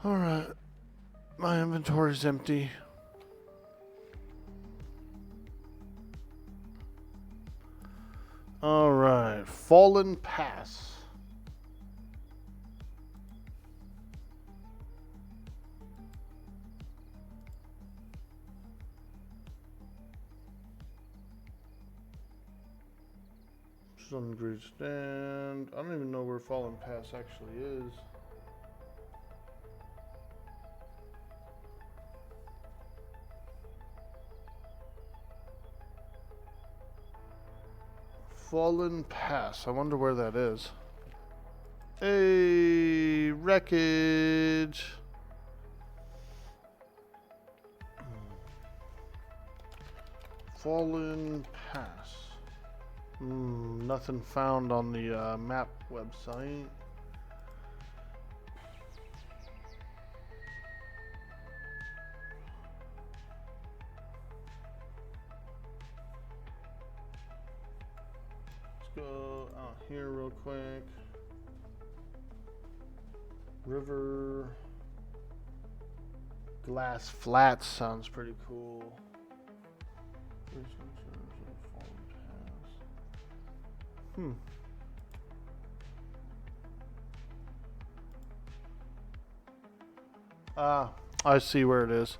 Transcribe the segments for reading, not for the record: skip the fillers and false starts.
Alright. My inventory's empty. Alright. Fallen Pass. Sun-Grade Stand. I don't even know where Fallen Pass actually is. Fallen Pass. I wonder where that is. Hey, wreckage. Fallen Pass. Nothing found on the map website. Let's go out here real quick. River Glass Flats sounds pretty cool. Ah, I see where it is.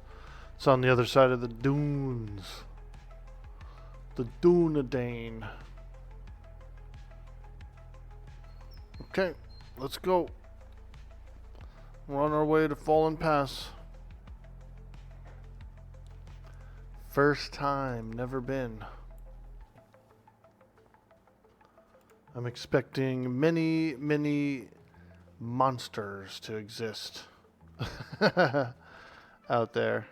It's on the other side of the dunes. The Dunedain. Okay, let's go. We're on our way to Fallen Pass. First time, never been. I'm expecting many, many monsters to exist out there.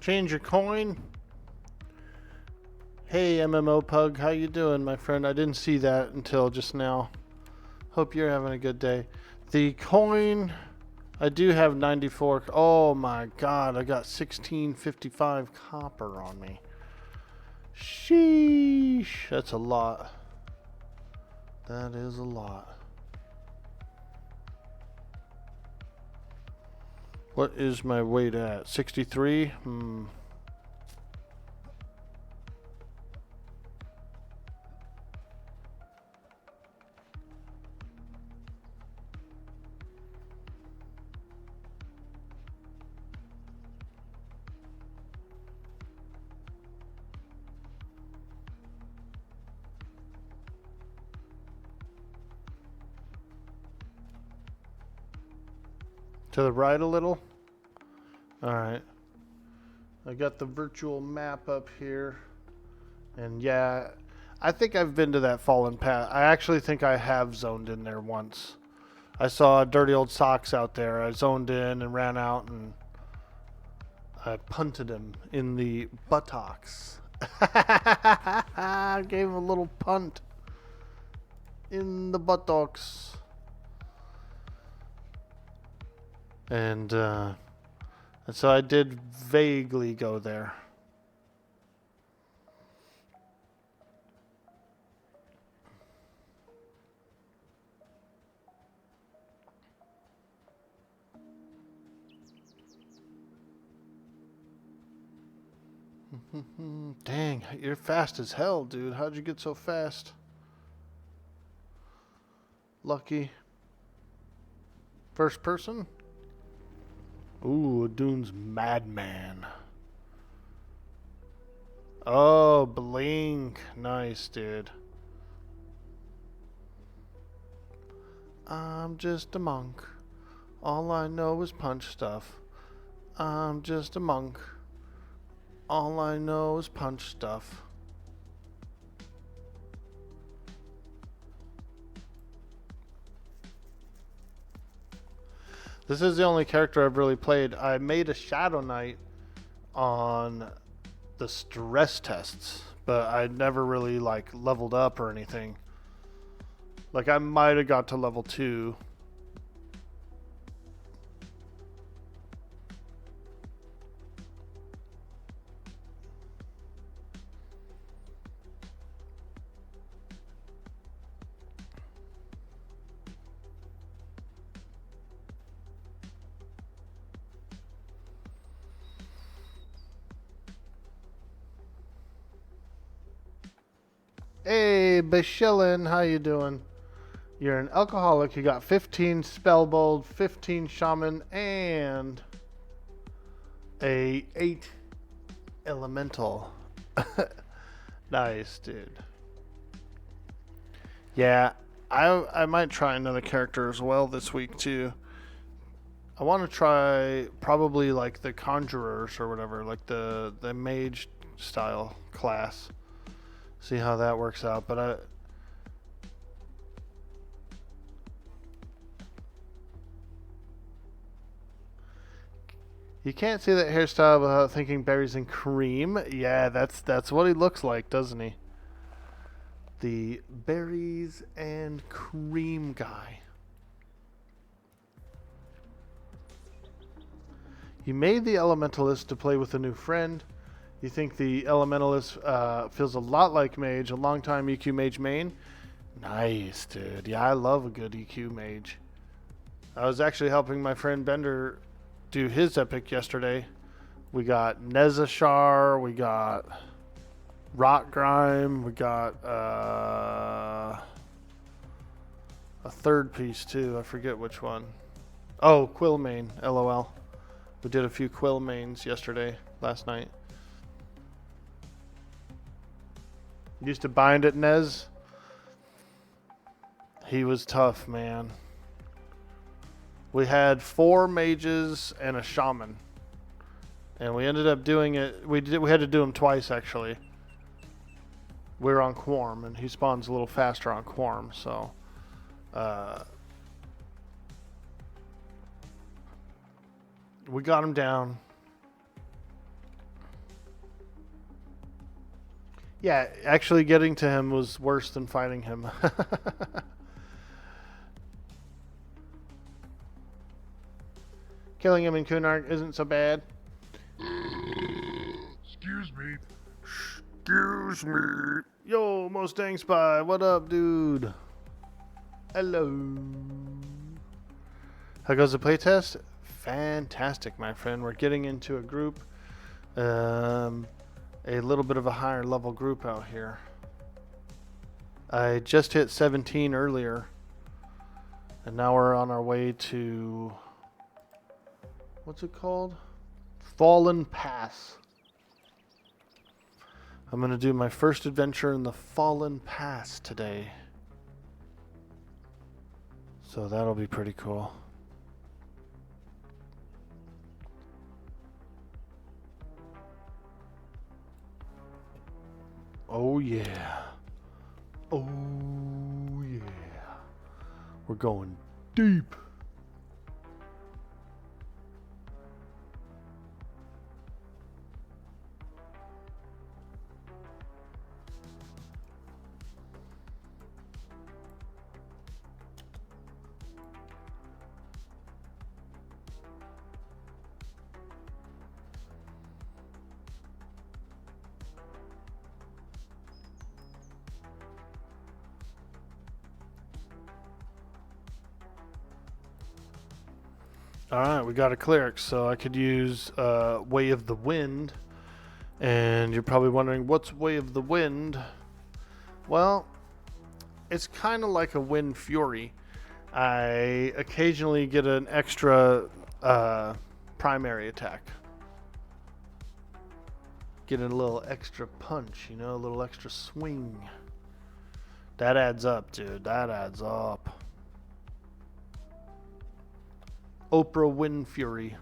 Change your coin. Hey MMO Pug, how you doing, my friend? I didn't see that until just now. Hope you're having a good day. The coin, I do have 94. Oh my god, I got 1655 copper on me. Sheesh, that's a lot. That is a lot. What is my weight at? 63? To the right a little? Alright. I got the virtual map up here. And yeah, I think I've been to that Fallen Path. I actually think I have zoned in there once. I saw dirty old socks out there. I zoned in and ran out and I punted him in the buttocks. I gave him a little punt. in the buttocks. And so I did vaguely go there. Dang, you're fast as hell, dude. How'd you get so fast? Lucky. First person? Ooh, Dune's Madman. Oh, Blink. Nice, dude. I'm just a monk. All I know is punch stuff. I'm just a monk. All I know is punch stuff. This is the only character I've really played. I made a Shadow Knight on the stress tests, but I never really like leveled up or anything. Like I might have got to level 2. Hey, Bashillin, how you doing? You're an alcoholic. You got 15 Spellbold, 15 Shaman, and a 8 Elemental. Nice, dude. Yeah, I might try another character as well this week too. I want to try probably like the Conjurers or whatever, like the mage style class. See how that works out, but you can't see that hairstyle without thinking berries and cream. Yeah, that's what he looks like, doesn't he? The berries and cream guy. You made the Elementalist to play with a new friend. You think the Elementalist feels a lot like Mage, a long-time EQ Mage main? Nice, dude. Yeah, I love a good EQ Mage. I was actually helping my friend Bender do his epic yesterday. We got Nezashar, we got Rock Grime, we got a third piece too. I forget which one. Oh, Quillmane, LOL. We did a few Quillmanes last night. Used to bind at Nez. He was tough, man. We had 4 mages and a shaman, and we ended up doing it. We had to do him twice actually. We were on Quorum, and he spawns a little faster on Quorum, so we got him down. Yeah, actually getting to him was worse than fighting him. Killing him in Kunark isn't so bad. Excuse me. Excuse me. Yo, Mustang Spy, what up, dude? Hello. How goes the playtest? Fantastic, my friend. We're getting into a group. A little bit of a higher level group out here. I just hit 17 earlier, and now we're on our way to, what's it called? Fallen Pass. I'm going to do my first adventure in the Fallen Pass today. So that'll be pretty cool. Oh yeah. Oh yeah. We're going deep. Alright, we got a cleric, so I could use Way of the Wind. And you're probably wondering, what's Way of the Wind? Well, it's kind of like a Wind Fury. I occasionally get an extra primary attack. Get a little extra punch, you know, a little extra swing. That adds up, dude. That adds up. Oprah Wind Fury.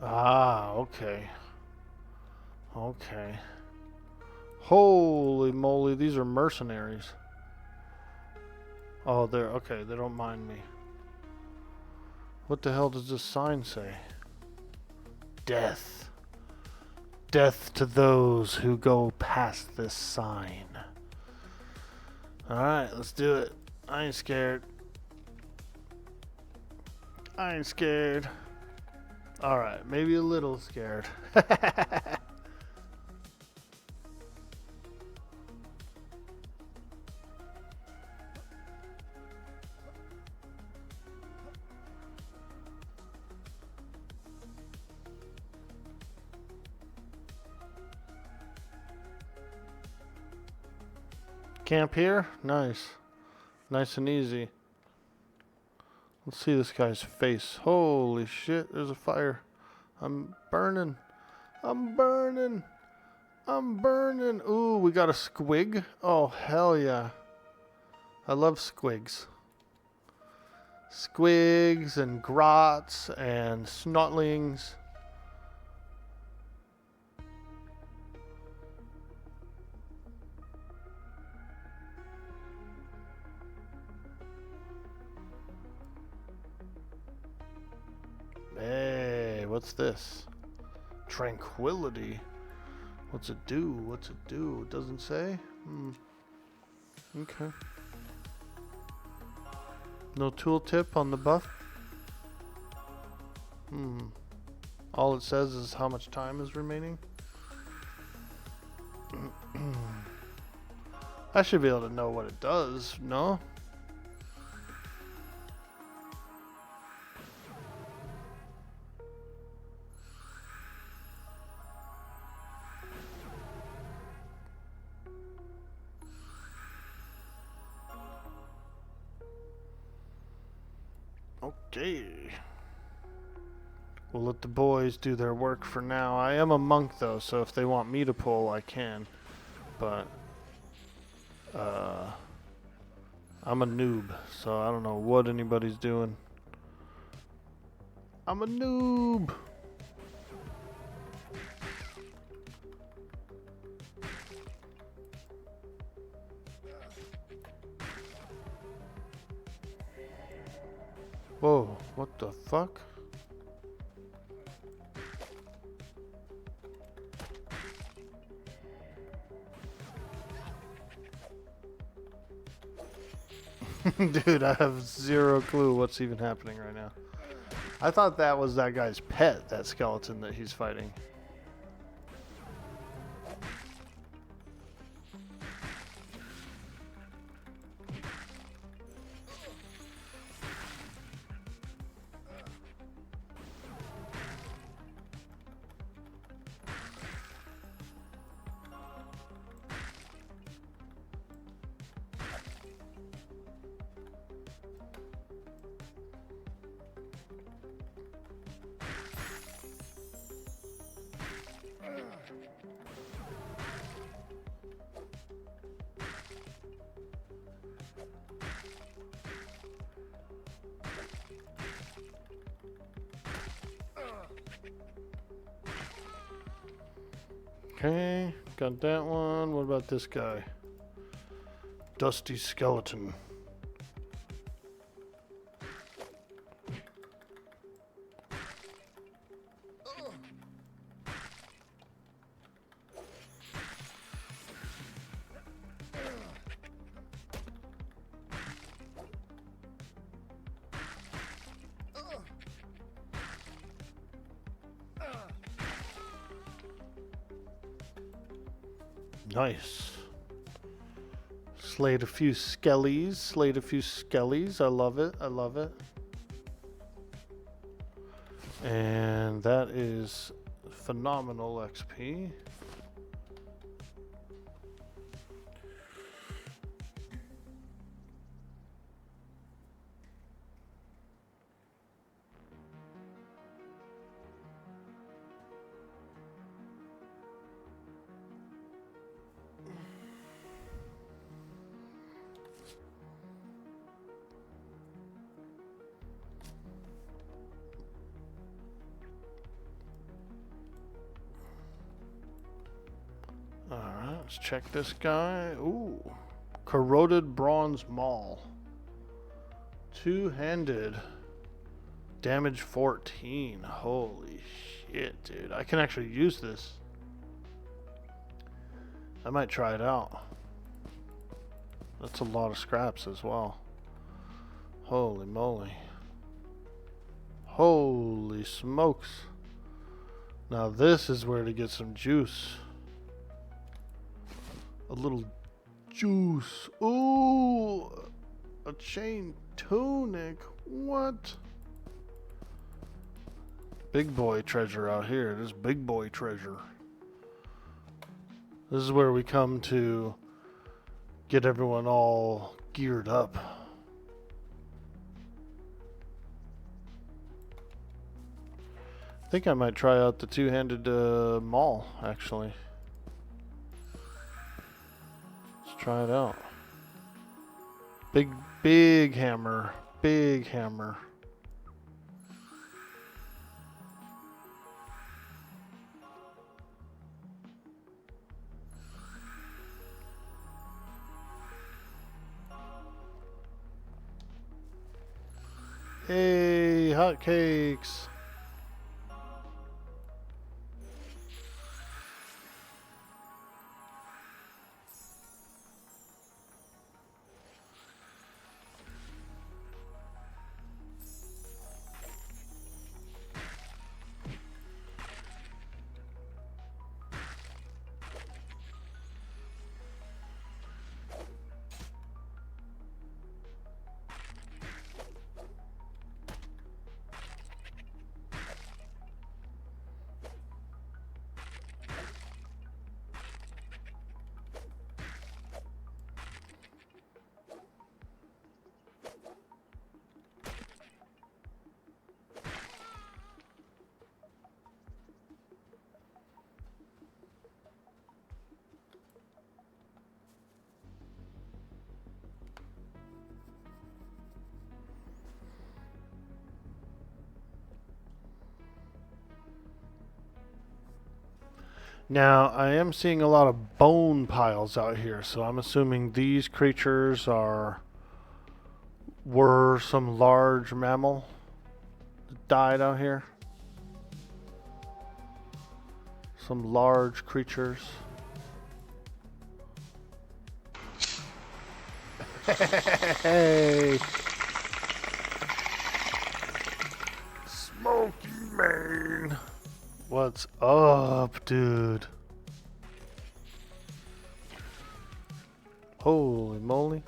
Ah, okay. Okay. Holy moly, these are mercenaries. Oh, they're okay, they don't mind me. What the hell does this sign say? Death. Death to those who go past this sign. Alright, let's do it. I ain't scared. I ain't scared. Alright, maybe a little scared. Camp here? Nice. Nice and easy. Let's see this guy's face. Holy shit, there's a fire. I'm burning. I'm burning. I'm burning. Ooh, we got a squig. Oh, hell yeah. I love squigs. Squigs and grots and snotlings. Hey, what's this? Tranquility. What's it do? What's it do? It doesn't say? Okay. No tooltip on the buff? All it says is how much time is remaining. I should be able to know what it does, no? Okay. We'll let the boys do their work for now. I am a monk though, so if they want me to pull, I can. But I'm a noob, so I don't know what anybody's doing. I'm a noob. Whoa, what the fuck? Dude, I have zero clue what's even happening right now. I thought that was that guy's pet, that skeleton that he's fighting. Okay, got that one. What about this guy? Dusty skeleton. Nice. Slayed a few skellies. Slayed a few skellies. I love it. I love it. And that is phenomenal XP. Alright, let's check this guy. Ooh. Corroded bronze maul. Two-handed. Damage 14. Holy shit, dude. I can actually use this. I might try it out. That's a lot of scraps as well. Holy moly. Holy smokes. Now this is where to get some juice. A little juice. Ooh, a chain tunic. What? Big boy treasure out here. This big boy treasure. This is where we come to get everyone all geared up. I think I might try out the two-handed maul, actually. Try it out. Big hammer. Big hammer. Hey, hotcakes. Now, I am seeing a lot of bone piles out here, so I'm assuming these creatures were some large mammal that died out here. Some large creatures. Hey! Smoky man! What's up, dude? Holy moly.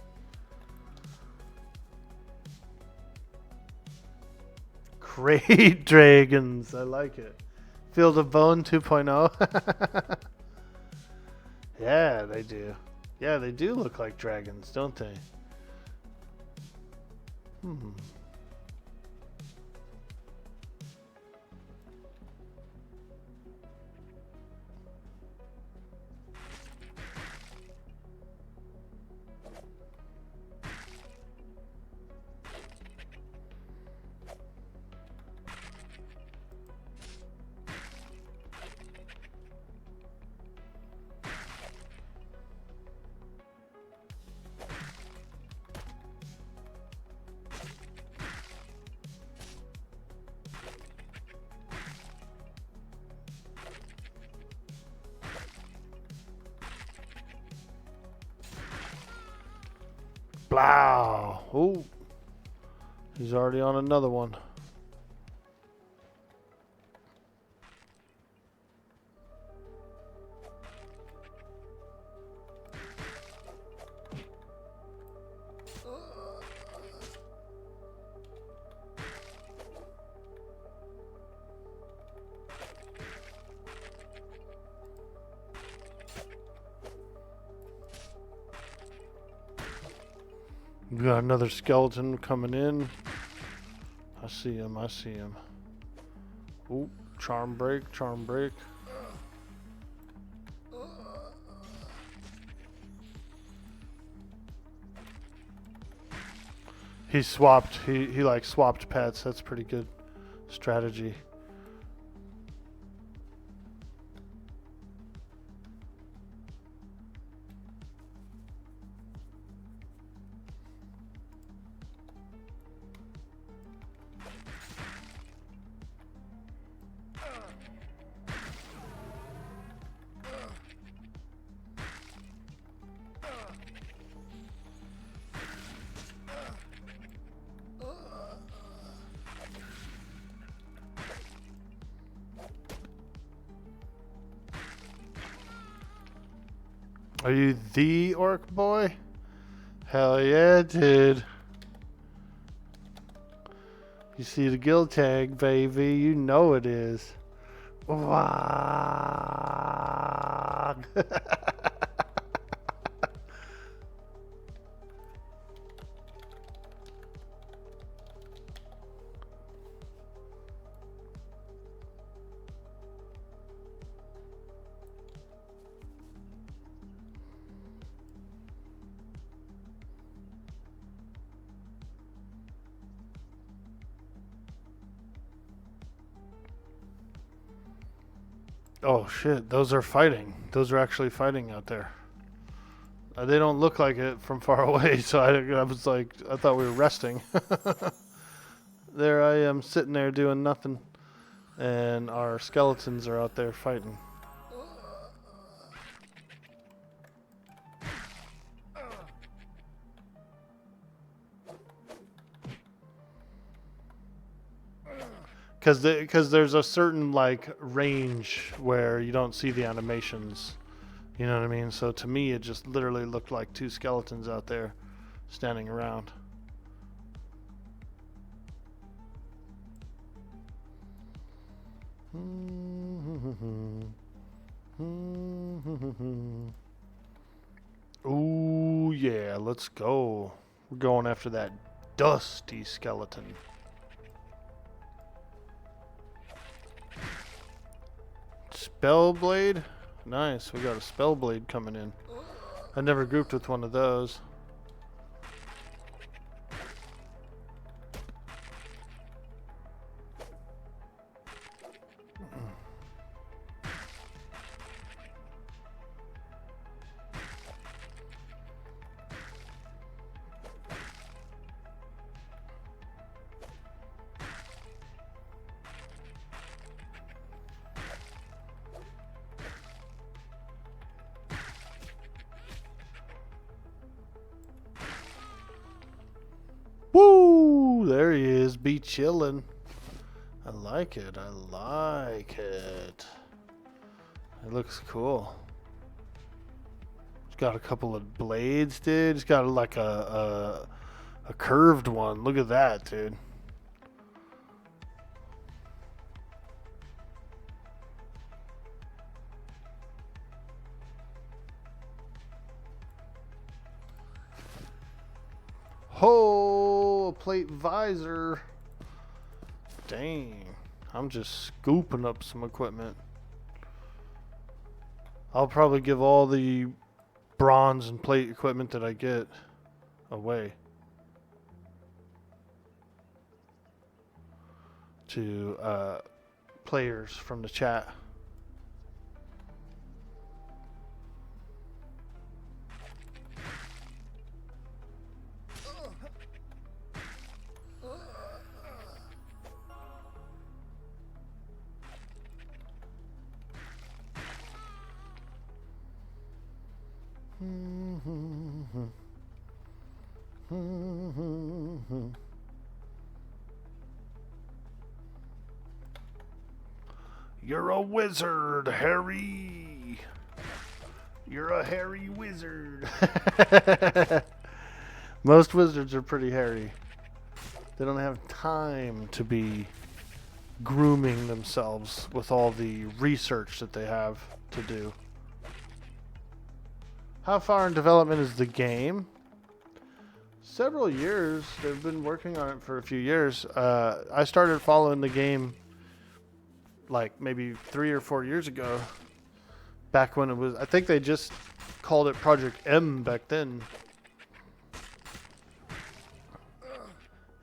Great dragons. I like it. Field of Bone 2.0. Yeah, they do. Yeah, they do look like dragons, don't they? Blow. Ooh. He's already on another one. We got another skeleton coming in. I see him, I see him. Ooh, charm break, charm break. He swapped, he like swapped pets. That's pretty good strategy. Are you the Orkboy? Hell yeah, dude. You see the guild tag, baby. You know it is. Waaagh. Oh shit, those are fighting. Those are actually fighting out there. They don't look like it from far away, so I was like, I thought we were resting. There I am sitting there doing nothing, and our skeletons are out there fighting. Because there's a certain like range where you don't see the animations, you know what I mean? So to me, it just literally looked like two skeletons out there standing around. Ooh yeah, let's go. We're going after that dusty skeleton. Spellblade? Nice, we got a Spellblade coming in. I never grouped with one of those. Woo! There he is, be chillin'. I like it, I like it. It looks cool. It's got a couple of blades, dude. It's got like a curved one. Look at that, dude. Oh, a plate visor. Dang. I'm just scooping up some equipment. I'll probably give all the bronze and plate equipment that I get away to players from the chat. You're a wizard, Harry. You're a hairy wizard. Most wizards are pretty hairy. They don't have time to be grooming themselves with all the research that they have to do. How far in development is the game? Several years. They've been working on it for a few years. I started following the game like maybe 3 or 4 years ago. Back when it was, I think they just called it Project M back then.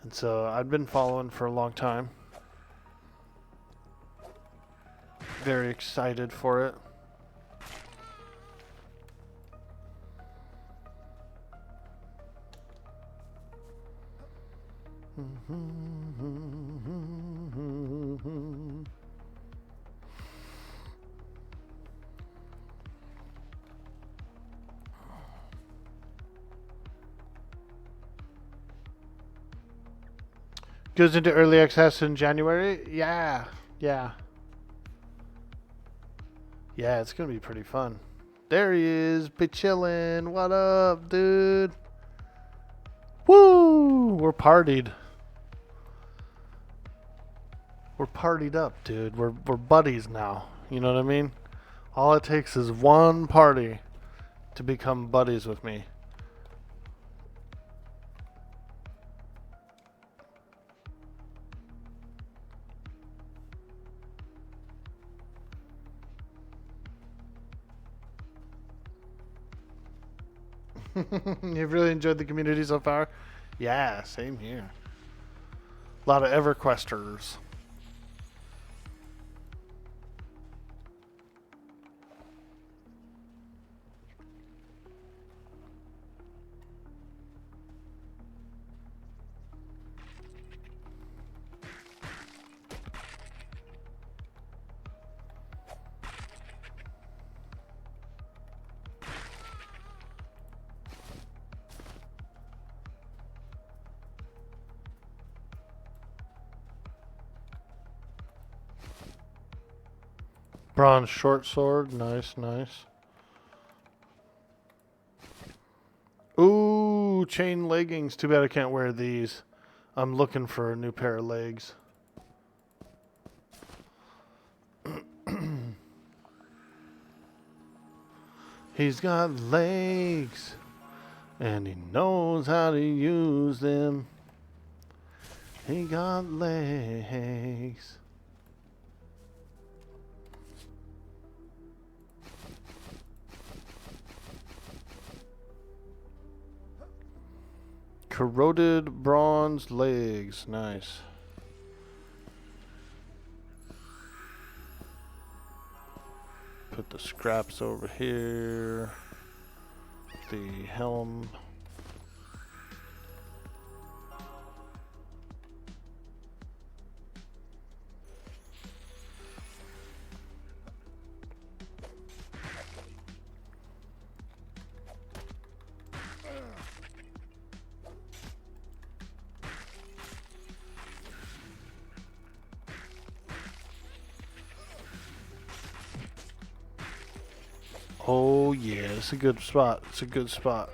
And so I'd been following for a long time. Very excited for it. Goes into early access in January? Yeah. Yeah, it's gonna be pretty fun. There he is, be chillin'. What up, dude? Woo! We're partied. We're partied up, dude. We're buddies now. You know what I mean? All it takes is one party to become buddies with me. You've really enjoyed the community so far? Yeah, same here. A lot of EverQuesters. Bronze short sword, nice, nice. Ooh, chain leggings. Too bad I can't wear these. I'm looking for a new pair of legs. He's got legs, and he knows how to use them. He got legs. Corroded bronze legs. Nice. Put the scraps over here. The helm. Oh yeah, it's a good spot. It's a good spot.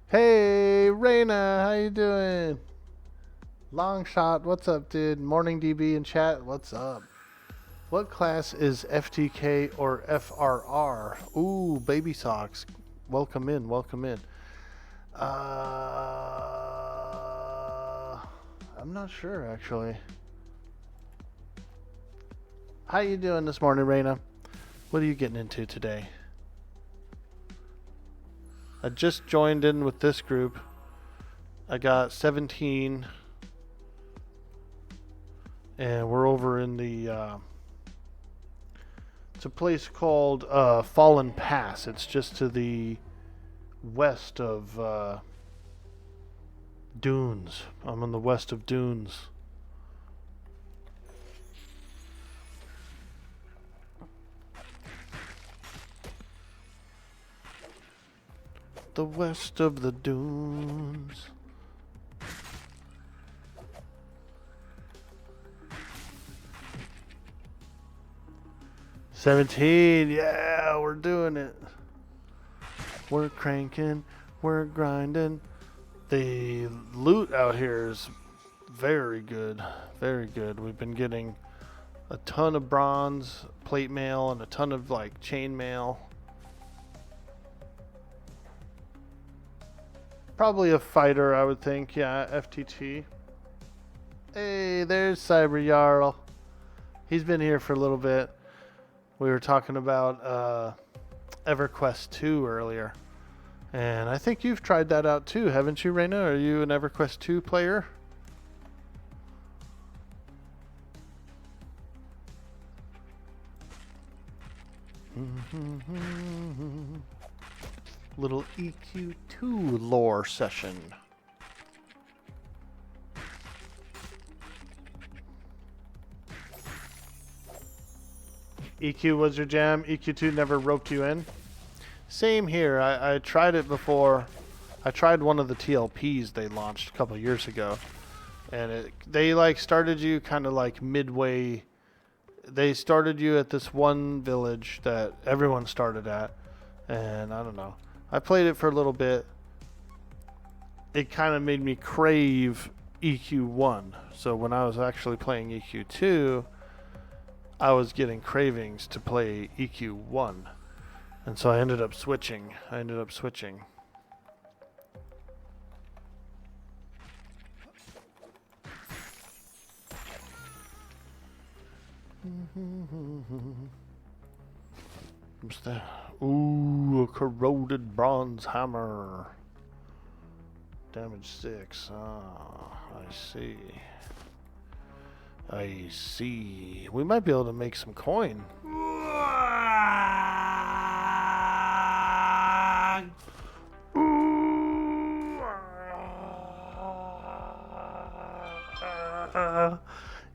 Hey, Raina, how you doing? Long shot, what's up, dude? Morning DB in chat, what's up? What class is FTK or FRR? Ooh, baby socks. Welcome in, welcome in. I'm not sure, actually. How you doing this morning, Raina? What are you getting into today? I just joined in with this group. I got 17. And we're over in the... it's a place called Fallen Pass. It's just to the west of... Dunes. I'm on the west of Dunes. the west of the dunes. $17, yeah, we're doing it. We're cranking, we're grinding. The loot out here is very good, very good. We've been getting a ton of bronze plate mail and a ton of like chain mail. Probably a fighter, I would think. Yeah, FTT. Hey, there's Cyber Jarl. He's been here for a little bit. We were talking about EverQuest 2 earlier. And I think you've tried that out too, haven't you, Reyna? Are you an EverQuest 2 player? Little EQ2 lore session. EQ was your jam? EQ2 never roped you in? Same here. I tried it before. I tried one of the TLPs they launched a couple years ago. And they like started you kind of like midway. They started you at this one village that everyone started at. And I don't know. I played it for a little bit. It kind of made me crave EQ1. So when I was actually playing EQ2, I was getting cravings to play EQ1. And so I ended up switching. What's that? Ooh, a corroded bronze hammer. Damage 6. Ah, I see. I see. We might be able to make some coin.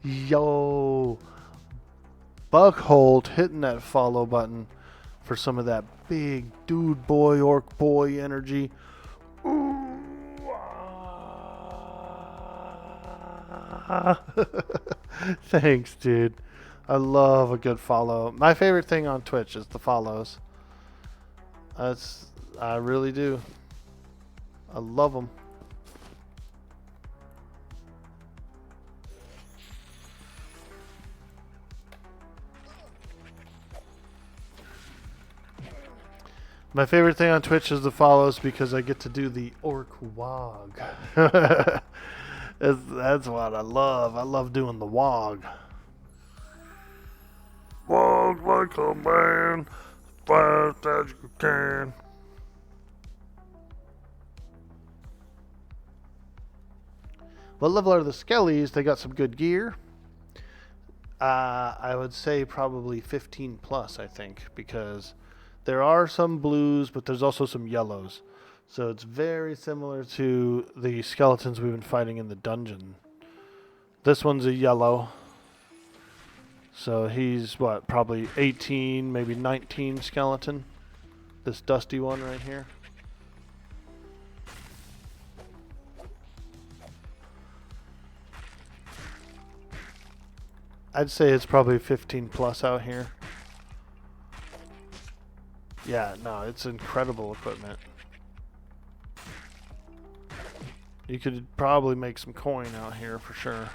Yo. Buckhold hitting that follow button for some of that big dude boy, orc boy energy. Thanks, dude. I love a good follow. My favorite thing on Twitch is the follows. I really do. I love them. My favorite thing on Twitch is the follows because I get to do the orc Waaagh. That's what I love. I love doing the Waaagh. Waaagh like a man, fast as you can. What level are the Skellies? They got some good gear. I would say probably 15 plus, I think, because there are some blues, but there's also some yellows. So it's very similar to the skeletons we've been fighting in the dungeon. This one's a yellow. So he's, what, probably 18, maybe 19 skeleton. This dusty one right here. I'd say it's probably 15 plus out here. Yeah, no, it's incredible equipment. You could probably make some coin out here for sure.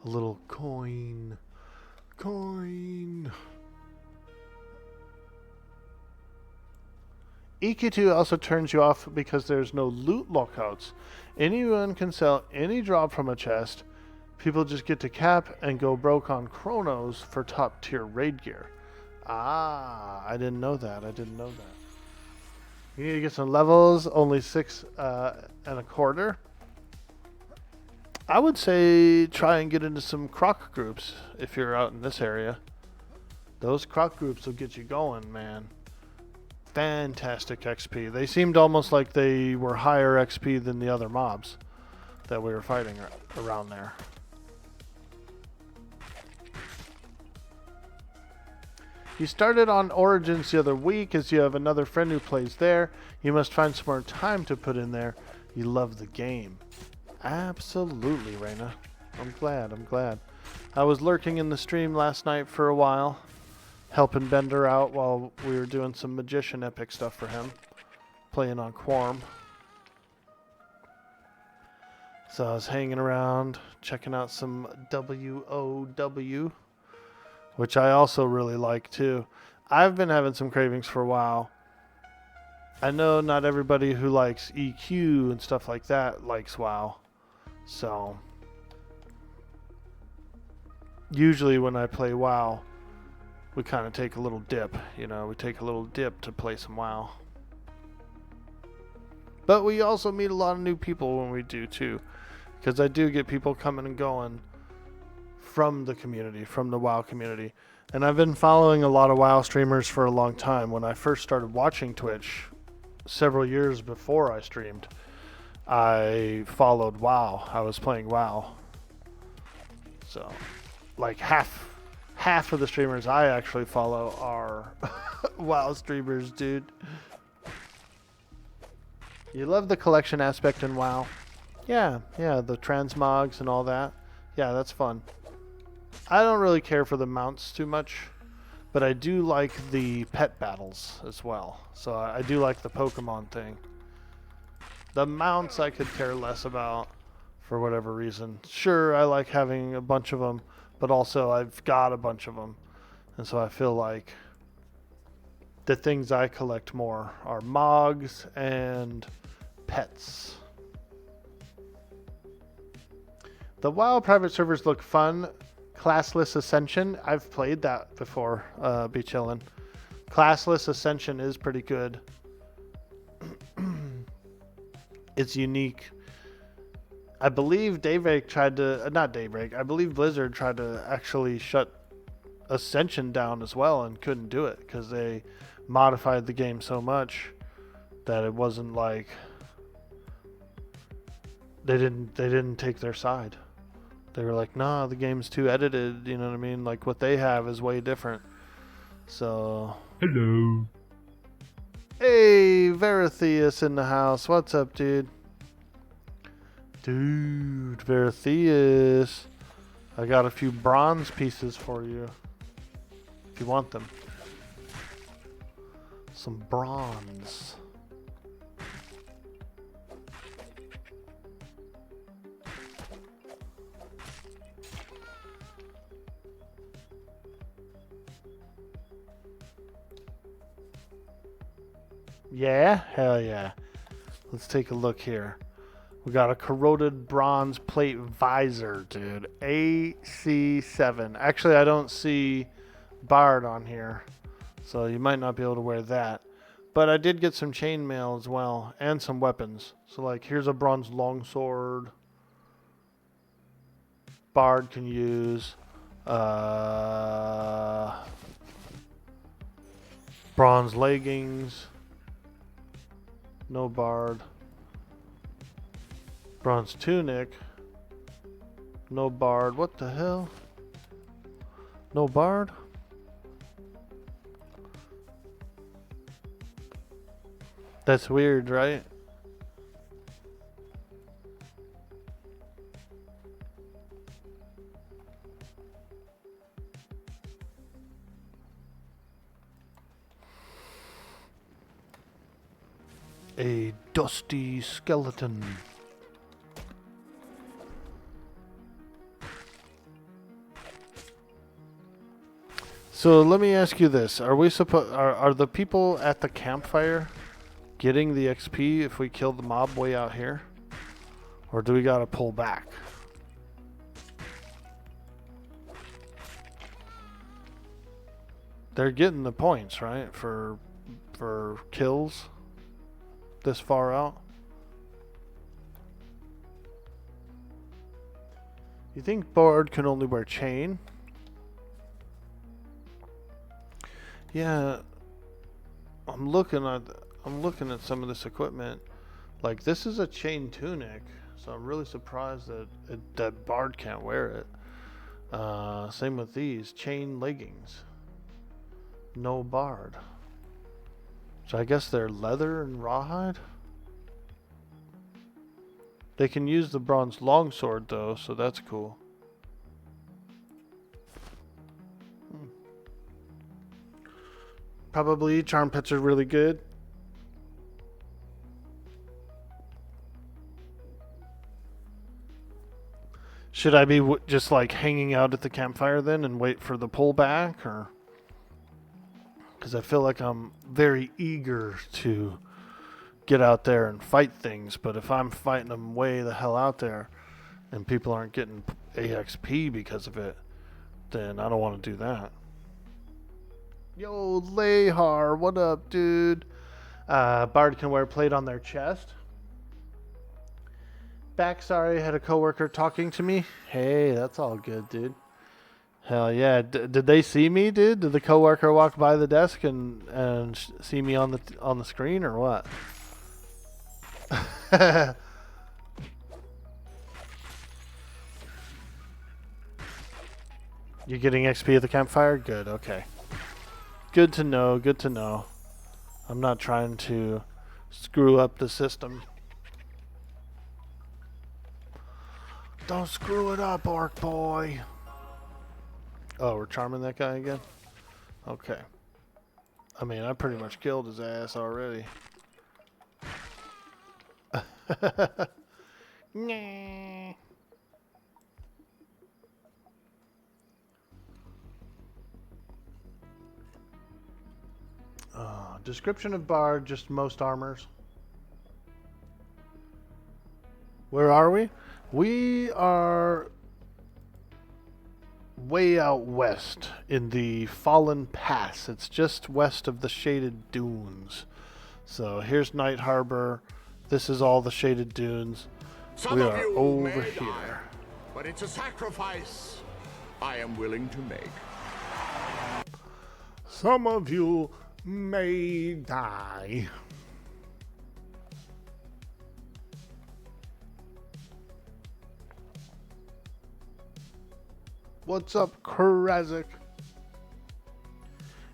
A little coin. Coin. EQ2 also turns you off because there's no loot lockouts. Anyone can sell any drop from a chest. People just get to cap and go broke on chronos for top tier raid gear. Ah, I didn't know that. You need to get some levels, only 6 and a quarter. I would say try and get into some croc groups if you're out in this area. Those croc groups will get you going, man. Fantastic XP. They seemed almost like they were higher XP than the other mobs that we were fighting around there. You started on Origins the other week as you have another friend who plays there. You must find some more time to put in there. You love the game. Absolutely, Raina. I'm glad. I was lurking in the stream last night for a while, helping Bender out while we were doing some Magician Epic stuff for him, playing on Quorum. So I was hanging around, checking out some WOW, which I also really like too. I've been having some cravings for a while. I know not everybody who likes EQ and stuff like that likes WoW. So usually when I play WoW, we kind of take a little dip. You know, we take a little dip to play some WoW. But we also meet a lot of new people when we do too. Because I do get people coming and going from the community, from the WoW community. And I've been following a lot of WoW streamers for a long time. When I first started watching Twitch, several years before I streamed, I followed WoW. I was playing WoW. So, like half of the streamers I actually follow are WoW streamers, dude. You love the collection aspect in WoW? Yeah, the transmogs and all that. Yeah, that's fun. I don't really care for the mounts too much, but I do like the pet battles as well. So I do like the Pokemon thing. The mounts I could care less about for whatever reason. Sure, I like having a bunch of them, but also I've got a bunch of them. And so I feel like the things I collect more are mogs and pets. The WoW private servers look fun. Classless Ascension, I've played that before, be chillin'. Classless Ascension is pretty good. It's unique. I believe Daybreak tried to, not Daybreak, I believe Blizzard tried to actually shut Ascension down as well and couldn't do it because they modified the game so much that it wasn't like they didn't take their side. They were like, nah, the game's too edited, you know what I mean? Like, what they have is way different. So... Hello. Hey, Veratheus in the house. What's up, dude? Dude, Veratheus. I got a few bronze pieces for you. If you want them. Some bronze. Yeah? Hell yeah. Let's take a look here. We got a corroded bronze plate visor, dude. AC7. Actually, I don't see Bard on here, so you might not be able to wear that. But I did get some chainmail as well, and some weapons. So, like, here's a bronze longsword. Bard can use. Bronze leggings. No Bard. Bronze tunic. No Bard. What the hell? No Bard? That's weird, right? A dusty skeleton. So let me ask you this: are the people at the campfire getting the XP if we kill the mob way out here, or do we gotta pull back? They're getting the points, right, for kills this far out. You think Bard can only wear chain? Yeah, I'm looking at some of this equipment. Like, this is a chain tunic, so I'm really surprised that Bard can't wear it. Same with these chain leggings. No bard. So I guess they're leather and rawhide? They can use the bronze longsword though, so that's cool. Probably charm pets are really good. Should I be just like hanging out at the campfire then and wait for the pullback, or? Because I feel like I'm very eager to get out there and fight things, but if I'm fighting them way the hell out there and people aren't getting AXP because of it, then I don't want to do that. Yo, Lehar, what up, dude? Bard can wear plate on their chest. Back, sorry, I had a coworker talking to me. Hey, that's all good, dude. Hell yeah. Did they see me, dude? Did the coworker walk by the desk and see me on the screen, or what? You getting XP at the campfire? Good, okay. Good to know, good to know. I'm not trying to screw up the system. Don't screw it up, Orkboy. Oh, we're charming that guy again? Okay. I mean, I pretty much killed his ass already. Nah. Description of Bard, just most armors. Where are we? We are way out west in the Fallen Pass. It's just west of the Shaded Dunes. So here's Night Harbor. This is all the Shaded Dunes. Some we of are you over may here. die, but it's a sacrifice I am willing to make. Some of you may die. What's up, Krivea?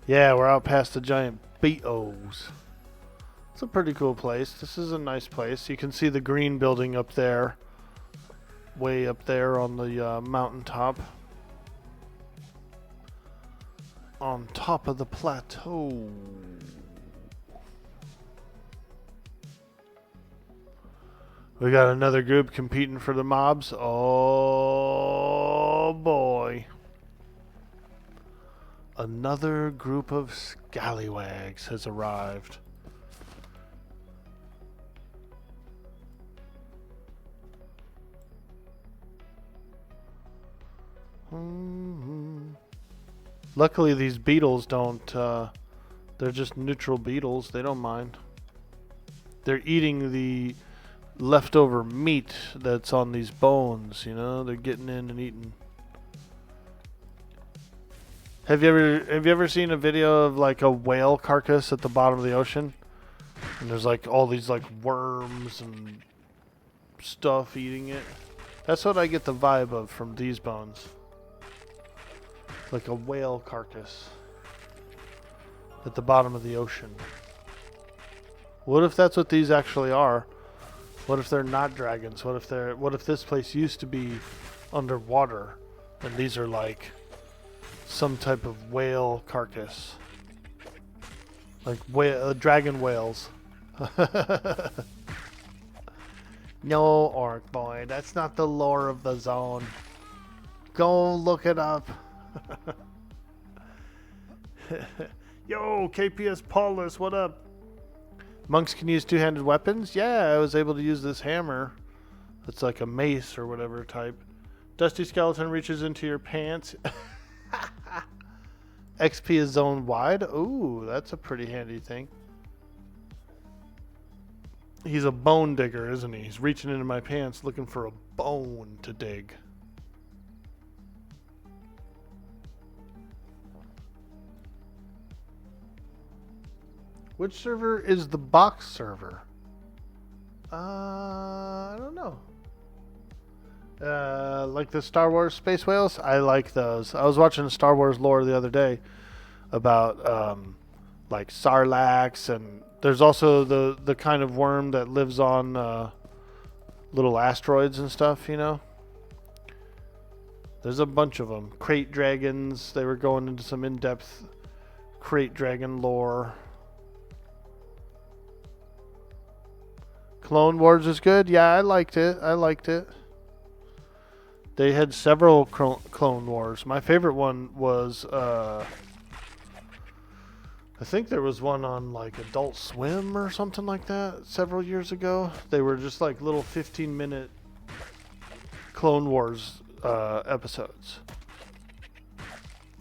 Yeah, we're out past the giant beetos. It's a pretty cool place. This is a nice place. You can see the green building up there. Way up there on the mountaintop. On top of the plateau. We got another group competing for the mobs. Oh boy. Another group of scallywags has arrived. Luckily these beetles don't, they're just neutral beetles. They don't mind. They're eating the leftover meat that's on these bones, you know? They're getting in and eating. Have you ever seen a video of like a whale carcass at the bottom of the ocean? And there's like all these like worms and stuff eating it. That's what I get the vibe of from these bones. Like a whale carcass at the bottom of the ocean. What if that's what these actually are? What if they're not dragons? What if this place used to be underwater and these are like some type of whale carcass? Like dragon whales. No, Orkboy, that's not the lore of the zone. Go look it up. Yo, KPS Paulus, what up? Monks can use two-handed weapons? Yeah, I was able to use this hammer. It's like a mace or whatever type. Dusty Skeleton reaches into your pants. XP is zone wide? Ooh, that's a pretty handy thing. He's a bone digger, isn't he? He's reaching into my pants looking for a bone to dig. Which server is the box server? I don't know. Like the Star Wars Space Whales? I like those. I was watching Star Wars lore the other day. about like sarlacc, and there's also the kind of worm that lives on little asteroids and stuff, you know. There's a bunch of them. Crate dragons. They were going into some in-depth crate dragon lore. Clone Wars is good. Yeah, I liked it. I liked it. They had several Clone Wars. My favorite one was, I think there was one on like Adult Swim or something like that several years ago. They were just like little 15-minute Clone Wars episodes.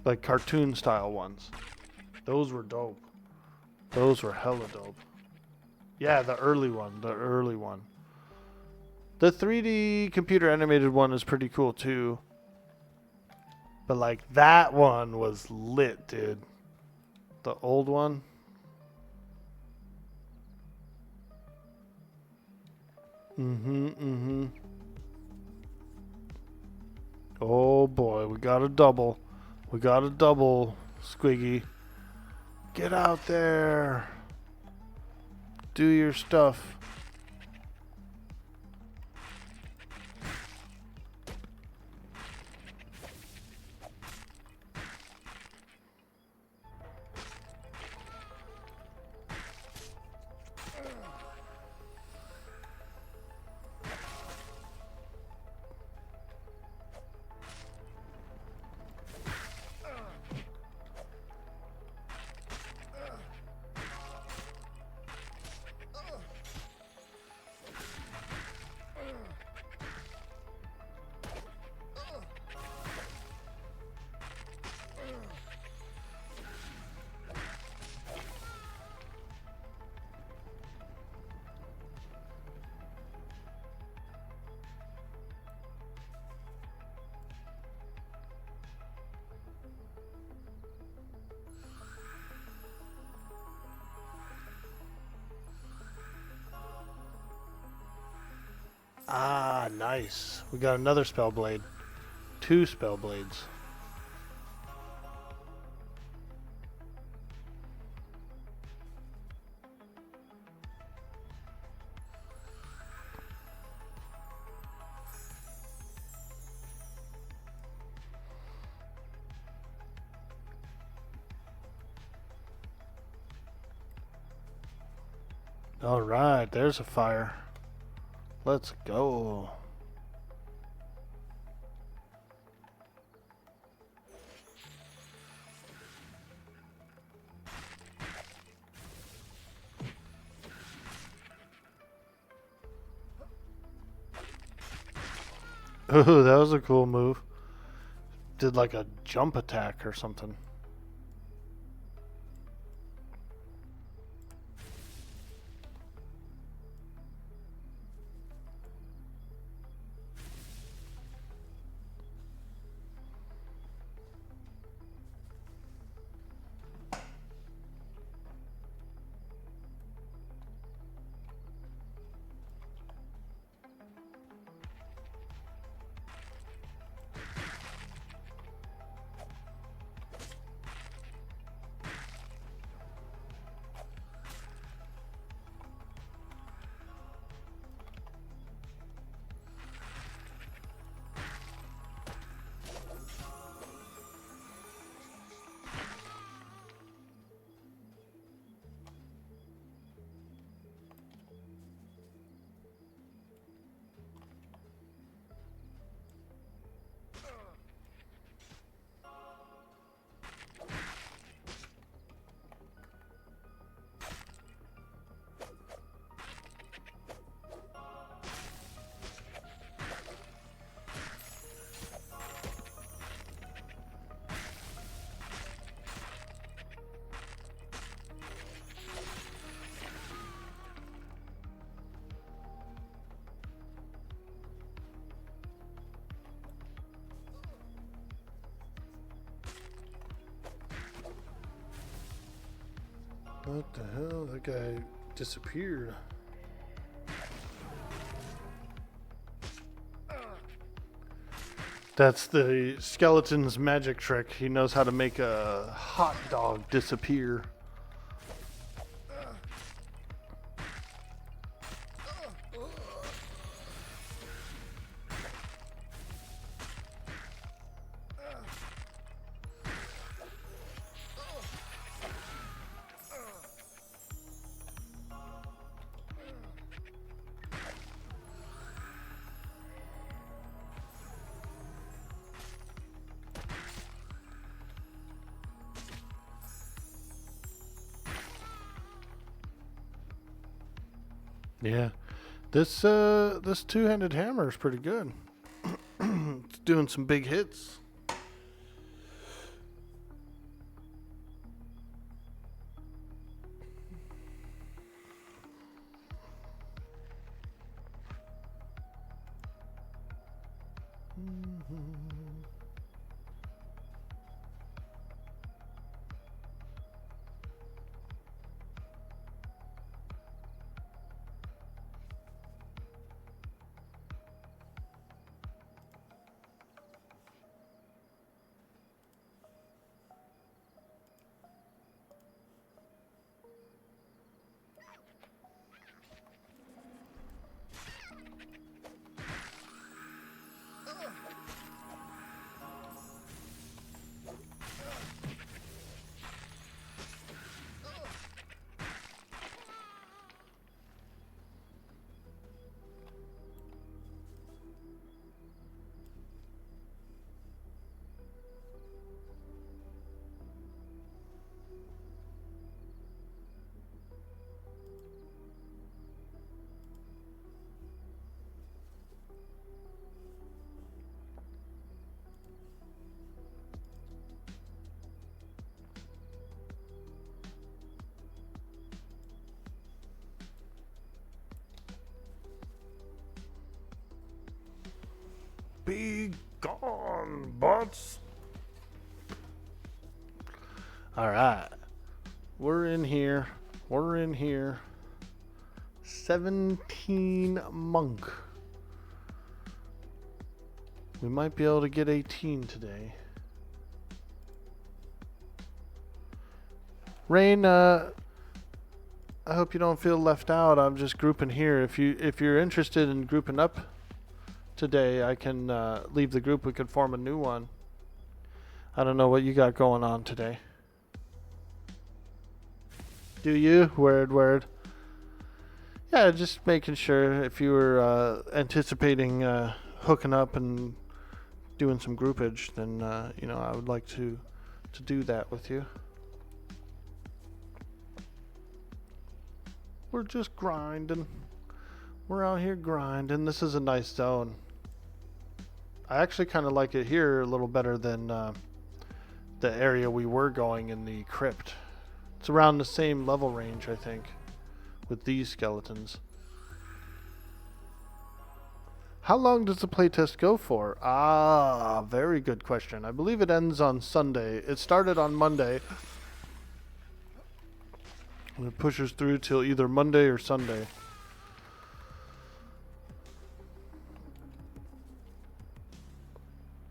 Like cartoon style ones. Those were dope. Those were hella dope. Yeah, the early one. The early one. The 3D computer animated one is pretty cool too. But like that one was lit, dude. The old one. Oh boy, we got a double. We got a double, Squiggy. Get out there. Do your stuff. Ah, nice. We got another spell blade. 2 spell blades. All right, there's a fire. Let's go. Ooh, that was a cool move. Did like a jump attack or something. What the hell? That guy disappeared. That's the skeleton's magic trick. He knows how to make a hot dog disappear. Yeah, this two-handed hammer is pretty good. It's doing some big hits. Be gone, bots. Alright. We're in here. 17 monk. We might be able to get 18 today. Rain, I hope you don't feel left out. I'm just grouping here. If you're interested in grouping up today, I can leave the group. We could form a new one. I don't know what you got going on today. Do you? Word. Yeah, just making sure if you were anticipating hooking up and doing some groupage, then I would like to do that with you. We're just grinding. We're out here grinding. This is a nice zone. I actually kind of like it here a little better than the area we were going in the crypt. It's around the same level range, I think, with these skeletons. How long does the playtest go for? Ah, very good question. I believe it ends on Sunday. It started on Monday. And it pushes through till either Monday or Sunday.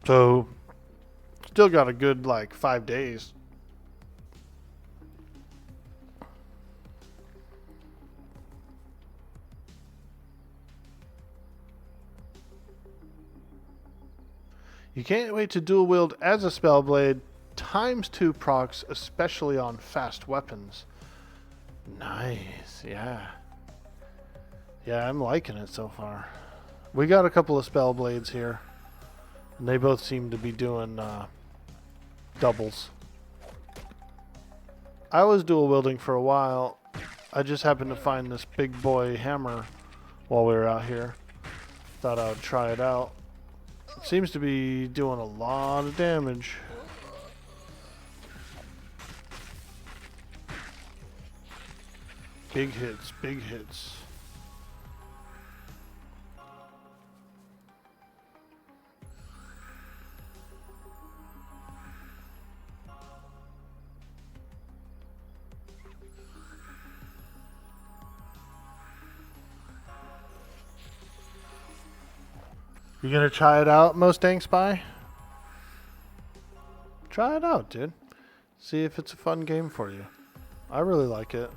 So, still got a good, 5 days. You can't wait to dual wield as a spellblade. ×2 procs, especially on fast weapons. Nice, yeah. Yeah, I'm liking it so far. We got a couple of spell blades here, and they both seem to be doing doubles. I was dual wielding for a while. I just happened to find this big boy hammer while we were out here. Thought I would try it out. It seems to be doing a lot of damage. Big hits, big hits. You gonna try it out, Mustang Spy? Try it out, dude. See if it's a fun game for you. I really like it.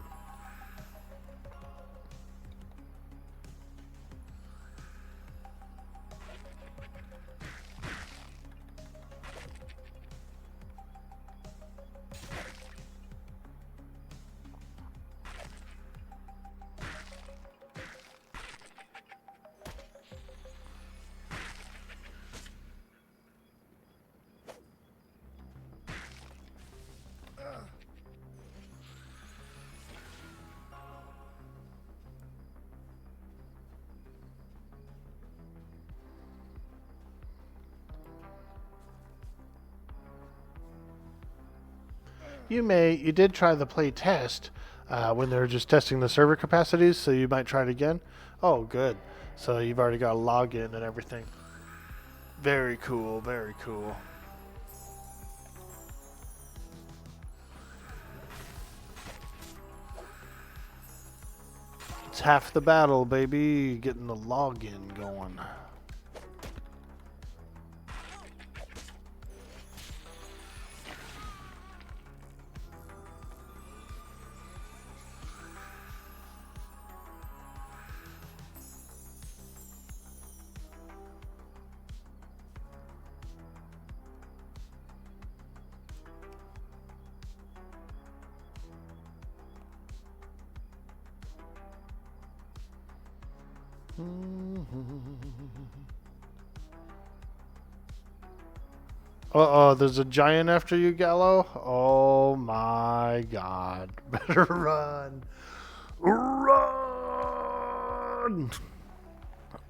You did try the play test when they were just testing the server capacities, so you might try it again. Oh, good. So you've already got a login and everything. Very cool, very cool. It's half the battle, baby. Getting the login going. Uh-oh, there's a giant after you, Gallo. Oh my god. Better run. Run!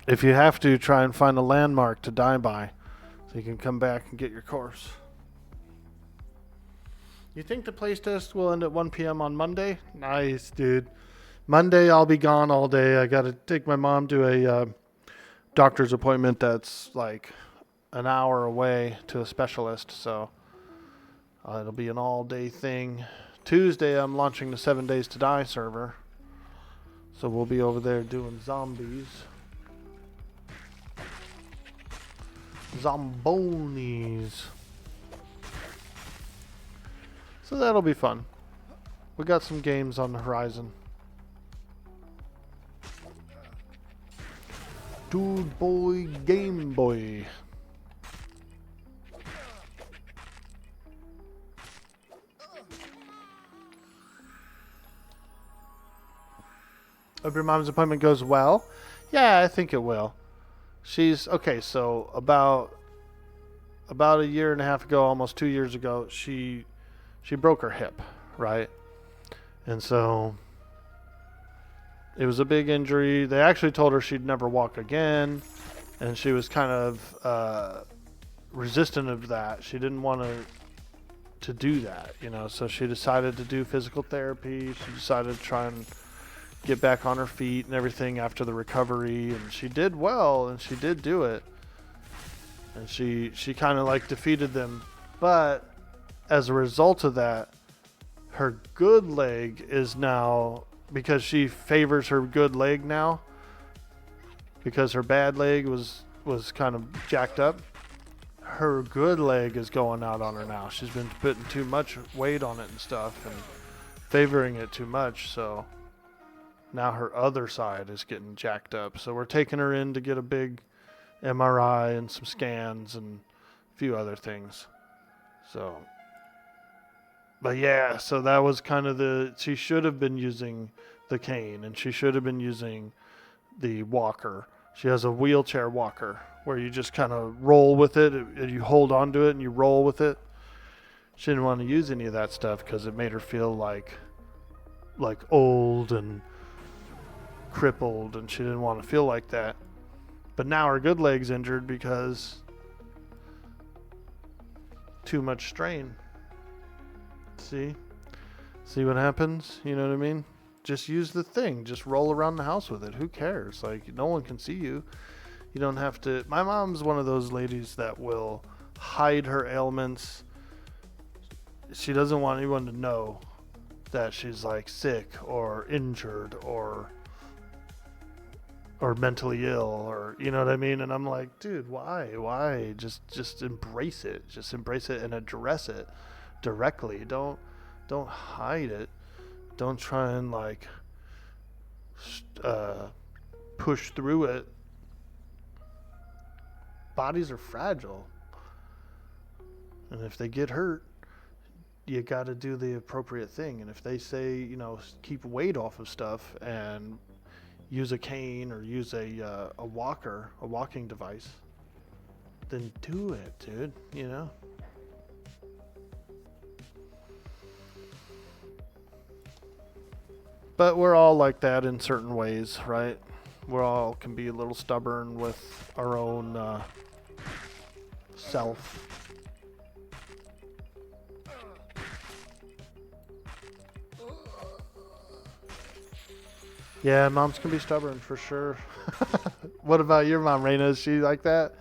If you have to, try and find a landmark to die by, so you can come back and get your course. You think the place test will end at 1 p.m. on Monday? Nice, dude. Monday, I'll be gone all day. I got to take my mom to a doctor's appointment that's like an hour away to a specialist, so it'll be an all-day thing. Tuesday, I'm launching the 7 Days to Die server, so we'll be over there doing zombies. Zombonis. So that'll be fun. We got some games on the horizon. Dude boy, Game Boy. Hope your mom's appointment goes well. Yeah, I think it will. She's okay. So about a year and a half ago, almost 2 years ago, she broke her hip, right? And so it was a big injury. They actually told her she'd never walk again, and she was kind of resistant of that. She didn't want to do that, you know. So she decided to do physical therapy. She decided to try and get back on her feet and everything after the recovery, and she did well, and she did do it. And she kind of like defeated them, but as a result of that, her good leg is now, because she favors her good leg now, because her bad leg was kind of jacked up, her good leg is going out on her now. She's been putting too much weight on it and stuff and favoring it too much, so now her other side is getting jacked up. So we're taking her in to get a big MRI and some scans and a few other things. So, but yeah, so that was kind of she should have been using the cane, and she should have been using the walker. She has a wheelchair walker where you just kind of roll with it, and you hold onto it and you roll with it. She didn't want to use any of that stuff because it made her feel like old and crippled, and she didn't want to feel like that. But now her good leg's injured because too much strain. See what happens? You know what I mean? Just use the thing. Just roll around the house with it. Who cares? Like, no one can see you. You don't have to. My mom's one of those ladies that will hide her ailments. She doesn't want anyone to know that she's like sick or injured or or mentally ill, or you know what I mean. And I'm like, dude, why just embrace it, just embrace it and address it directly. Don't hide it. Don't try and like push through it. Bodies are fragile, and if they get hurt, you got to do the appropriate thing. And if they say, you know, keep weight off of stuff and use a cane or use a walking device, then do it, dude, you know? But we're all like that in certain ways, right? We're all can be a little stubborn with our own self. Yeah, moms can be stubborn for sure. What about your mom, Raina? Is she like that?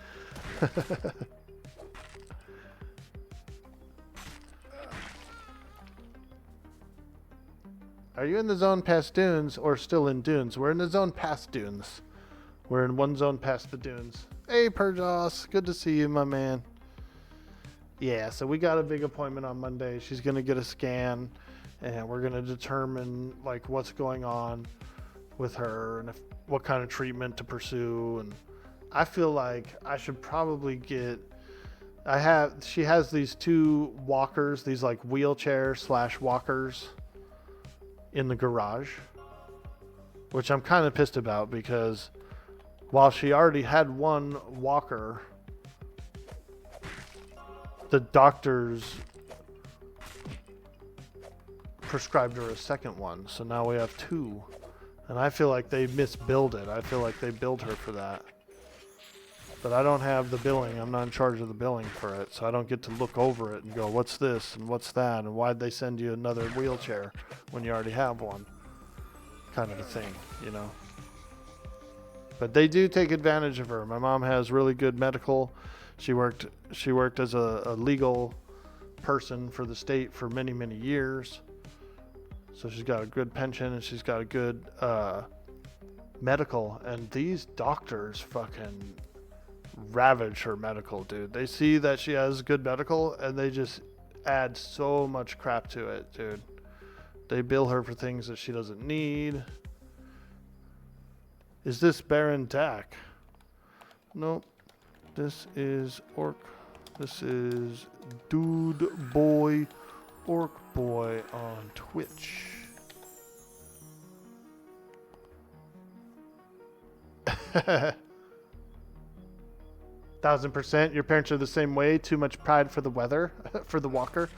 Are you in the zone past dunes or still in dunes? We're in the zone past dunes. We're in one zone past the dunes. Hey, Perjos. Good to see you, my man. Yeah, so we got a big appointment on Monday. She's going to get a scan, and we're going to determine like what's going on with her and what kind of treatment to pursue. And I feel like I should probably get she has these 2 walkers, these like wheelchair / walkers in the garage, which I'm kind of pissed about, because while she already had one walker, the doctors prescribed her a second one, so now we have 2. And I feel like they misbilled it. I feel like they billed her for that. But I don't have the billing. I'm not in charge of the billing for it, so I don't get to look over it and go, what's this and what's that, and why'd they send you another wheelchair when you already have one, kind of a thing, you know. But they do take advantage of her. My mom has really good medical. She worked as a legal person for the state for many, many years. So she's got a good pension and she's got a good medical. And these doctors fucking ravage her medical, dude. They see that she has good medical and they just add so much crap to it, dude. They bill her for things that she doesn't need. Is this Baron Dak? Nope. This is This is Dude Boy Orkboy on Twitch. $1,000%. Your parents are the same way. Too much pride for the weather, for the walker.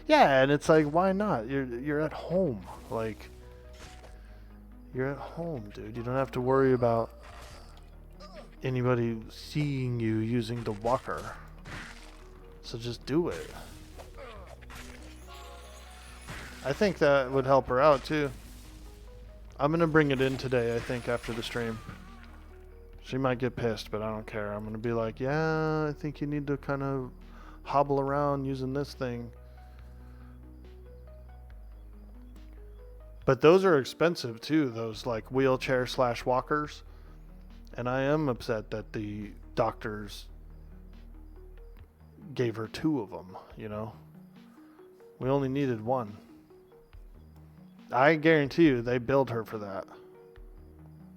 Yeah, and it's like, why not? You're at home. Like, you're at home, dude. You don't have to worry about anybody seeing you using the walker. So just do it. I think that would help her out too. I'm gonna bring it in today, I think, after the stream. She might get pissed, but I don't care. I'm gonna be like, yeah, I think you need to kind of hobble around using this thing. But those are expensive too, those like wheelchair / walkers. And I am upset that the doctors gave her 2 of them, you know. We only needed 1. I guarantee you they billed her for that.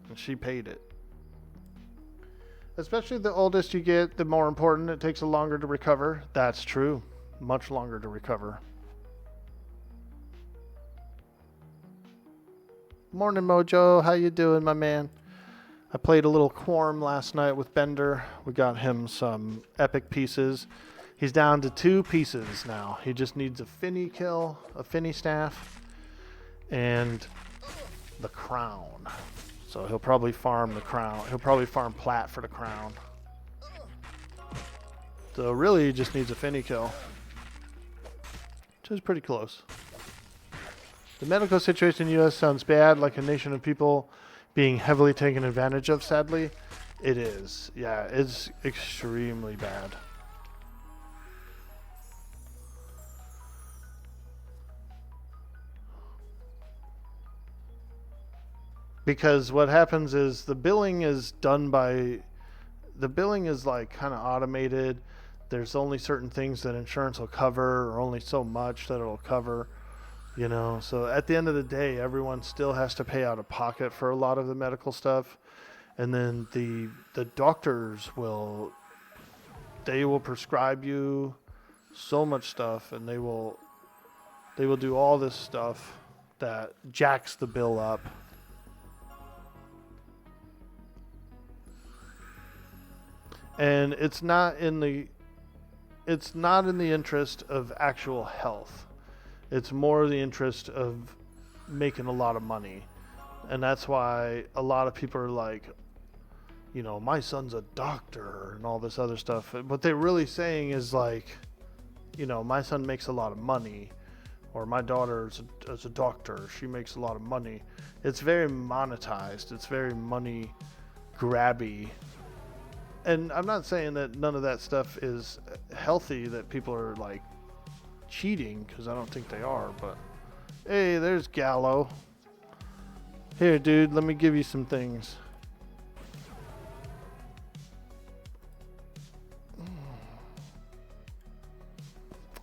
And she paid it. Especially the oldest you get, the more important. It takes a longer to recover. That's true. Much longer to recover. Morning, Mojo. How you doing, my man? I played a little Quorum last night with Bender. We got him some epic pieces. He's down to 2 pieces now. He just needs a Finny kill, a Finny staff, and the crown. So he'll probably farm the crown. He'll probably farm plat for the crown. So really he just needs a Finny kill, which is pretty close. The medical situation in the U.S. sounds bad, like a nation of people being heavily taken advantage of, sadly. It is. Yeah, it's extremely bad. Because what happens is the billing is like kind of automated. There's only certain things that insurance will cover, or only so much that it'll cover, you know. So at the end of the day, everyone still has to pay out of pocket for a lot of the medical stuff. And then the doctors will prescribe you so much stuff, and they will do all this stuff that jacks the bill up. And it's not in the interest of actual health. It's more the interest of making a lot of money. And that's why a lot of people are like, you know, my son's a doctor and all this other stuff. What they're really saying is like, you know, my son makes a lot of money, or my daughter is a doctor, she makes a lot of money. It's very monetized. It's very money grabby. And I'm not saying that none of that stuff is healthy, that people are like cheating, because I don't think they are. But hey, there's Gallo. Here, dude, let me give you some things.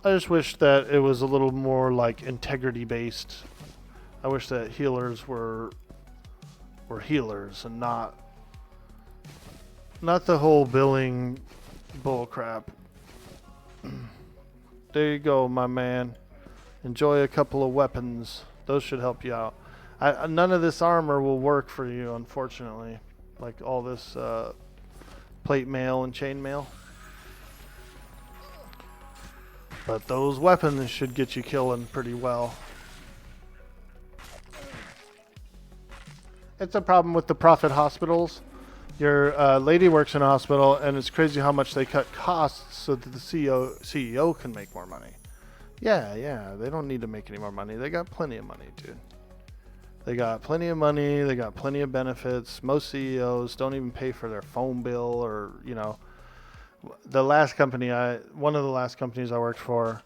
I just wish that it was a little more like integrity based. I wish that healers were healers and not the whole billing bull crap. There you go, my man. Enjoy a couple of weapons. Those should help you out. None of this armor will work for you, unfortunately. Like all this plate mail and chain mail. But those weapons should get you killing pretty well. It's a problem with the profit hospitals. Your lady works in a hospital, and it's crazy how much they cut costs so that the CEO can make more money. Yeah, they don't need to make any more money. They got plenty of money, dude. They got plenty of money. They got plenty of benefits. Most CEOs don't even pay for their phone bill, or, you know. One of the last companies I worked for,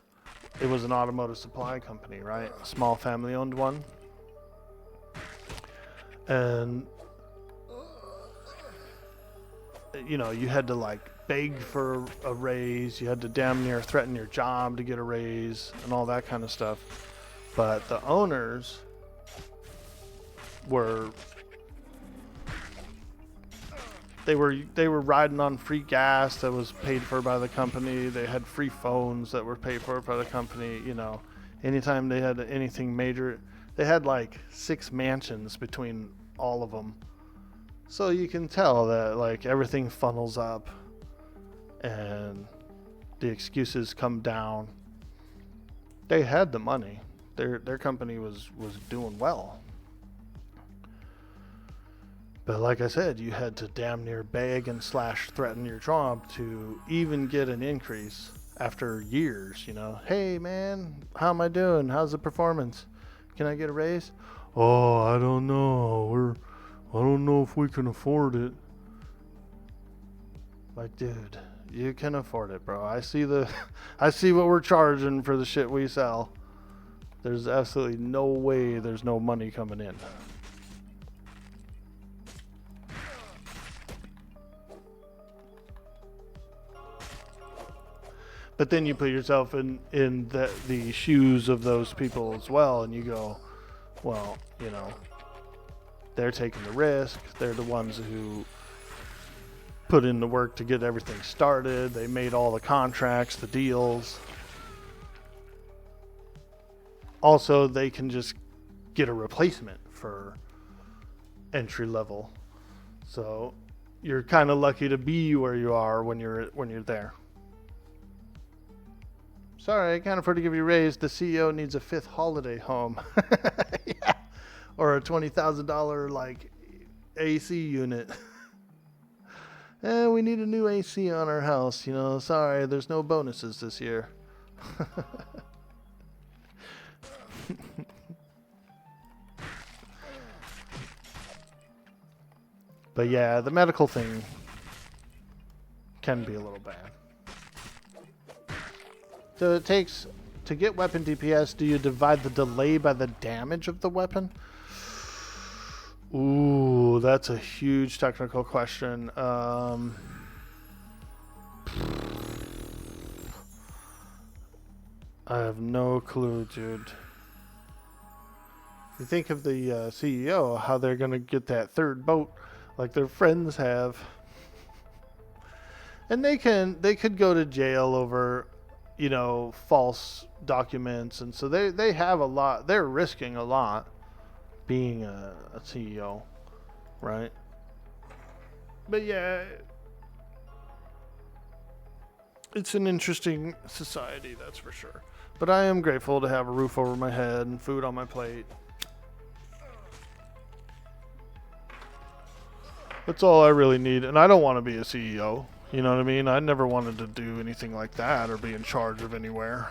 it was an automotive supply company, right? A small family-owned one. And, you know, you had to like beg for a raise. You had to damn near threaten your job to get a raise and all that kind of stuff. But the owners were They were riding on free gas that was paid for by the company. They had free phones that were paid for by the company. You know, anytime they had anything major, they had like 6 mansions between all of them. So you can tell that like everything funnels up, and the excuses come down. They had the money. Their company was doing well. But like I said, you had to damn near beg and slash threaten your job to even get an increase after years, you know. Hey man, how am I doing? How's the performance? Can I get a raise? Oh, I don't know. I don't know if we can afford it. Like, dude, you can afford it, bro. I see what we're charging for the shit we sell. There's absolutely no way there's no money coming in. But then you put yourself in the shoes of those people as well, and you go, well, you know, they're taking the risk. They're the ones who put in the work to get everything started. They made all the contracts, the deals. Also, they can just get a replacement for entry level. So you're kind of lucky to be where you are when you're there. Sorry, I can't afford to give you a raise. The CEO needs a 5th holiday home. Yeah. Or a $20,000 like AC unit. We need a new AC on our house, you know. Sorry, there's no bonuses this year. But yeah, the medical thing can be a little bad. So it takes, to get weapon DPS, do you divide the delay by the damage of the weapon? Ooh, that's a huge technical question. I have no clue, dude. You think of the CEO, how they're gonna get that third boat, like their friends have, and they could go to jail over, you know, false documents, and so they have a lot. They're risking a lot, being a CEO, right? But yeah, it's an interesting society, that's for sure. But I am grateful to have a roof over my head and food on my plate. That's all I really need. And I don't want to be a CEO. You know what I mean? I never wanted to do anything like that or be in charge of anywhere.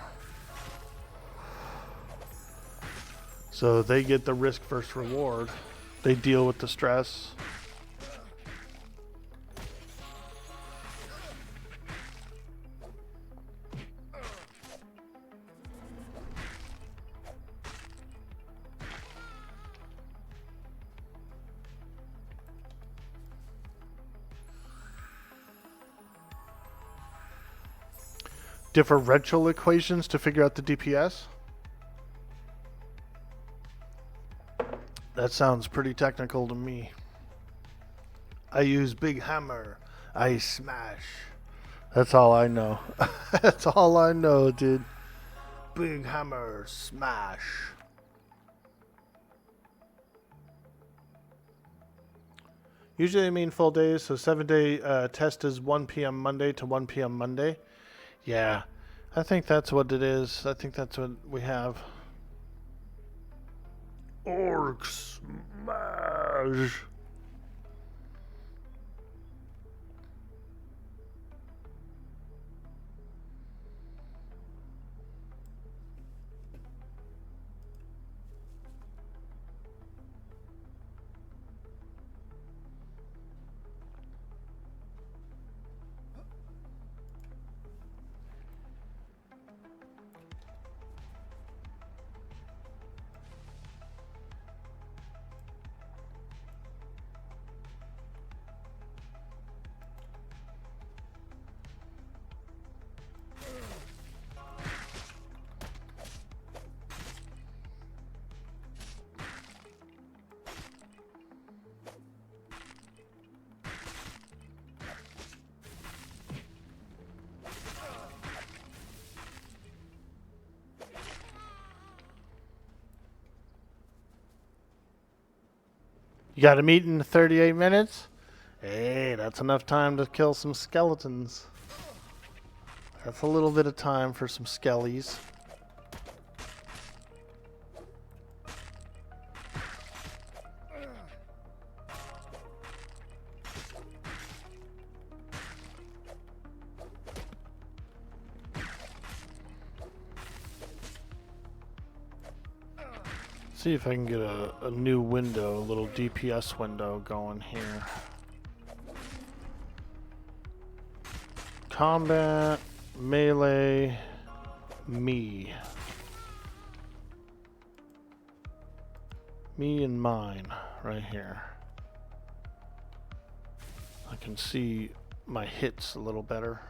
So they get the risk versus reward. They deal with the stress. Differential equations to figure out the DPS? That sounds pretty technical to me. I use big hammer. I smash. That's all I know. That's all I know, dude. Big hammer, smash. Usually I mean full days, so 7-day test is 1 p.m. Monday to 1 p.m. Monday. Yeah, I think that's what it is. I think that's what we have. Orc smash. You got a meet in 38 minutes? Hey, that's enough time to kill some skeletons. That's a little bit of time for some skellies. See if I can get a new window, a little DPS window going here. Combat, melee, me. Me and mine, right here. I can see my hits a little better.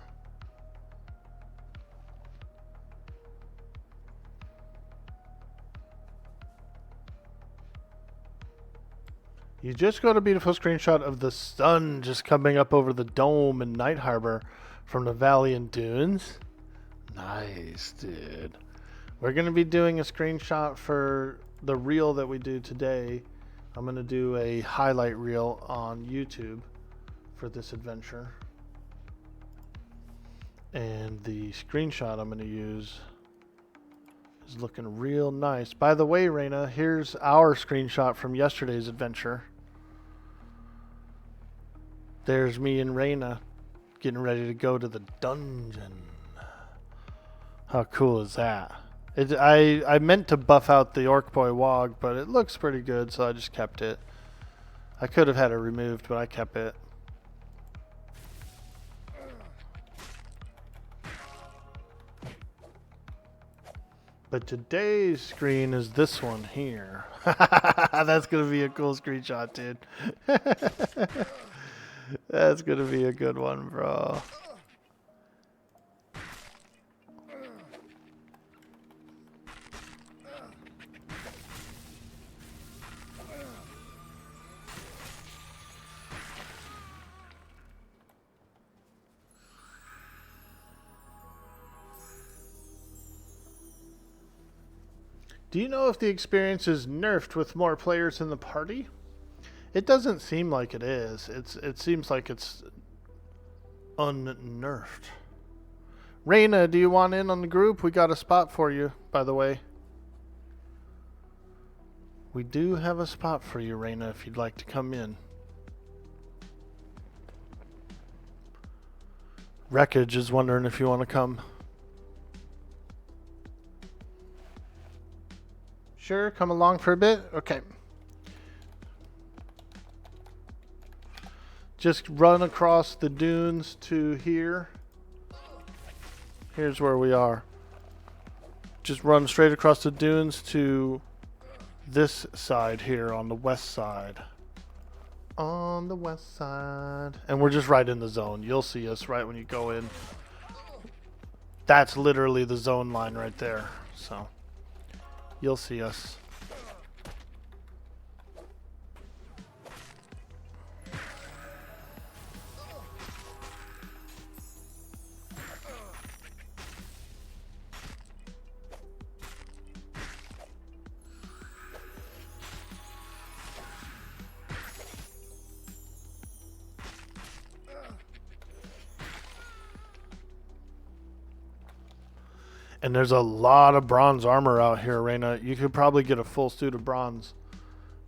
You just got a beautiful screenshot of the sun just coming up over the dome in Night Harbor from the Valley and Dunes. Nice, dude. We're going to be doing a screenshot for the reel that we do today. I'm going to do a highlight reel on YouTube for this adventure. And the screenshot I'm going to use is looking real nice. By the way, Raina, here's our screenshot from yesterday's adventure. There's me and Raina getting ready to go to the dungeon. How cool is that? I meant to buff out the Orkboy Waaagh, but it looks pretty good, so I just kept it. I could have had it removed, but I kept it. But today's screen is this one here. That's going to be a cool screenshot, dude. That's going to be a good one, bro. Do you know if the experience is nerfed with more players in the party? It doesn't seem like it is. It seems like it's unnerfed. Raina, do you want in on the group? We got a spot for you, by the way. We do have a spot for you, Raina, if you'd like to come in. Wreckage is wondering if you want to come. Sure, come along for a bit? Okay. Just run across the dunes to here. Here's where we are. Just run straight across the dunes to this side here on the west side. On the west side. And we're just right in the zone. You'll see us right when you go in. That's literally the zone line right there. So you'll see us. And there's a lot of bronze armor out here, Raina. You could probably get a full suit of bronze.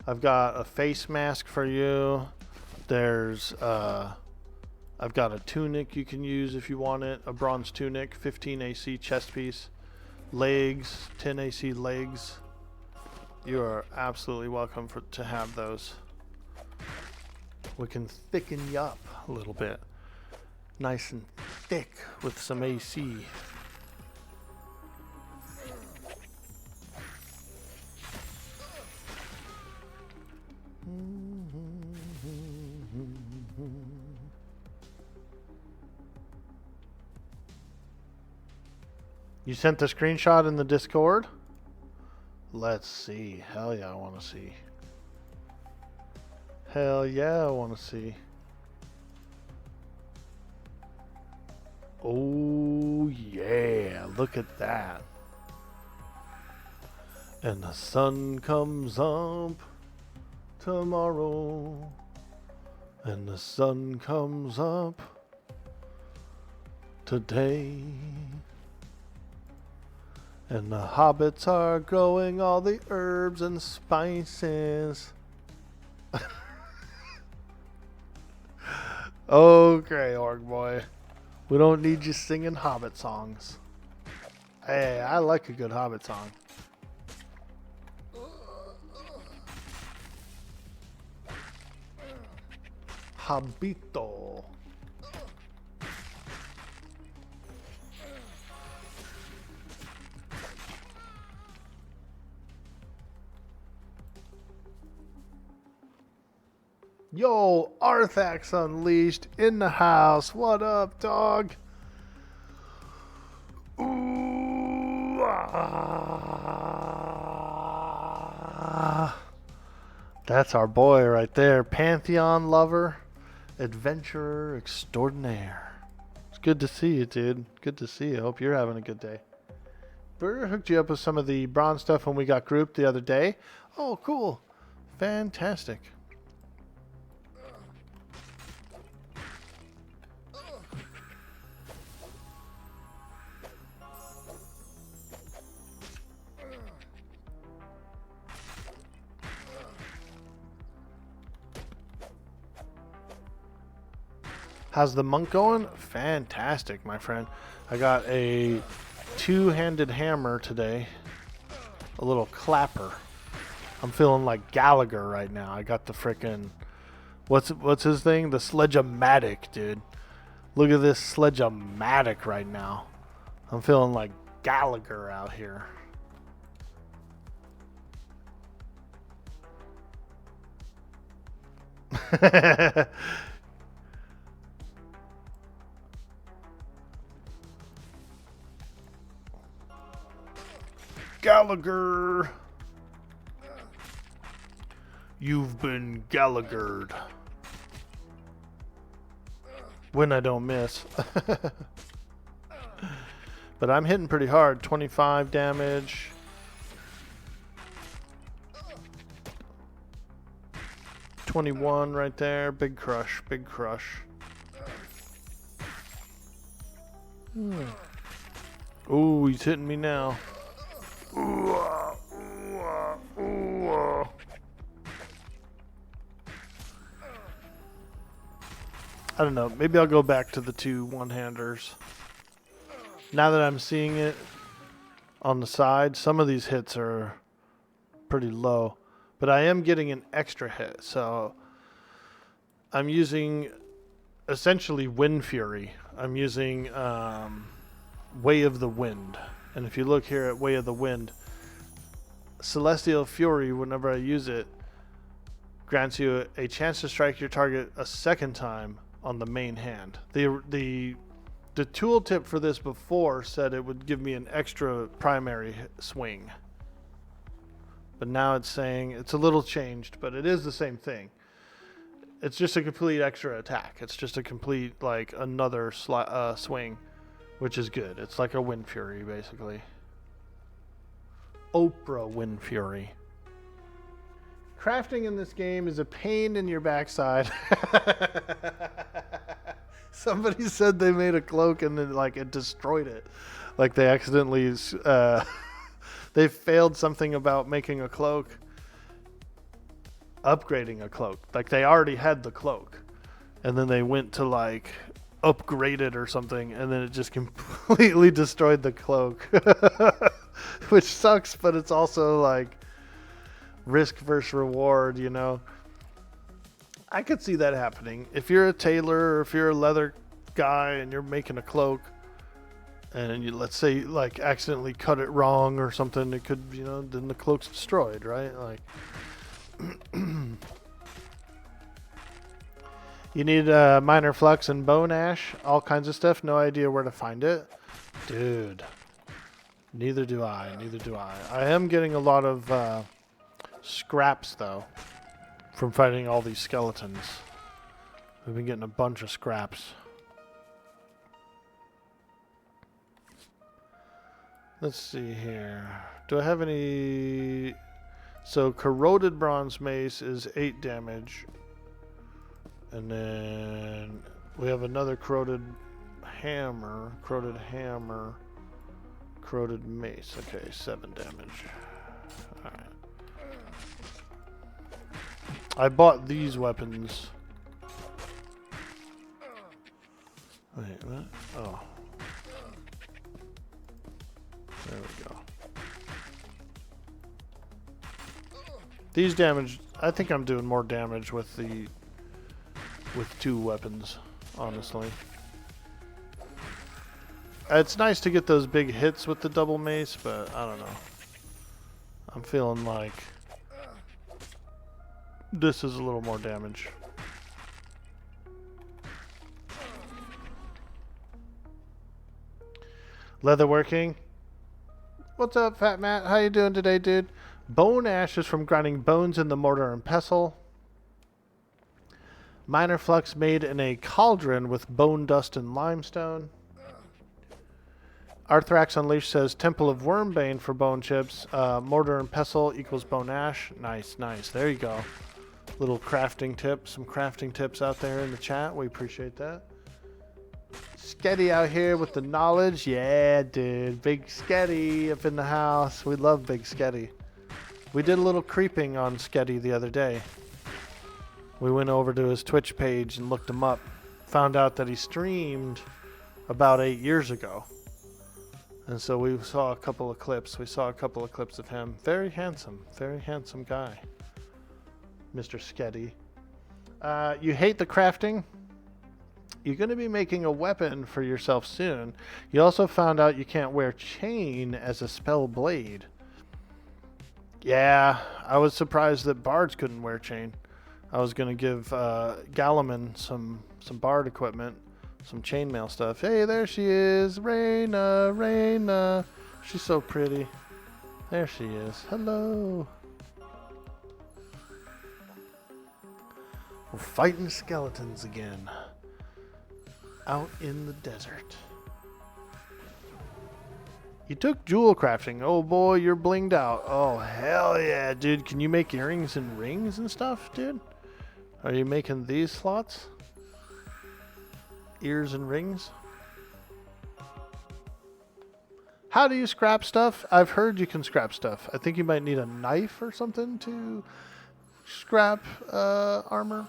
I've got a face mask for you. There's, I've got a tunic you can use if you want it. A bronze tunic, 15 AC chest piece. Legs, 10 AC legs. You are absolutely welcome to have those. We can thicken you up a little bit. Nice and thick with some AC. You sent the screenshot in the Discord? Let's see. Hell yeah, I want to see. Hell yeah, I want to see. Oh yeah, look at that. And the sun comes up tomorrow. And the sun comes up today. And the hobbits are growing all the herbs and spices. Okay, Orkboy. We don't need you singing hobbit songs. Hey, I like a good hobbit song. Habito. Yo, Arthax Unleashed in the house. What up, dog? Ooh, That's our boy right there. Pantheon lover, adventurer extraordinaire. It's good to see you, dude. Good to see you. Hope you're having a good day. Burr hooked you up with some of the bronze stuff when we got grouped the other day. Oh, cool. Fantastic. How's the monk going? Fantastic, my friend. I got a two-handed hammer today. A little clapper. I'm feeling like Gallagher right now. I got the frickin'... What's his thing? The sledge-o-matic, dude. Look at this sledge-o-matic right now. I'm feeling like Gallagher out here. Gallagher. You've been Gallaghered. When I don't miss. But I'm hitting pretty hard. 25 damage. $21 right there. Big crush. Big crush. Ooh, he's hitting me now. Ooh, ooh, ooh. I don't know. Maybe I'll go back to the 2 one-handers. Now that I'm seeing it on the side, some of these hits are pretty low. But I am getting an extra hit. So I'm using essentially Wind Fury. I'm using Way of the Wind. And if you look here at Way of the Wind, Celestial Fury, whenever I use it, grants you a chance to strike your target a second time on the main hand. The tooltip for this before said it would give me an extra primary swing. But now it's saying it's a little changed, but it is the same thing. It's just a complete extra attack. It's just a complete, like, another swing, which is good. It's like a Wind Fury, basically. Oprah Wind Fury. Crafting in this game is a pain in your backside. Somebody said they made a cloak and then, like, it destroyed it. Like, they accidentally, they failed something about making a cloak, upgrading a cloak. Like, they already had the cloak, and then they went to, like, upgrade it or something, and then it just completely destroyed the cloak. Which sucks, but it's also, like, risk versus reward, you know. I could see that happening. If you're a tailor or if you're a leather guy and you're making a cloak and you, let's say, like, accidentally cut it wrong or something, it could, you know, then the cloak's destroyed, right? Like, you need minor flux and bone ash, all kinds of stuff. No idea where to find it. Dude, neither do I. Neither do I. I am getting a lot of scraps, though, from fighting all these skeletons. We've been getting a bunch of scraps. Let's see here. Do I have any... So, corroded bronze mace is 8 damage. And then we have another corroded hammer. Corroded hammer. Corroded mace. Okay, 7 damage. Alright. I bought these weapons. Wait, what? Oh. There we go. These damage, I think I'm doing more damage with 2 weapons, honestly. It's nice to get those big hits with the double mace, but I don't know. I'm feeling like this is a little more damage. Leatherworking. What's up, Fat Matt? How you doing today, dude? Bone ash is from grinding bones in the mortar and pestle. Minor flux made in a cauldron with bone dust and limestone. Arthrax Unleashed says Temple of Wormbane for bone chips. Mortar and pestle equals bone ash. Nice, nice. There you go. Little crafting tip. Some crafting tips out there in the chat. We appreciate that. Sketty out here with the knowledge. Yeah, dude. Big Sketty up in the house. We love Big Sketty. We did a little creeping on Sketty the other day. We went over to his Twitch page and looked him up. Found out that he streamed about 8 years ago. And so we saw a couple of clips. We saw a couple of clips of him. Very handsome guy. Mr. Sketty. You hate the crafting? You're going to be making a weapon for yourself soon. You also found out you can't wear chain as a spell blade. Yeah, I was surprised that bards couldn't wear chain. I was gonna give Galliman some bard equipment, some chainmail stuff. Hey, there she is, Raina. She's so pretty. There she is. Hello. We're fighting skeletons again. Out in the desert. You took jewel crafting. Oh boy, you're blinged out. Oh hell yeah, dude. Can you make earrings and rings and stuff, dude? Are you making these slots? Ears and rings? How do you scrap stuff? I've heard you can scrap stuff. I think you might need a knife or something to scrap armor.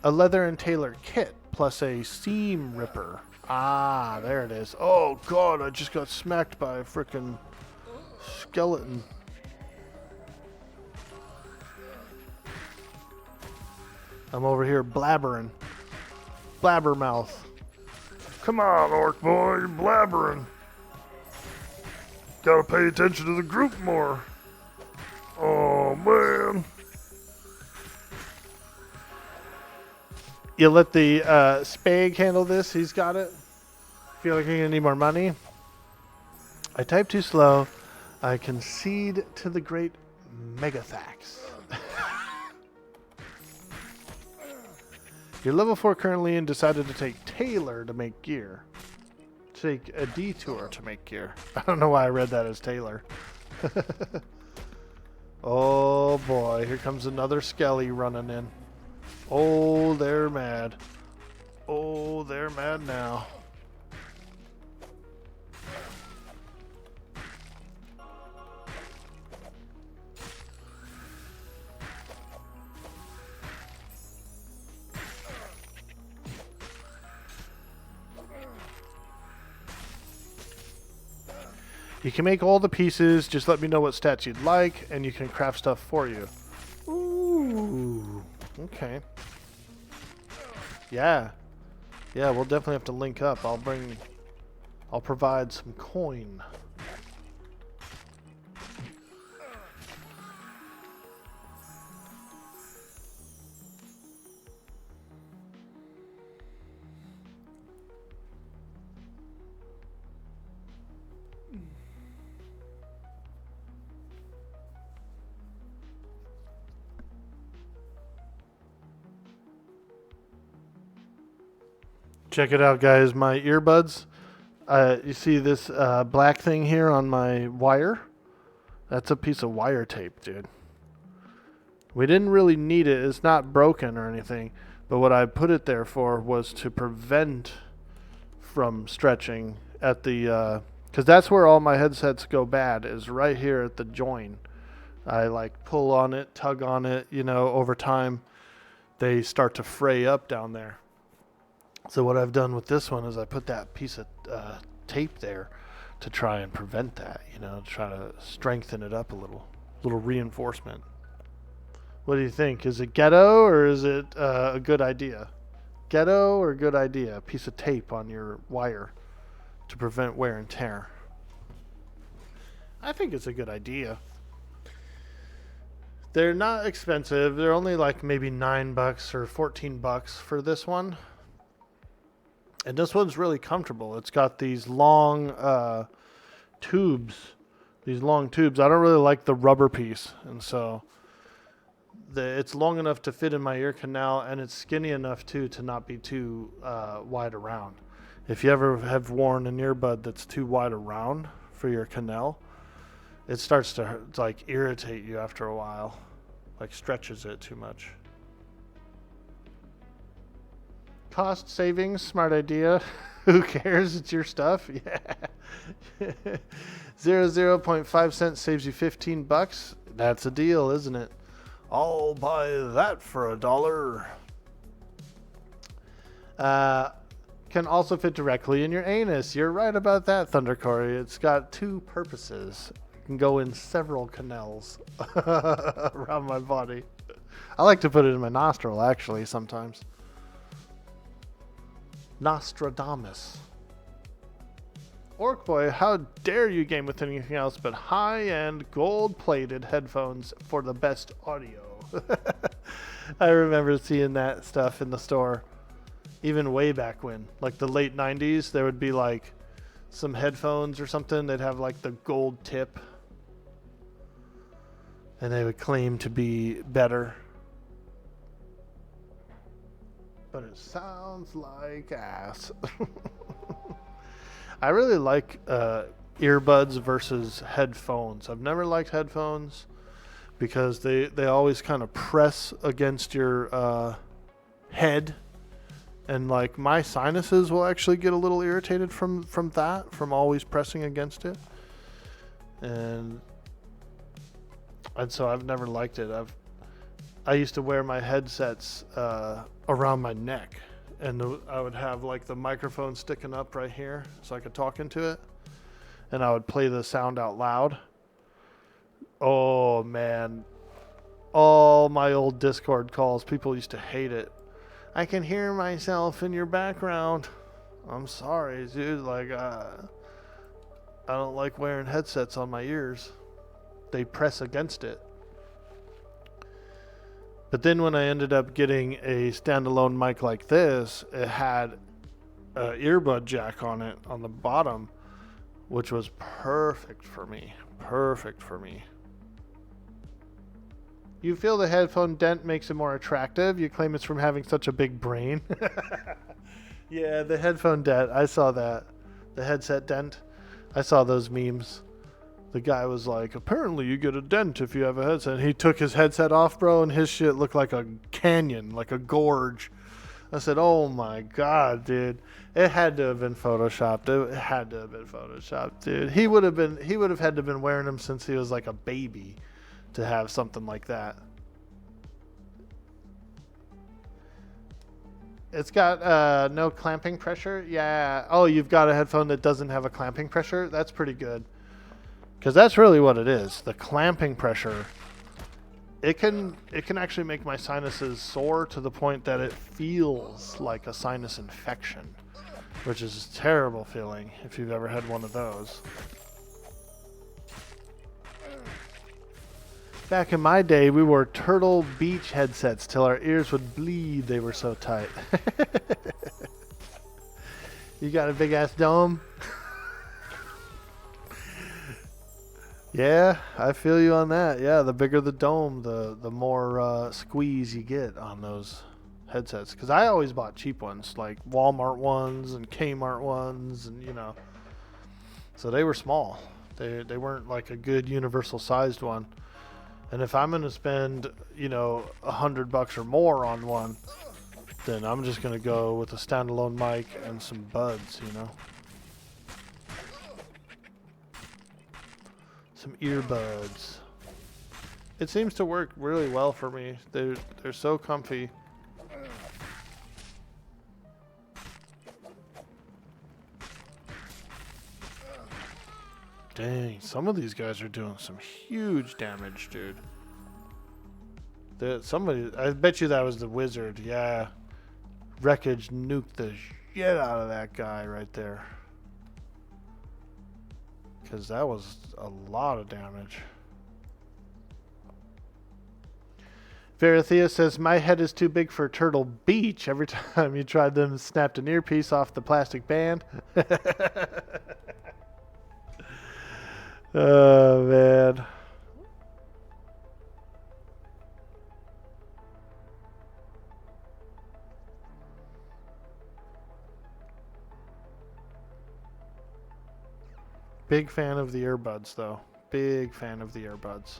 A leather and tailor kit plus a seam ripper. Ah, there it is. Oh god, I just got smacked by a frickin' skeleton. I'm over here blabbering. Blabbermouth. Come on, Orkboy, you're blabbering. Gotta pay attention to the group more. Oh, man. You let the Spag handle this. He's got it. Feel like you're going to need more money? I type too slow. I concede to the great Megathax. You're level 4 currently and decided to take Tailor to make gear. Take a detour to make gear. I don't know why I read that as Tailor. Oh boy, here comes another Skelly running in. Oh, they're mad. Oh, they're mad now. You can make all the pieces, just let me know what stats you'd like, and you can craft stuff for you. Ooh, okay. Yeah. Yeah, we'll definitely have to link up. I'll provide some coin. Check it out, guys. My earbuds. You see this black thing here on my wire? That's a piece of wire tape, dude. We didn't really need it. It's not broken or anything. But what I put it there for was to prevent from stretching at the... because that's where all my headsets go bad, is right here at the join. I like pull on it, tug on it, you know, over time they start to fray up down there. So what I've done with this one is I put that piece of tape there to try and prevent that, you know, to try to strengthen it up a little reinforcement. What do you think? Is it ghetto or is it a good idea? Ghetto or good idea? A piece of tape on your wire to prevent wear and tear. I think it's a good idea. They're not expensive. They're only like maybe $9 or $14 for this one. And this one's really comfortable. It's got these long tubes. These long tubes. I don't really like the rubber piece. And so it's long enough to fit in my ear canal. And it's skinny enough, too, to not be too wide around. If you ever have worn an earbud that's too wide around for your canal, it starts to like irritate you after a while. Like stretches it too much. Cost savings, smart idea. Who cares? It's your stuff. Yeah. 0.5 cents saves you $15. That's a deal, isn't it? I'll buy that for $1. Can also fit directly in your anus. You're right about that, Thundercorey. It's got two purposes. It can go in several canals around my body. I like to put it in my nostril, actually, sometimes. Nostradamus. Orkboy, how dare you game with anything else but high-end gold-plated headphones for the best audio. I remember seeing that stuff in the store. Even way back when, like the late 90s, there would be like some headphones or something. They'd have like the gold tip. And they would claim to be better. But it sounds like ass. I really like earbuds versus headphones. I've never liked headphones because they always kind of press against your head. And like my sinuses will actually get a little irritated from always pressing against it. And so I've never liked it. I used to wear my headsets around my neck, and I would have like the microphone sticking up right here so I could talk into it, and I would play the sound out loud. Oh man, all my old Discord calls, people used to hate it. I can hear myself in your background. I'm sorry, dude. Like, I don't like wearing headsets on my ears. They press against it. But then when I ended up getting a standalone mic like this, it had an earbud jack on it on the bottom, which was perfect for me. Perfect for me. You feel the headphone dent makes it more attractive? You claim it's from having such a big brain? Yeah, the headphone dent. I saw that. The headset dent. I saw those memes. The guy was like, apparently you get a dent if you have a headset. And he took his headset off, bro, and his shit looked like a canyon, like a gorge. I said, oh my God, dude. It had to have been photoshopped. It had to have been photoshopped, dude. He would have had to have been wearing them since he was like a baby to have something like that. It's got no clamping pressure. Yeah. Oh, you've got a headphone that doesn't have a clamping pressure? That's pretty good. Because that's really what it is. The clamping pressure. It can actually make my sinuses sore to the point that it feels like a sinus infection, which is a terrible feeling if you've ever had one of those. Back in my day, we wore Turtle Beach headsets till our ears would bleed. They were so tight. You got a big ass dome? Yeah, I feel you on that. Yeah, the bigger the dome, the more squeeze you get on those headsets. Because I always bought cheap ones, like Walmart ones and Kmart ones, and you know. So they were small. They weren't like a good universal sized one. And if I'm gonna spend, you know, $100 or more on one, then I'm just gonna go with a standalone mic and some buds, you know. Some earbuds. It seems to work really well for me. They're so comfy. Dang, some of these guys are doing some huge damage, dude. I bet you that was the wizard. Yeah. Wreckage nuked the shit out of that guy right there. Because that was a lot of damage. Verathea says, my head is too big for Turtle Beach. Every time you tried them, snapped an earpiece off the plastic band. Oh, man. Big fan of the earbuds, though. Big fan of the earbuds.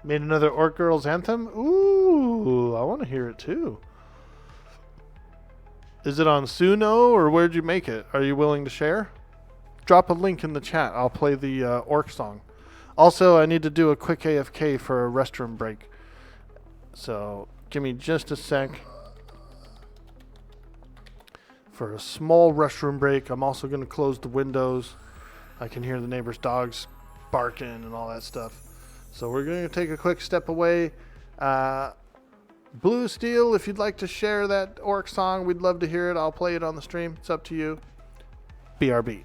Made another Orc Girls anthem? Ooh, I want to hear it, too. Is it on Suno, or where'd you make it? Are you willing to share? Drop a link in the chat. I'll play the Orc song. Also, I need to do a quick AFK for a restroom break. So, give me just a sec. For a small restroom break, I'm also going to close the windows. I can hear the neighbor's dogs barking and all that stuff. So we're going to take a quick step away. Blue Steel, if you'd like to share that orc song, we'd love to hear it. I'll play it on the stream. It's up to you. BRB.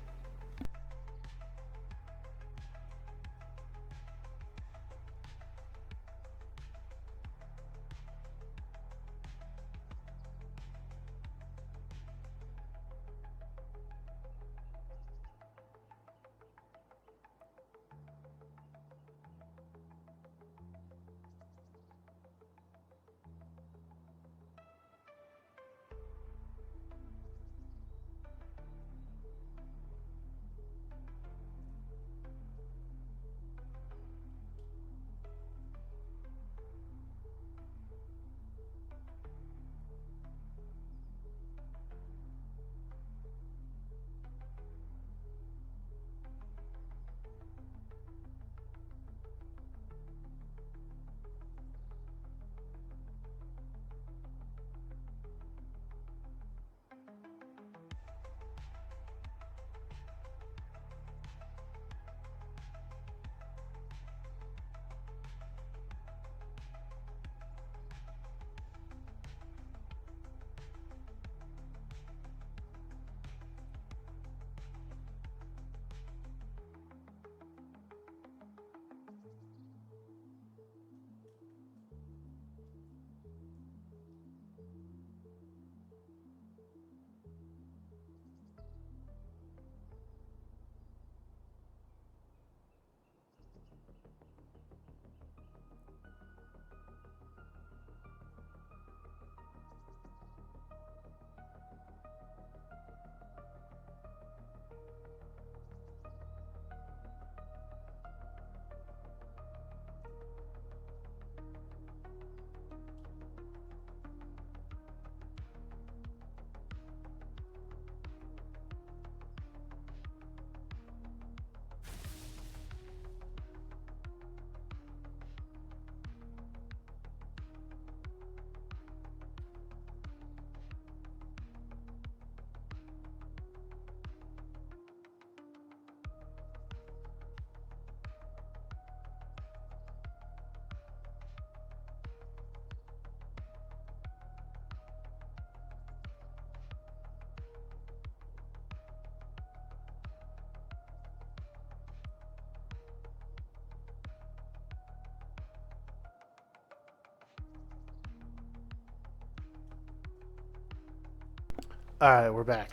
All right, we're back.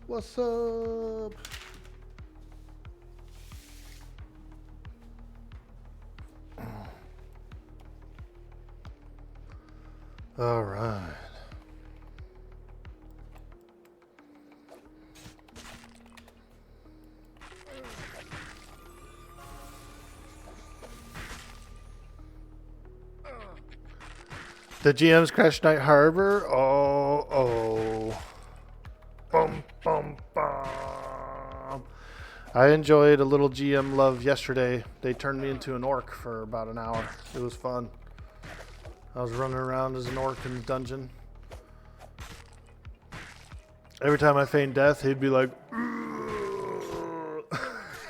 What's up? All right. The GM's Crash Night Harbor. Oh. Bum, bum, bum. I enjoyed a little GM love yesterday. They turned me into an orc for about an hour. It was fun. I was running around as an orc in the dungeon. Every time I feigned death, he'd be like,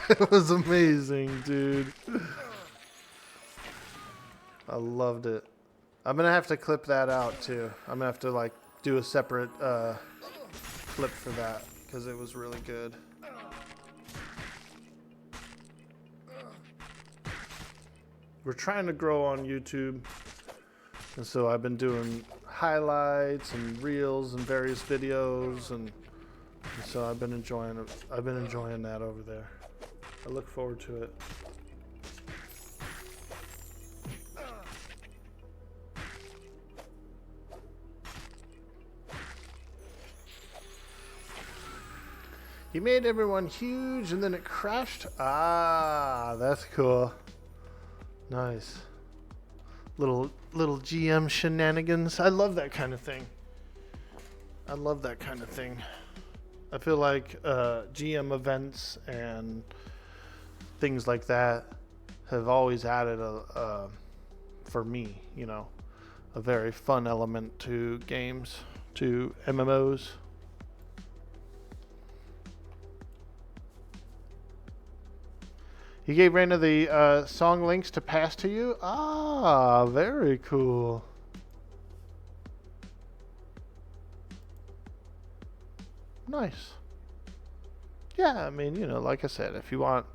it was amazing, dude. I loved it. I'm going to have to clip that out, too. I'm going to have to, like, do a separate clip for that, because it was really good. We're trying to grow on YouTube, and so I've been doing highlights and reels and various videos, and so I've been enjoying it. I've been enjoying that over there. I look forward to it. You made everyone huge and then it crashed? Ah, that's cool. Nice. Little GM shenanigans. I love that kind of thing. I love that kind of thing. I feel like GM events and things like that have always added for me, you know, a very fun element to games, to MMOs. You gave Raina the song links to pass to you? Ah, very cool. Nice. Yeah, I mean, you know, like I said, if you wanted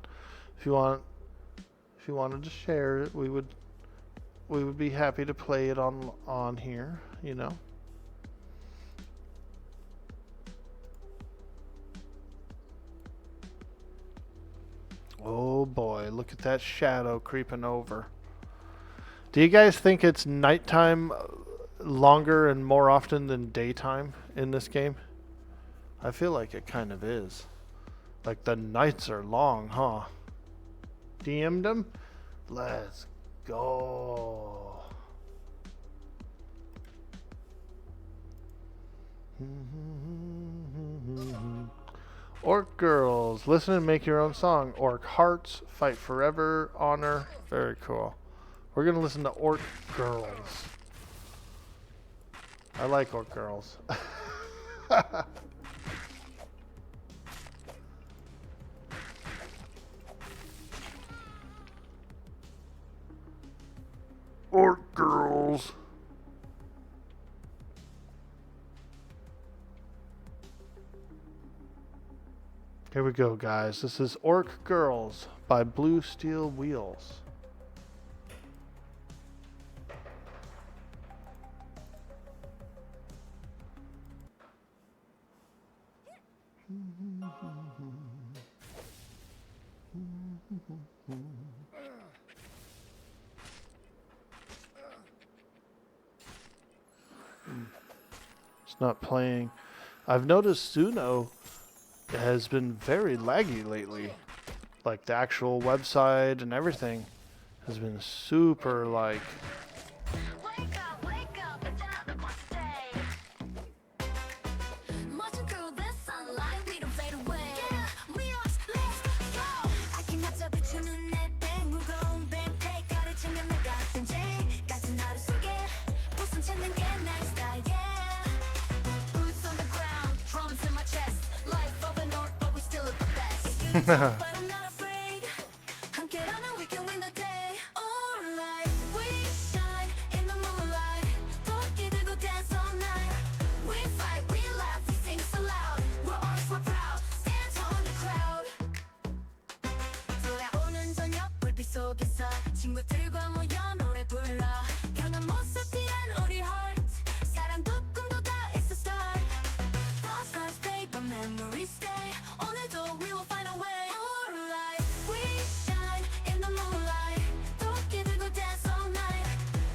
to share it, we would be happy to play it on here, you know. Oh boy, look at that shadow creeping over. Do you guys think it's nighttime longer and more often than daytime in this game? I feel like it kind of is. Like the nights are long, huh? DM'd him? Let's go. Orc Girls. Listen and make your own song. Orc Hearts. Fight Forever. Honor. Very cool. We're going to listen to Orc Girls. I like Orc Girls. Orc Girls. Here we go, guys. This is Orc Girls by Blue Steel Wheels. It's not playing. I've noticed Zuno has been very laggy lately. Like the actual website and everything has been super like. Wake up, it's another one today. Motion through the sunlight, we don't fade away. Yeah, we are, let's go. I cannot stop it, tuning that bang, move on, bang, take out it, chinging the gas and Jay. Got to know to forget, put some chin and get next time, yeah. Boots on the ground, drums in my chest. Life of the north, but we still look the best. But I'm not afraid. 함께 하면 we can win the day. Alright, we shine in the moonlight. 토끼 들고 dance all night. We fight, we laugh, we sing so loud. We're all so proud, stand on the crowd. 돌아오는 저녁 불빛 속에서 친구들과 모여 노래 불러. 강한 모습 피한 우리 heart. 사랑도 꿈도 다 it's the start. Thoughts stars fade but memories stay. 오늘도 we will find a way. Alright, we shine in the moonlight. 토끼 들고 dance all night.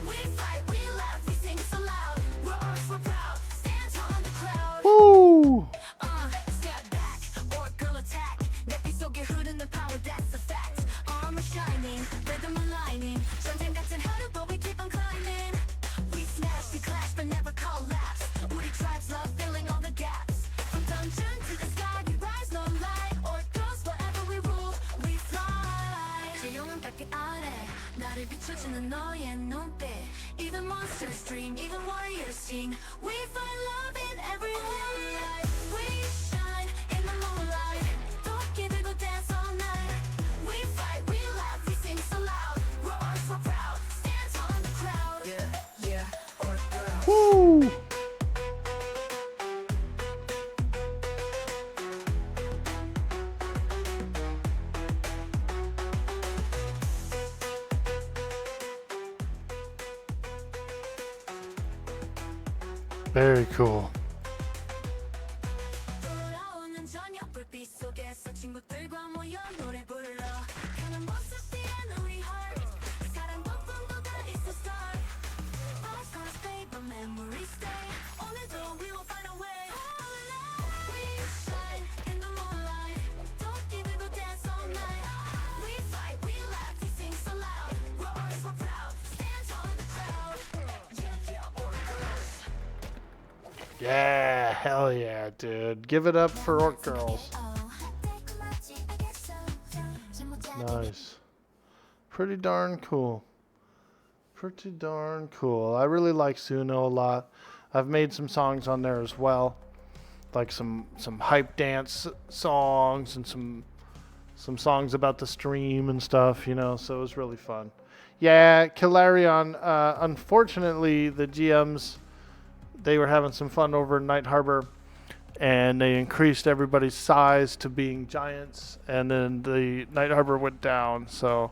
We fight, we laugh, we sing so loud. We're all so proud, stand on the crowd. Woo! Step back, or girl attack. 내 피 속에 흐르는 power, that's a fact. Armor shining, rhythm aligning. 전쟁 같은 하루, but we keep on climbing. We smash, we clash, but never collapse. 우리 tribes love filling all the gaps. From dungeon to the sky, we rise, no lie. Or girls, wherever we rule, we fly. 조용한 밖에 아래, 나를 비춰주는 너의 눈빛. Even monsters dream, even warriors sing. We find love in every light. We shine in the moonlight. 토끼 들고 dance all night. We fight, we laugh, we sing so loud. We're all so proud, stand on the crowd. Yeah, or girl. Woo! Very cool. 돌아오는 저녁 불빛 속에서 친구들과 모여 노래 불러. 강한 모습 띠한 우리 heart. 사랑도 꿈도 다 it's the start. All stars fade but memories stay. 오늘도 we will find a way. We shine in the moonlight. 토끼 들고 dance all night. We fight, we laugh, we sing so loud. We're all so proud, stand on the crowd. Yeah, or girls. Yeah, hell yeah, dude. Give it up for Orc Girls. Nice. Pretty darn cool. Pretty darn cool. I really like Suno a lot. I've made some songs on there as well. Like some hype dance songs and some songs about the stream and stuff, you know, so it was really fun. Yeah, Kilarion, unfortunately the GMs, they were having some fun over in Night Harbor, and they increased everybody's size to being giants, and then the Night Harbor went down, so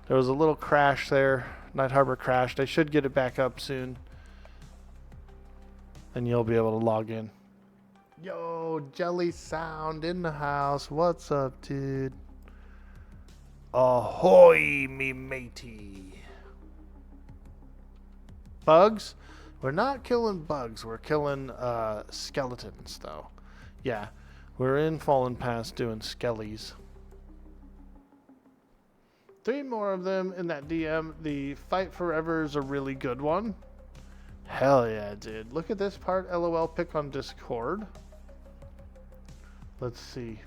there was a little crash there. Night Harbor crashed. I should get it back up soon, and you'll be able to log in. Yo, Jelly Sound in the house. What's up, dude? Ahoy, me matey. Bugs? We're not killing bugs. We're killing skeletons, though. Yeah, we're in Fallen Pass doing skellies. 3 more of them in that DM. The Fight Forever is a really good one. Hell yeah, dude. Look at this part. LOL pick on Discord. Let's see.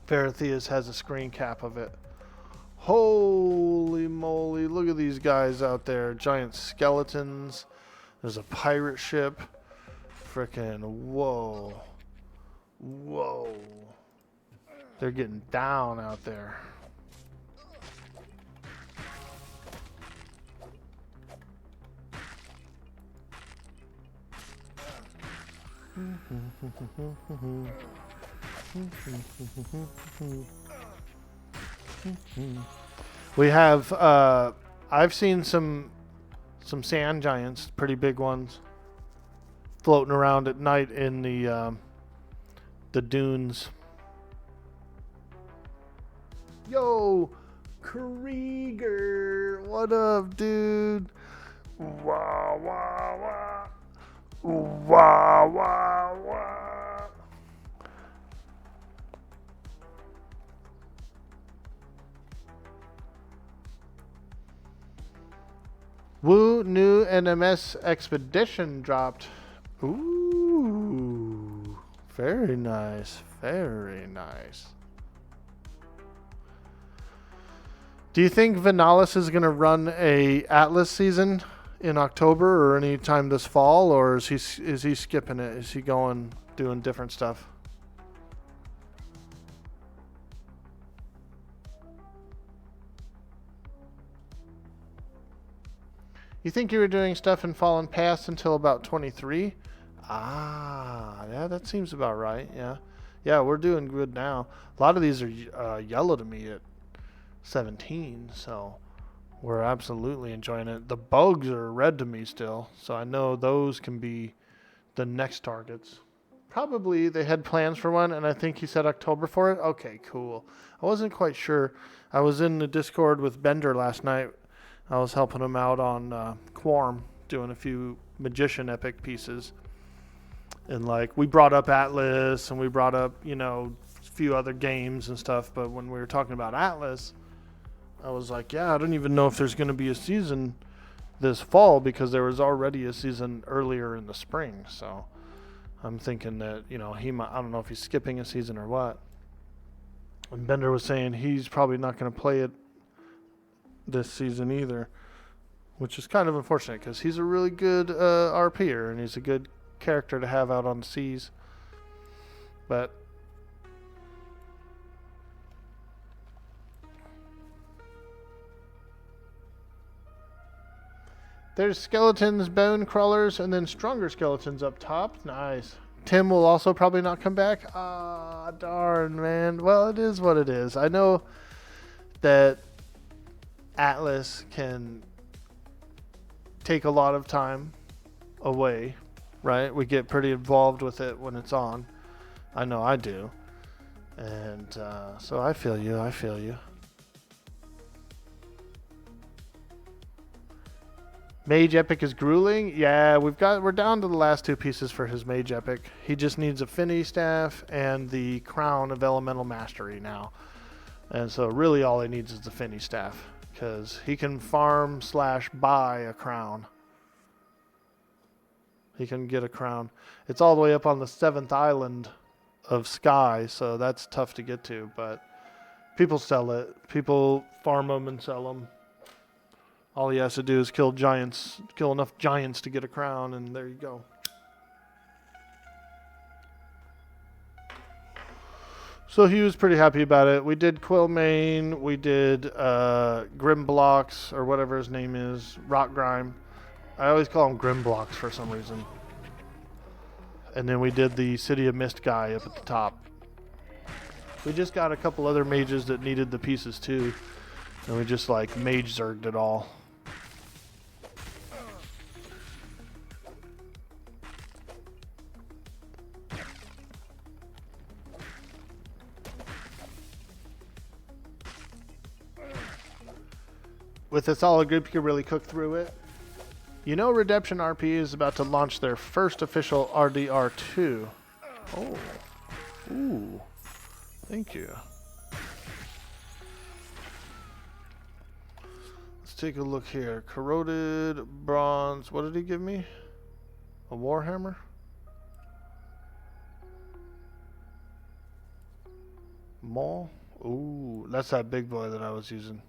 Faratheus has a screen cap of it. Holy moly, look at these guys out there. Giant skeletons. There's a pirate ship. Frickin' whoa. Whoa. They're getting down out there. We have I've seen some sand giants, pretty big ones, floating around at night in the dunes. Yo, Krieger, what up, dude? Wah wah wah. Wah wah wah. Woo, new NMS expedition dropped. Ooh, very nice, very nice. Do you think Vanalis is going to run a Atlas season in October or any time this fall, or is he skipping it? Is he doing different stuff? You think you were doing stuff in Fallen Pass until about 23? Ah, yeah, that seems about right. Yeah, we're doing good now. A lot of these are yellow to me at 17, so we're absolutely enjoying it. The bugs are red to me still, so I know those can be the next targets. Probably they had plans for one, and I think he said October for it. Okay, cool. I wasn't quite sure. I was in the Discord with Bender last night. I was helping him out on Quorum, doing a few Magician epic pieces. And like we brought up Atlas and we brought up, a few other games and stuff, but when we were talking about Atlas, I was like, yeah, I don't even know if there's going to be a season this fall because there was already a season earlier in the spring. So I'm thinking that, he might, I don't know if he's skipping a season or what. And Bender was saying he's probably not going to play it this season either, which is kind of unfortunate because he's a really good RPer and he's a good character to have out on the seas. But there's skeletons, bone crawlers, and then stronger skeletons up top. Nice. Tim will also probably not come back. Ah, darn, man. Well, it is what it is. I know that Atlas can take a lot of time away, right? We get pretty involved with it when it's on. I know I do. And so I feel you. Mage Epic is grueling. Yeah, we're down to the last 2 pieces for his Mage Epic. He just needs Affinity Staff and the Crown of Elemental Mastery now. And so really all he needs is the Affinity Staff, because he can farm/buy a crown. He can get a crown. It's all the way up on the 7th island of Sky, so that's tough to get to, but people sell it. People farm them and sell them. All he has to do is kill enough giants to get a crown, and there you go. So he was pretty happy about it. We did Quillmane, we did Grimblocks, or whatever his name is, Rock Grime. I always call him Grimblocks for some reason. And then we did the City of Mist guy up at the top. We just got a couple other mages that needed the pieces too. And we just like mage zerged it all. With a solid group, you can really cook through it. You know, Redemption RP is about to launch their first official RDR2. Oh. Ooh. Thank you. Let's take a look here. Corroded bronze. What did he give me? A warhammer? Maul? Ooh, that's that big boy that I was using.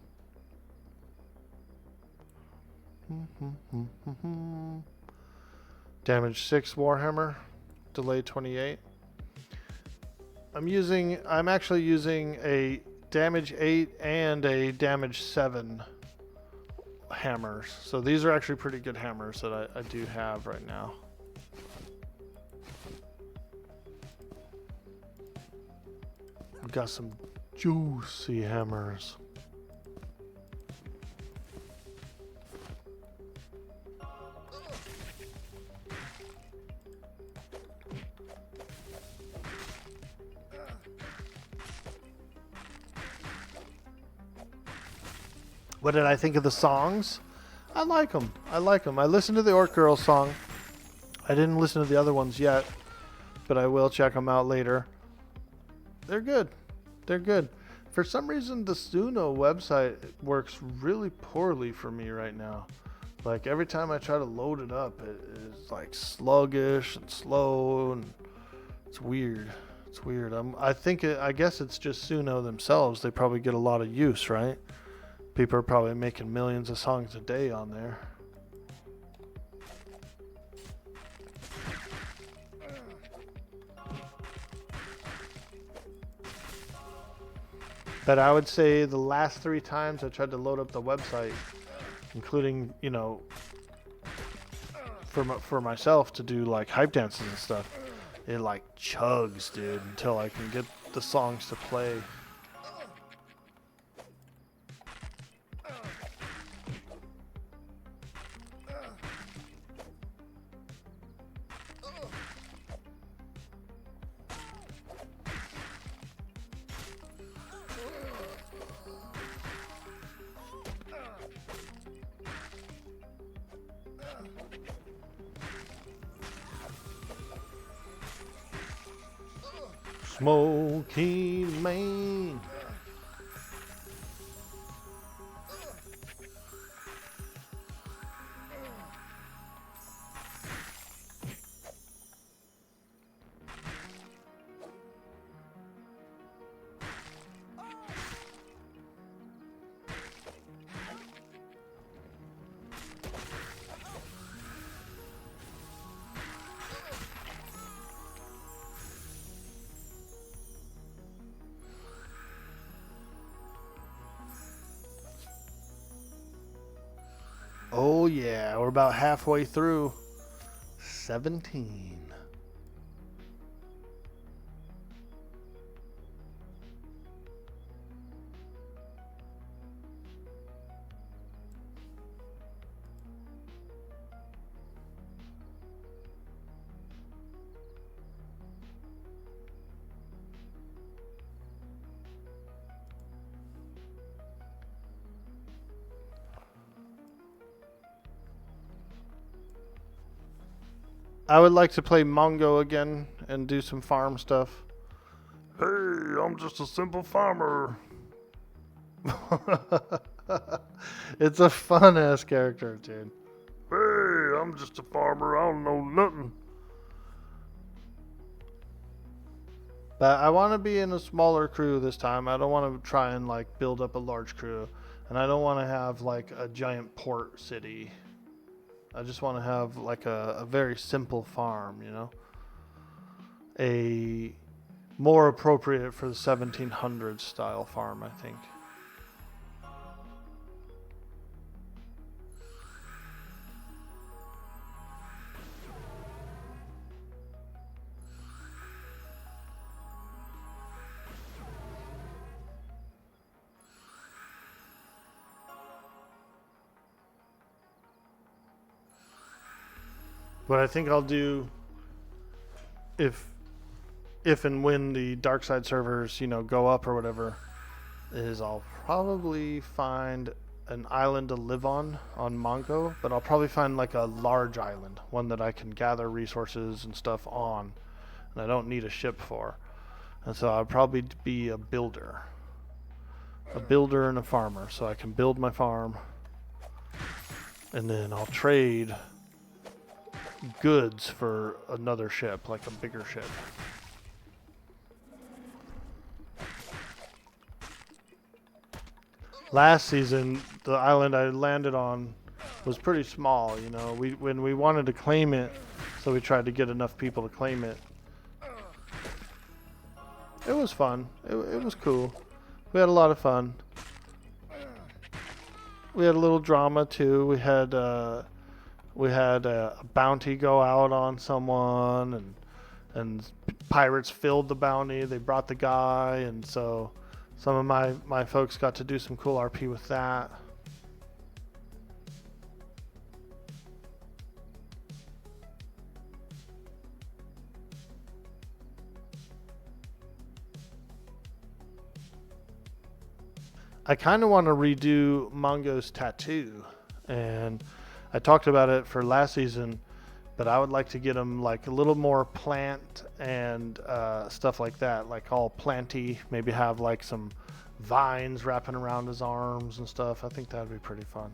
Damage 6 warhammer. Delay 28. I'm actually using a damage 8 and a damage 7 hammers. So these are actually pretty good hammers that I do have right now. We've got some juicy hammers. What did I think of the songs? I like them. I like them. I listened to the Orc Girl song. I didn't listen to the other ones yet, but I will check them out later. They're good. They're good. For some reason, the Suno website works really poorly for me right now. Like every time I try to load it up, it is like sluggish and slow, and it's weird. It's weird. I guess it's just Suno themselves. They probably get a lot of use, right? People are probably making millions of songs a day on there. But I would say the last 3 times I tried to load up the website, including, you know, for myself to do like hype dances and stuff, it like chugs, dude, until I can get the songs to play. Smoky Man. Oh yeah, we're about halfway through. 17. I would like to play Mongo again and do some farm stuff. Hey, I'm just a simple farmer. It's a fun ass character, dude. Hey, I'm just a farmer. I don't know nothing. But I want to be in a smaller crew this time. I don't want to try and like build up a large crew. And I don't want to have like a giant port city. I just want to have like a very simple farm, you know? A more appropriate for the 1700s style farm, I think. What I think I'll do if and when the dark side servers, go up or whatever, is I'll probably find an island to live on Mongo, but I'll probably find like a large island, one that I can gather resources and stuff on, and I don't need a ship for. And so I'll probably be a builder and a farmer, so I can build my farm, and then I'll trade goods for another ship, like a bigger ship. Last season, the island I landed on was pretty small. When we wanted to claim it, so we tried to get enough people to claim it. It was fun. It was cool. We had a lot of fun. We had a little drama too. We had a bounty go out on someone, and pirates filled the bounty. They brought the guy, and so some of my folks got to do some cool RP with that. I kind of want to redo Mongo's tattoo, and I talked about it for last season, but I would like to get him like a little more plant and stuff like that, like all planty, maybe have like some vines wrapping around his arms and stuff. I think that would be pretty fun.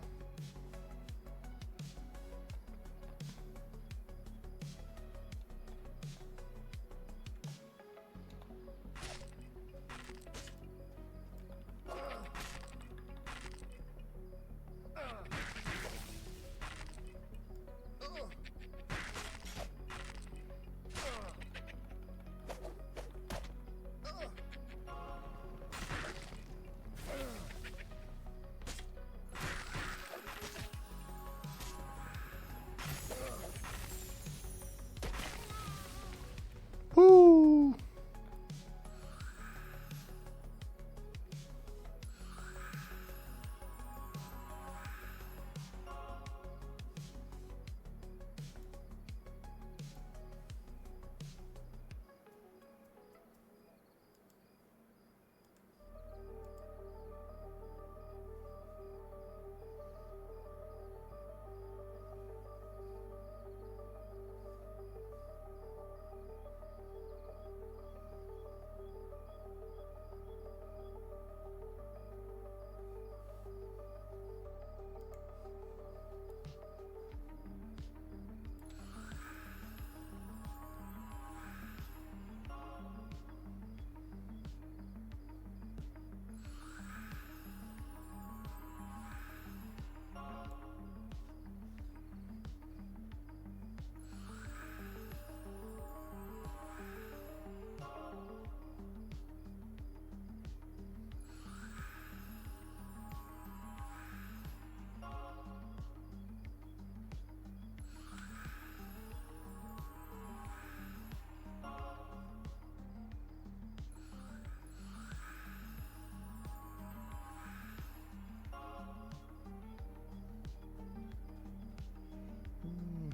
Woo!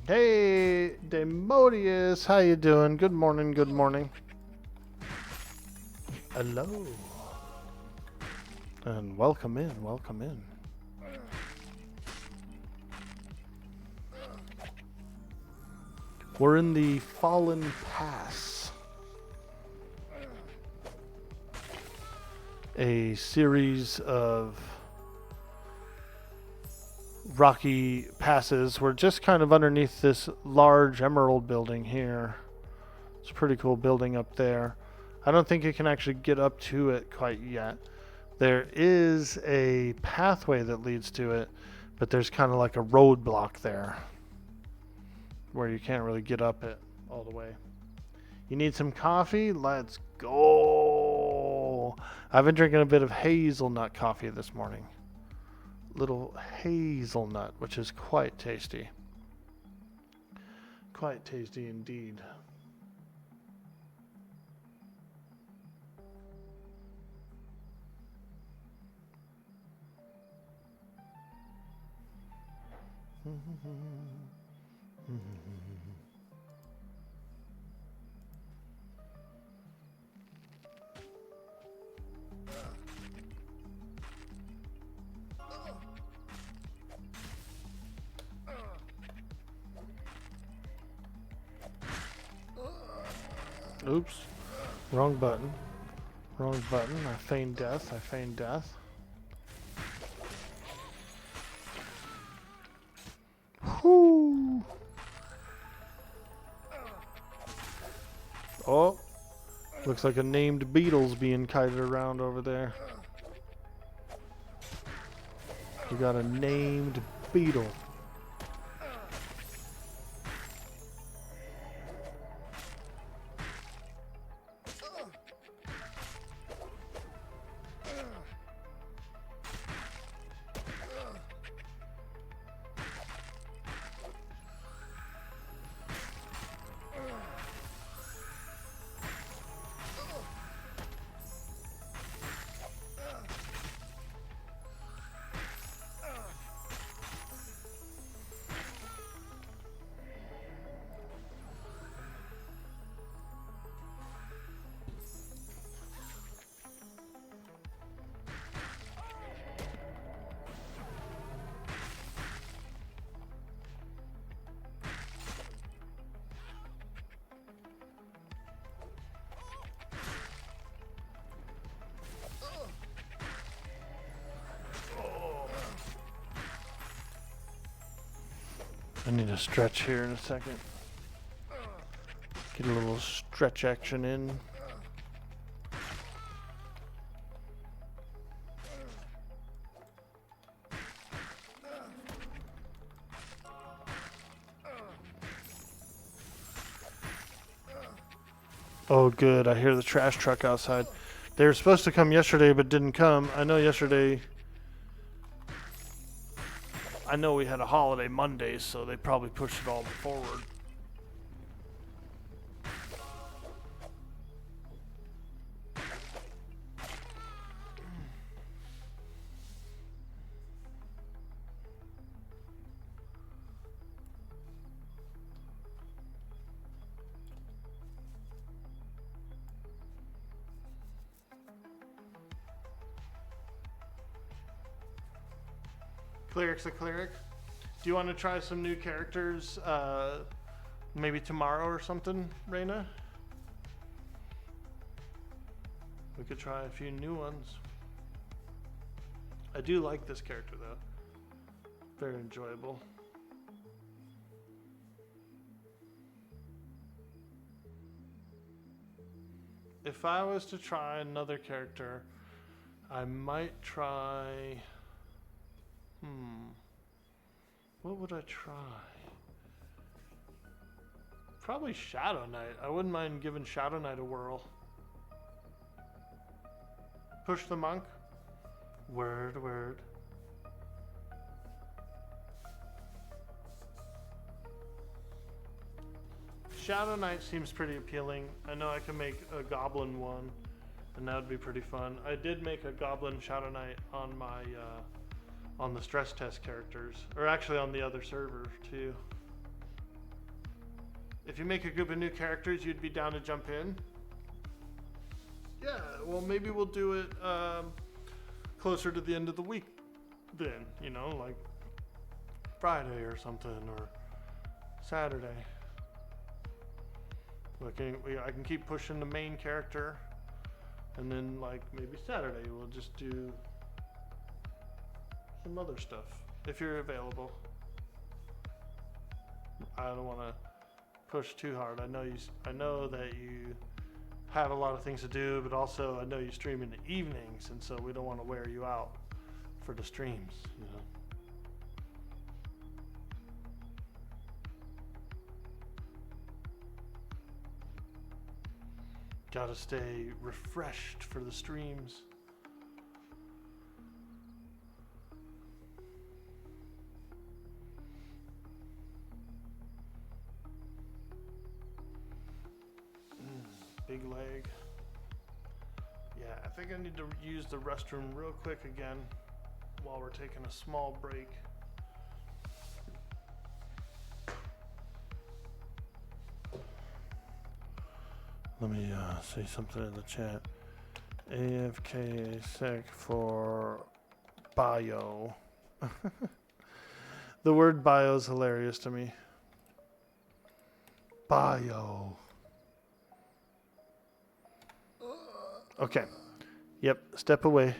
Hey, Demodius, how you doing? Good morning, good morning. Hello. And welcome in, welcome in. We're in the Fallen Pass, a series of rocky passes. We're just kind of underneath this large emerald building here. It's a pretty cool building up there. I don't think you can actually get up to it quite yet. There is a pathway that leads to it, but there's kind of like a roadblock there where you can't really get up it all the way. You need some coffee? Let's go. I've been drinking a bit of hazelnut coffee this morning. Little hazelnut, which is quite tasty. Quite tasty indeed. Oops. Wrong button. Wrong button. I feigned death. I feigned death. Whoo! Oh. Looks like a named beetle's being kited around over there. We got a named beetle. I need to stretch here in a second. Get a little stretch action in. Oh good, I hear the trash truck outside. They were supposed to come yesterday but didn't come. I know yesterday... I know we had a holiday Monday, so they probably pushed it all forward. Cleric's a cleric. Do you want to try some new characters maybe tomorrow or something, Reyna? We could try a few new ones. I do like this character though. Very enjoyable. If I was to try another character, I might try... What would I try? Probably Shadow Knight. I wouldn't mind giving Shadow Knight a whirl. Push the monk. Word, word. Shadow Knight seems pretty appealing. I know I can make a goblin one, and that would be pretty fun. I did make a goblin Shadow Knight on my on the stress test characters, or actually on the other server too. If you make a group of new characters, you'd be down to jump in? Yeah, well maybe we'll do it closer to the end of the week then, you know, like Friday or something, or Saturday. I can keep pushing the main character, and then like maybe Saturday we'll just do some other stuff if you're available. I don't want to push too hard. I know that you have a lot of things to do, but also I know you stream in the evenings, and so we don't want to wear you out for the streams, you know. Gotta stay refreshed for the streams. Big leg. Yeah, I think I need to use the restroom real quick again while we're taking a small break. Let me say something in the chat. AFK sec for bio. The word bio is hilarious to me. Bio. Okay. Yep. Step away.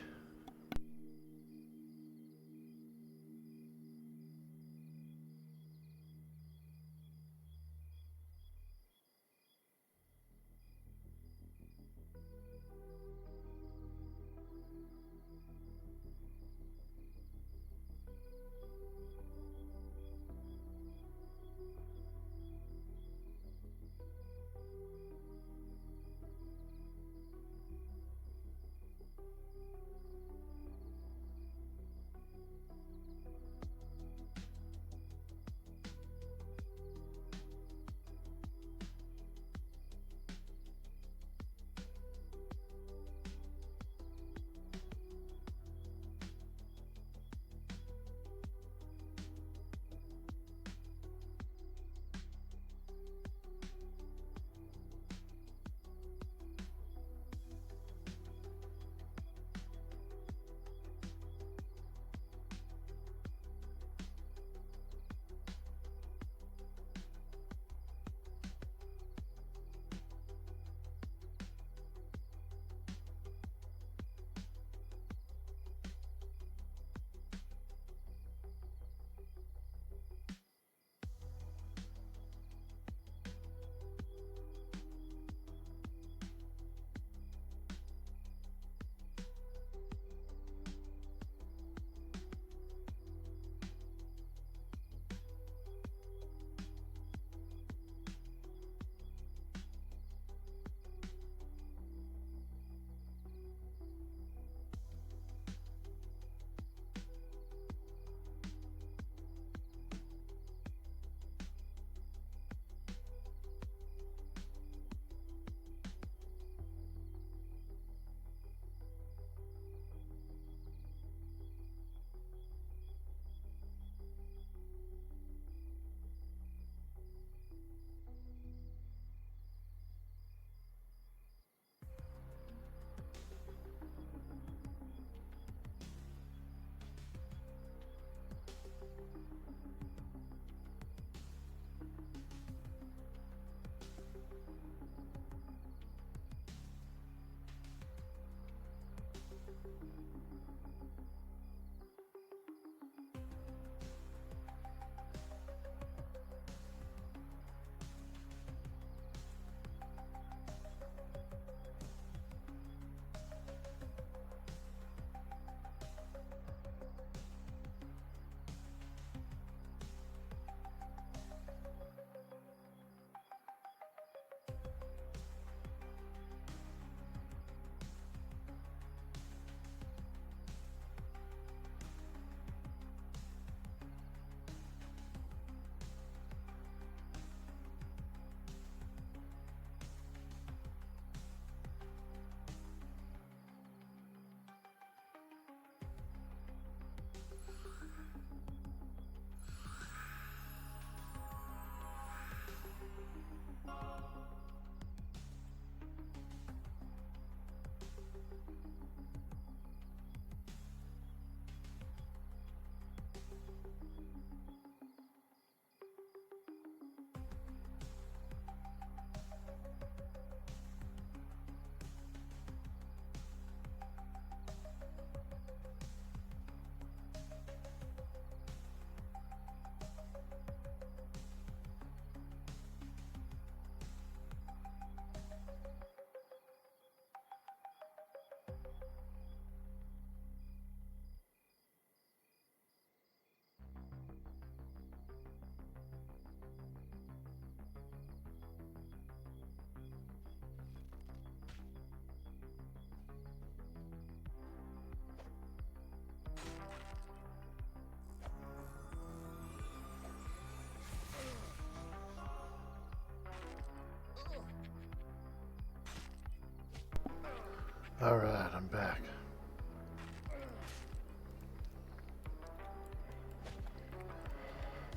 All right, I'm back.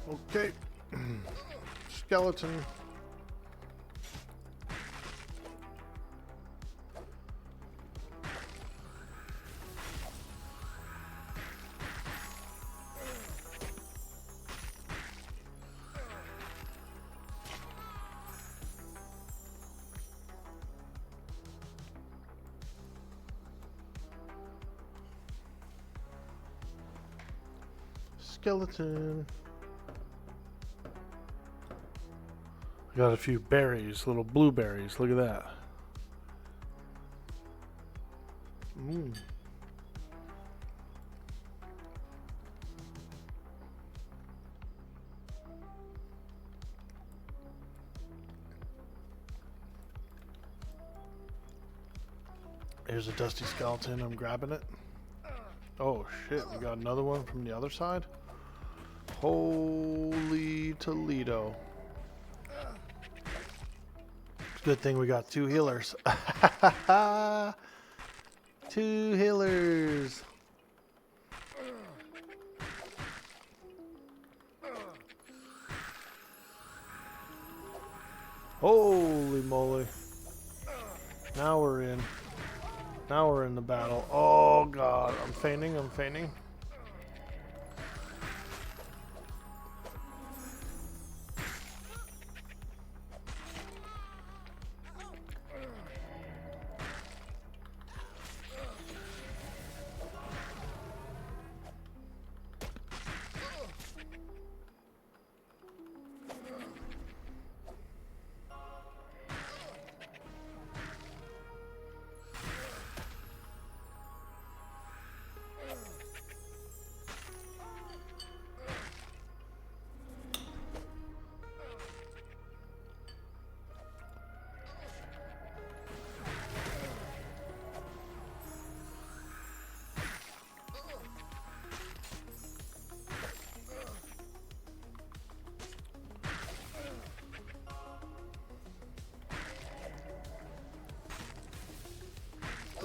Okay. Skeleton. Skeleton. I got a few berries, little blueberries. Look at that. Mmm. Here's a dusty skeleton. I'm grabbing it. Oh shit, we got another one from the other side. Holy Toledo. Good thing we got 2 healers. 2 healers. Holy moly. Now we're in. Now we're in the battle. Oh god, I'm fainting, I'm fainting.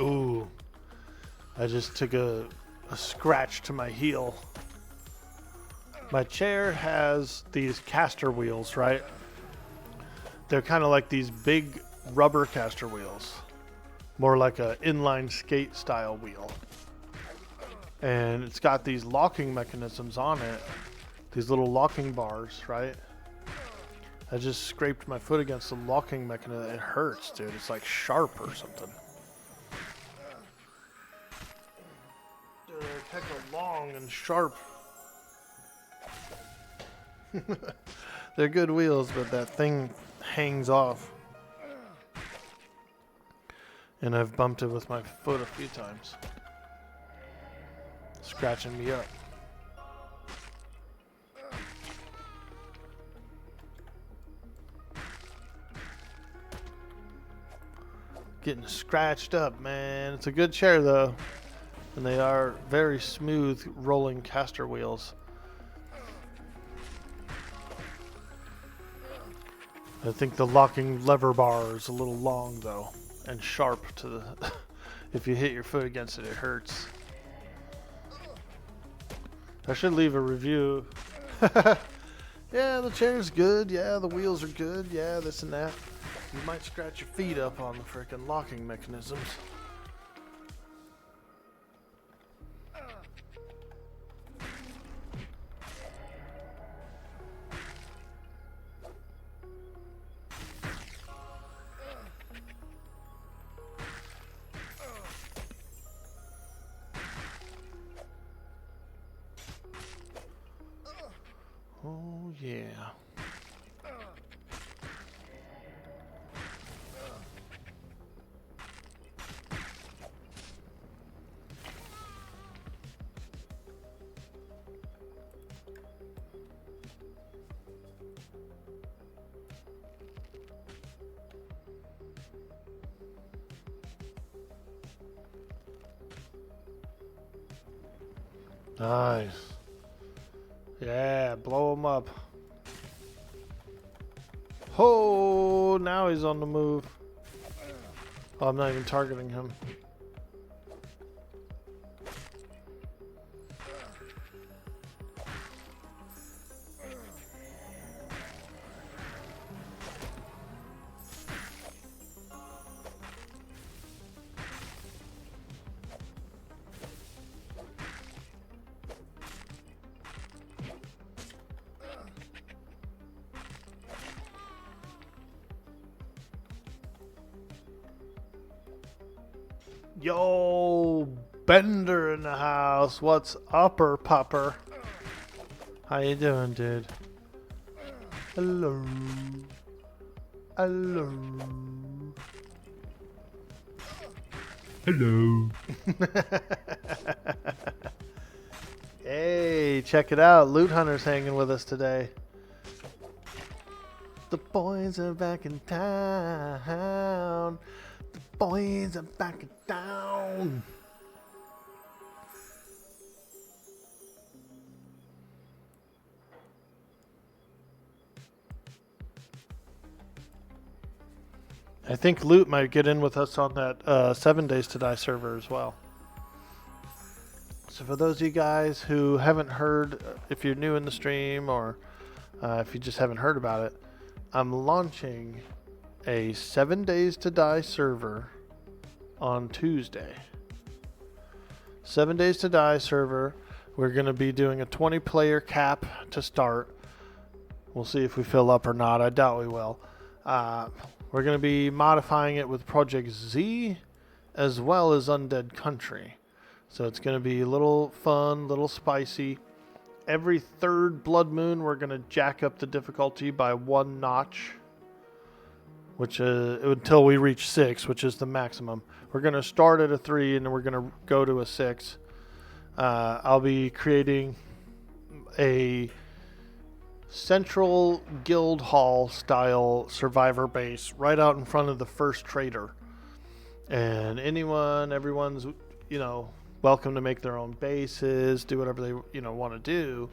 Ooh, I just took a scratch to my heel. My chair has these caster wheels, right? They're kind of like these big rubber caster wheels. More like a inline skate style wheel. And it's got these locking mechanisms on it. These little locking bars, right? I just scraped my foot against the locking mechanism. It hurts, dude. It's like sharp or something. Heck, long and sharp. They're good wheels, but that thing hangs off. And I've bumped it with my foot a few times. Scratching me up. Getting scratched up, man. It's a good chair though. And they are very smooth rolling caster wheels. I think the locking lever bar is a little long though, and sharp to the if you hit your foot against it, it hurts. I should leave a review. Yeah, the chair's good. Yeah, the wheels are good. Yeah, this and that. You might scratch your feet up on the frickin' locking mechanisms. Oh yeah. Nice. Yeah, blow him up. Oh, now he's on the move. Oh, I'm not even targeting him. Yo, Bender in the house. What's upper, pupper? How you doing, dude? Hello. Hello. Hello. Hey, check it out. Loot Hunter's hanging with us today. The boys are back in town. The boys are back in town. I think Loot might get in with us on that 7 Days to Die server as well. So for those of you guys who haven't heard, if you're new in the stream or if you just haven't heard about it, I'm launching a 7 Days to Die server on Tuesday. 7 Days to Die server. We're going to be doing a 20 player cap to start. We'll see if we fill up or not. I doubt we will. We're going to be modifying it with Project Z as well as Undead Country. So it's going to be a little fun, little spicy. Every third blood moon, we're going to jack up the difficulty by 1 notch, which until we reach 6, which is the maximum. We're going to start at a 3 and then we're going to go to a 6. I'll be creating a Central Guild Hall style survivor base right out in front of the first trader. And everyone's, welcome to make their own bases, do whatever they, want to do.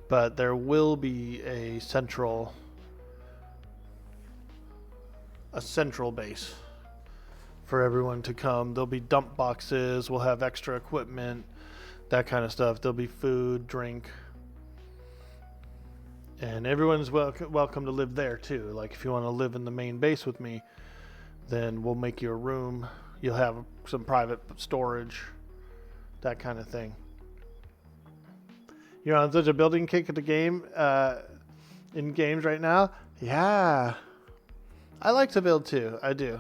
But there will be a central base for everyone to come. There'll be dump boxes, we'll have extra equipment, that kind of stuff. There'll be food, drink. And everyone's welcome to live there too. Like if you want to live in the main base with me, then we'll make you a room. You'll have some private storage, that kind of thing. You're on such a building kick at the game, in games right now? Yeah. I like to build too. I do.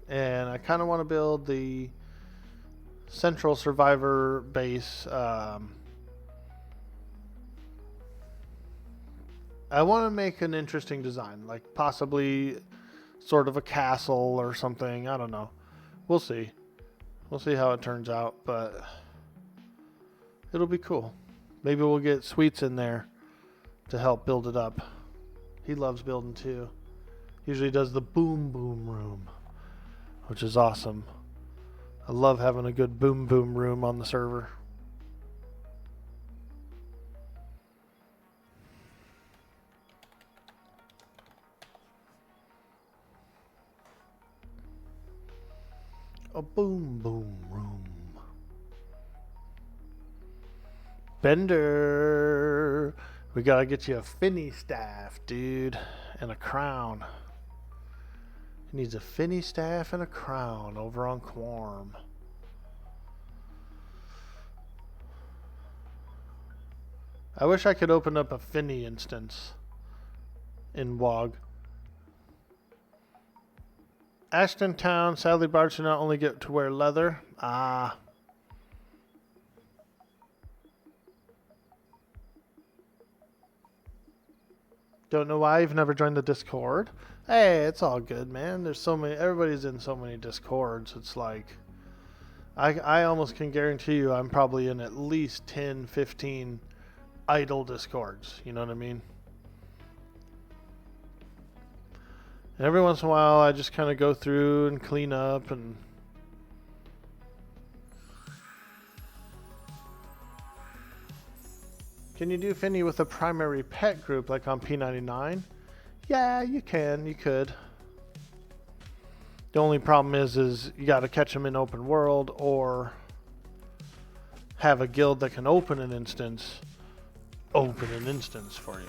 And I kind of want to build the Central Survivor base. I want to make an interesting design, like possibly sort of a castle or something. I don't know. We'll see. We'll see how it turns out, but it'll be cool. Maybe we'll get Sweets in there to help build it up. He loves building too. Usually does the boom boom room, which is awesome. I love having a good boom boom room on the server. A boom boom room. Bender, we gotta get you a finny staff, dude, and a crown. He needs a finny staff and a crown over on Quorm. I wish I could open up a finny instance in Waaagh. Ashton Town, sadly bards do not only get to wear leather. Ah. Don't know why you've never joined the Discord. Hey, it's all good, man. There's so many, everybody's in so many Discords. It's like, I almost can guarantee you I'm probably in at least 10, 15 idle Discords. You know what I mean? And every once in a while, I just kind of go through and clean up and... Can you do Finny with a primary pet group like on P99? Yeah, you can. You could. The only problem is you got to catch them in open world or have a guild that can open an instance for you.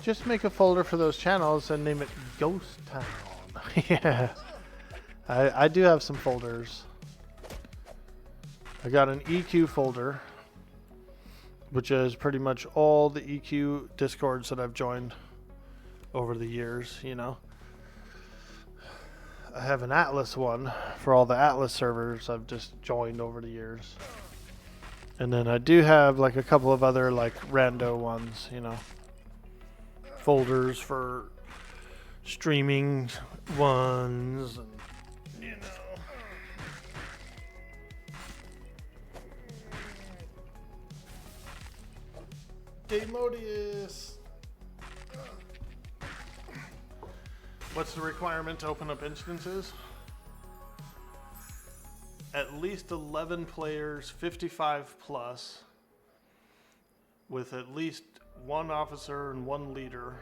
Just make a folder for those channels and name it Ghost Town. Yeah. I do have some folders. I got an EQ folder, which is pretty much all the EQ discords that I've joined over the years, you know. I have an Atlas one for all the Atlas servers I've just joined over the years. And then I do have like a couple of other like rando ones, you know. Folders for streaming ones and you know. Demodius. What's the requirement to open up instances? At least 11 players, 55 plus, with at least one officer and one leader.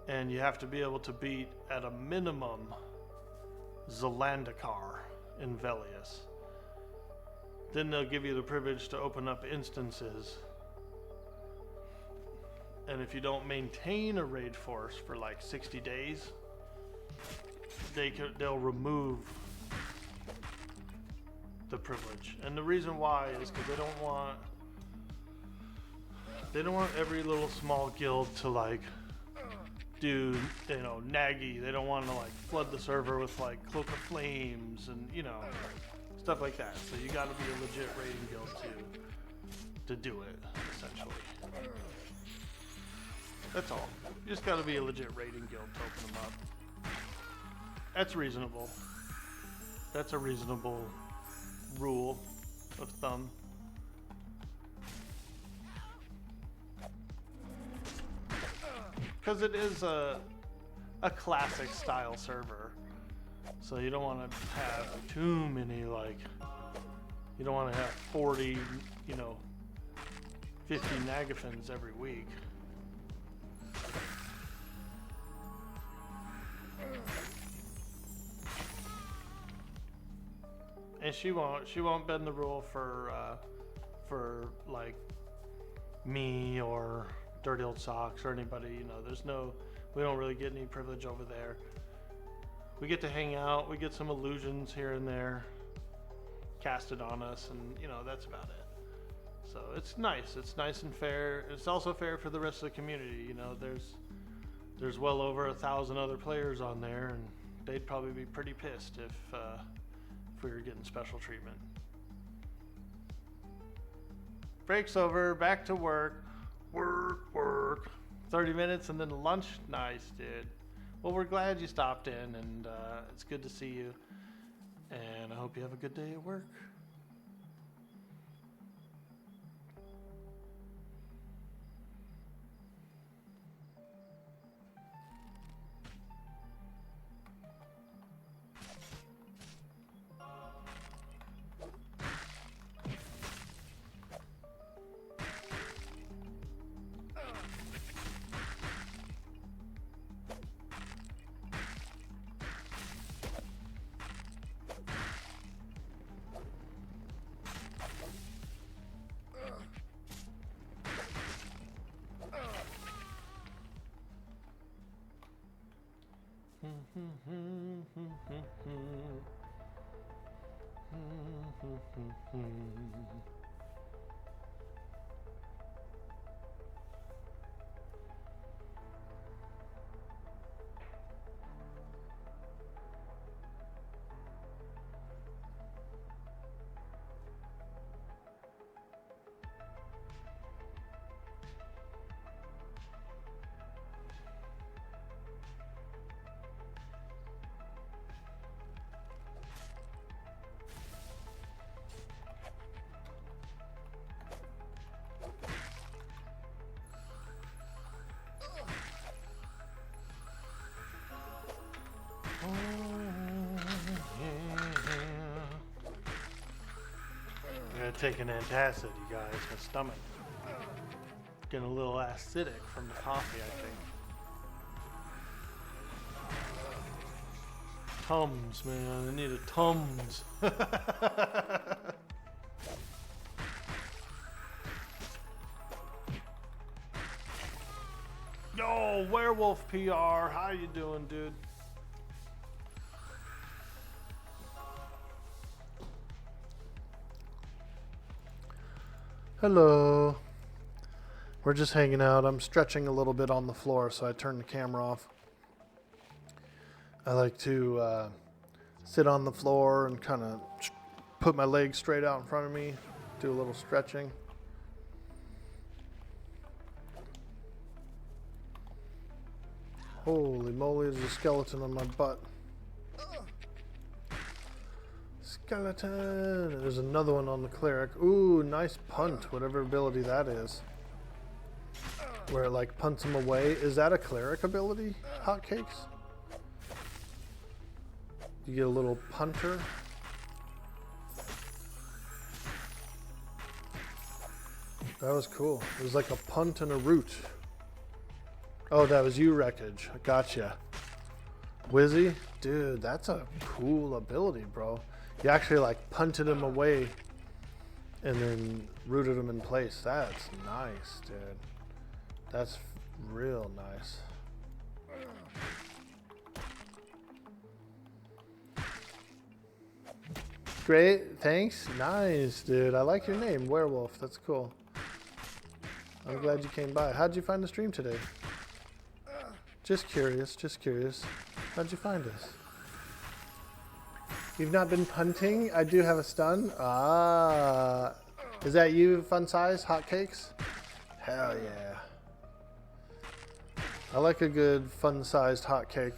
And you have to be able to beat, at a minimum, Zelandakar in Velius. Then they'll give you the privilege to open up instances. And if you don't maintain a raid force for like 60 days, they'll remove the privilege. And the reason why is because they don't want every little small guild to like do, you know, naggy. They don't want to like flood the server with like Cloak of Flames and, you know, stuff like that. So you got to be a legit raiding guild to do it, essentially. That's all. You just got to be a legit raiding guild to open them up. That's reasonable. That's a reasonable rule of thumb. Because it is a classic style server. So you don't want to have too many, like, you don't want to have 40, you know, 50 Nagathans every week. And she won't bend the rule for like me or Dirty Old Socks or anybody, you know. We don't really get any privilege over there. We get to hang out, we get some illusions here and there casted on us, and you know, that's about it. So it's nice and fair. It's also fair for the rest of the community, you know. There's well over 1,000 other players on there, and they'd probably be pretty pissed if we were getting special treatment. Break's over, back to work. Work. 30 minutes and then lunch? Nice, dude. Well, we're glad you stopped in, and it's good to see you. And I hope you have a good day at work. I gotta take an antacid, you guys. My stomach getting a little acidic from the coffee, I think. Tums, man. I need a Tums. Yo, Werewolf PR. How you doing, dude? Hello. We're just hanging out. I'm stretching a little bit on the floor, so I turned the camera off. I like to sit on the floor and kind of put my legs straight out in front of me, do a little stretching. Holy moly, there's a skeleton on my butt. Skeleton! There's another one on the cleric. Ooh, nice punt, whatever ability that is. Where it like punts him away. Is that a cleric ability, Hotcakes? You get a little punter. That was cool. It was like a punt and a root. Oh, that was you, Wreckage. Gotcha. Wizzy? Dude, that's a cool ability, bro. You actually like punted him away and then rooted him in place. That's nice, dude. That's real nice. Great, thanks. Nice, dude. I like your name, Werewolf. That's cool. I'm glad you came by. How'd you find the stream today? Just curious, just curious. How'd you find us? You've not been punting? I do have a stun. Ah. Is that you, Fun Size Hotcakes? Hell yeah. I like a good fun-sized hotcake.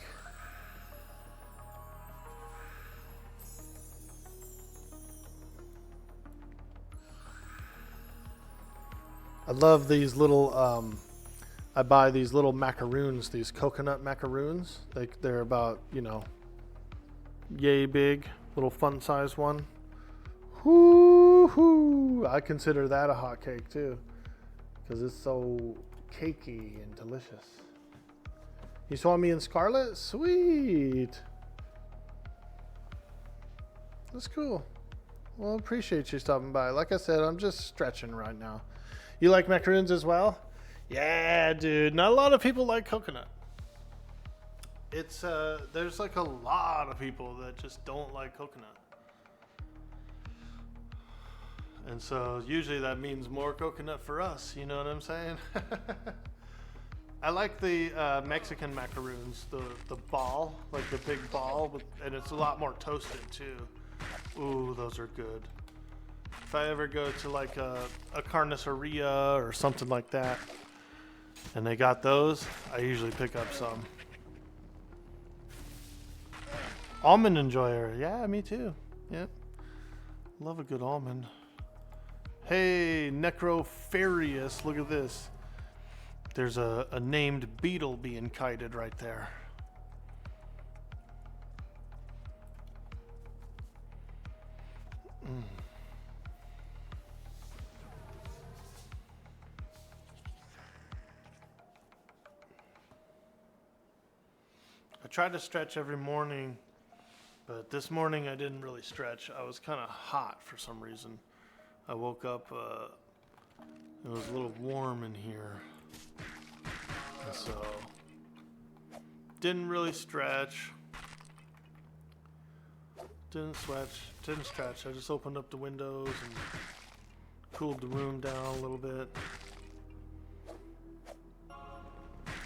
I love these little, I buy these little macaroons, these coconut macaroons. They're about, you know, yay big, little fun-sized one. Whoo-hoo! I consider that a hotcake too, because it's so cakey and delicious. You saw me in Scarlet? Sweet. That's cool. Well, appreciate you stopping by. Like I said, I'm just stretching right now. You like macaroons as well? Yeah, dude. Not a lot of people like coconut. It's there's like a lot of people that just don't like coconut. And so usually that means more coconut for us, you know what I'm saying? I like the Mexican macaroons, the ball, like the big ball, and it's a lot more toasted too. Ooh, those are good. If I ever go to like a carniceria or something like that, and they got those, I usually pick up some. Almond enjoyer, yeah, me too. Yep, love a good almond. Hey, Necropharius, look at this. There's a named beetle being kited right there. I try to stretch every morning, but this morning I didn't really stretch. I was kind of hot for some reason. I woke up, it was a little warm in here. And so, didn't really stretch. Didn't stretch. I just opened up the windows and cooled the room down a little bit.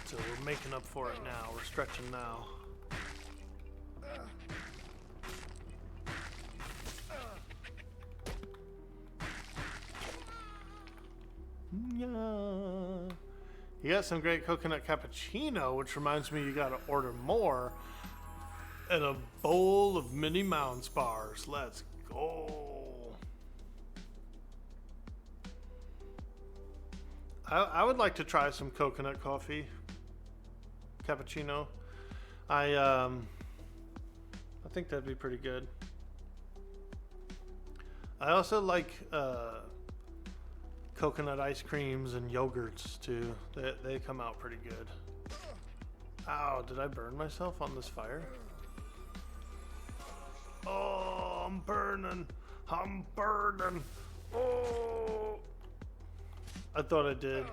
So we're making up for it now. We're stretching now. Yeah. You got some great coconut cappuccino, which reminds me you gotta order more. And a bowl of mini Mounds bars. Let's go. I would like to try some coconut coffee cappuccino. I think that'd be pretty good. I also like coconut ice creams and yogurts too. They come out pretty good. Ow, did I burn myself on this fire? Oh, I'm burning. Oh, I thought I did.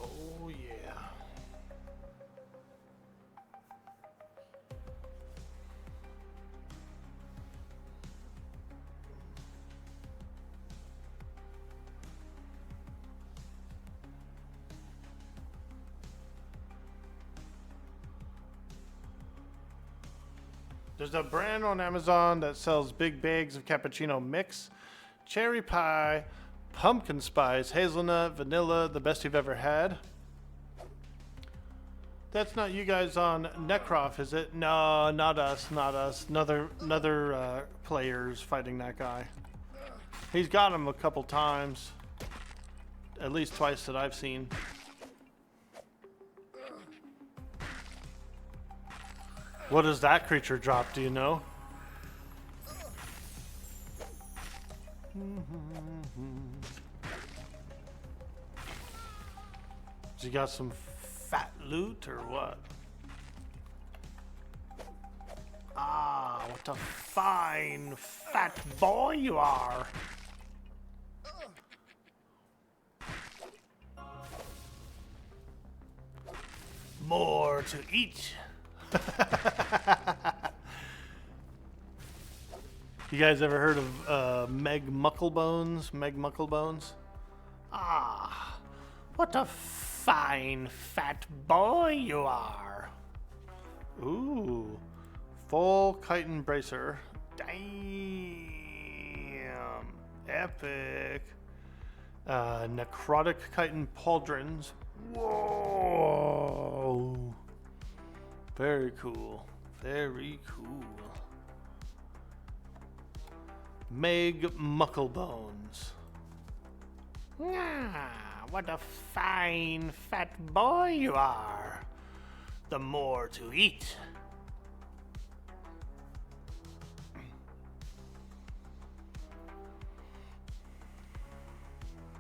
Oh yeah. There's a brand on Amazon that sells big bags of cappuccino mix, cherry pie, pumpkin spice, hazelnut, vanilla, the best you've ever had. That's not you guys on Necroft, is it? No, not us, not us. Another players fighting that guy. He's got him a couple times, at least twice that I've seen. What does that creature drop, do you know? Has he got some fat loot or what? Ah, what a fine fat boy you are. More to eat. You guys ever heard of Meg Mucklebones? Meg Mucklebones? Ah, what a fine fat boy you are. Ooh, full chitin bracer. Damn, epic. Necrotic chitin pauldrons. Whoa. Very cool. Very cool. Meg Mucklebones. Ah, what a fine fat boy you are. The more to eat.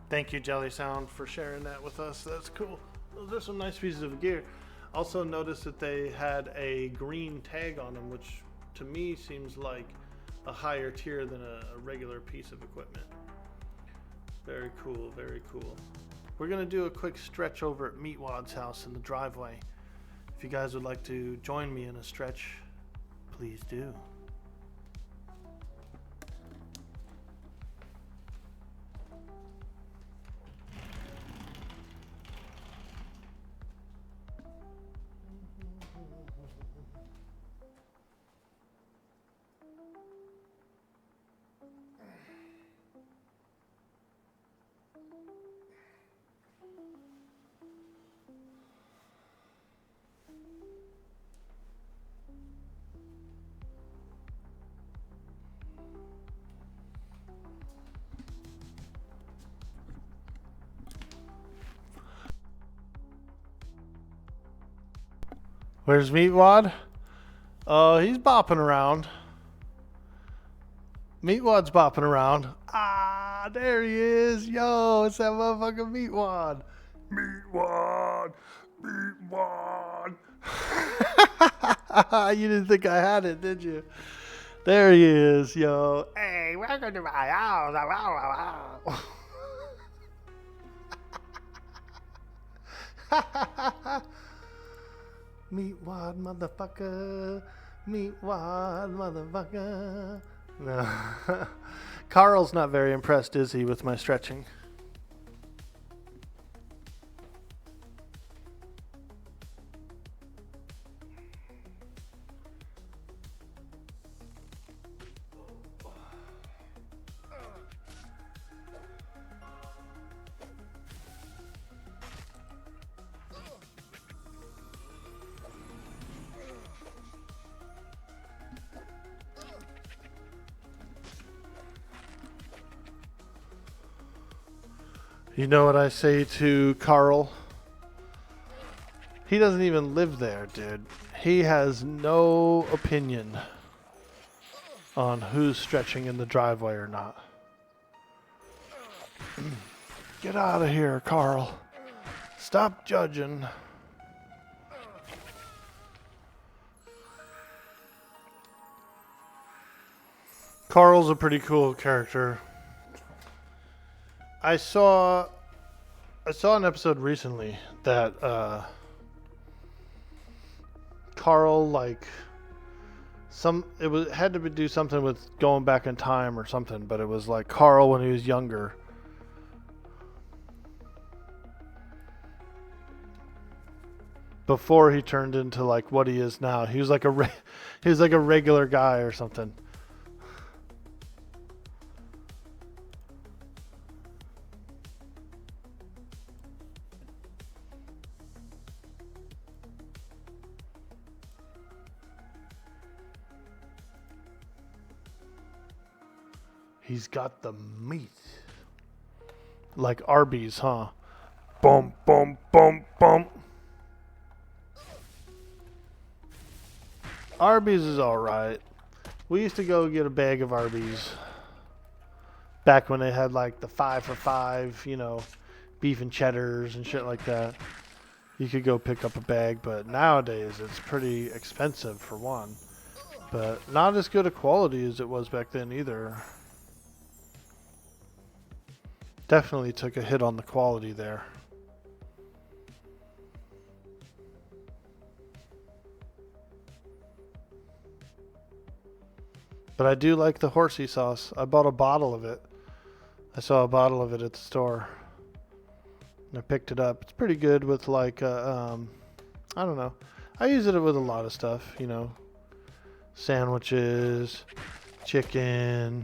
Thank you, Jelly Sound, for sharing that with us. That's cool. Those are some nice pieces of gear. Also noticed that they had a green tag on them, which to me seems like a higher tier than a regular piece of equipment. Very cool, very cool. We're gonna do a quick stretch over at Meatwad's house in the driveway. If you guys would like to join me in a stretch, please do. Where's Meatwad? Oh, he's bopping around. Meatwad's bopping around. Ah, there he is. Yo, it's that motherfucking Meatwad. Meatwad. Meatwad. You didn't think I had it, did you? There he is, yo. Hey, welcome to my house. Meatwad, motherfucker. Meatwad, motherfucker. No. Carl's not very impressed, is he, with my stretching? You know what I say to Carl? He doesn't even live there, dude. He has no opinion on who's stretching in the driveway or not. Get out of here, Carl. Stop judging. Carl's a pretty cool character. I saw an episode recently that Carl had to do something with going back in time or something, but it was like Carl when he was younger. Before he turned into like what he is now. He was like a regular guy or something. He's got the meat. Like Arby's, huh? Boom, boom, boom, boom. Arby's is alright. We used to go get a bag of Arby's. Back when they had like the 5 for $5, you know, beef and cheddars and shit like that. You could go pick up a bag, but nowadays it's pretty expensive for one. But not as good a quality as it was back then either. Definitely took a hit on the quality there. But I do like the horsey sauce. I bought a bottle of it. I saw a bottle of it at the store. And I picked it up. It's pretty good with like, I don't know. I use it with a lot of stuff, you know. Sandwiches, chicken.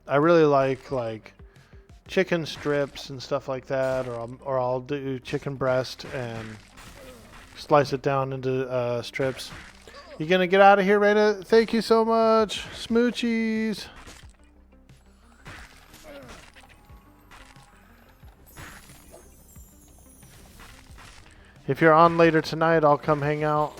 I really like chicken strips and stuff like that, or I'll do chicken breast and slice it down into strips. You gonna get out of here, Raina? Thank you so much, smoochies. If you're on later tonight, I'll come hang out.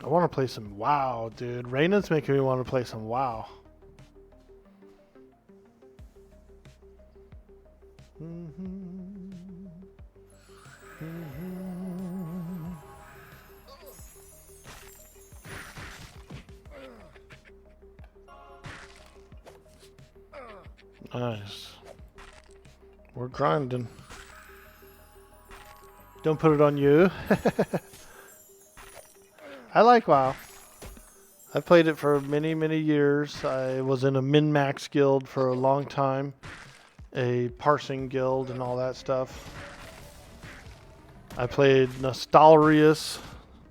I want to play some WoW, dude. Raina's making me want to play some WoW. Nice. We're grinding. Don't put it on you. I like WoW. I've played it for many, many years. I was in a min-max guild for a long time. A parsing guild and all that stuff. I played Nostalrius,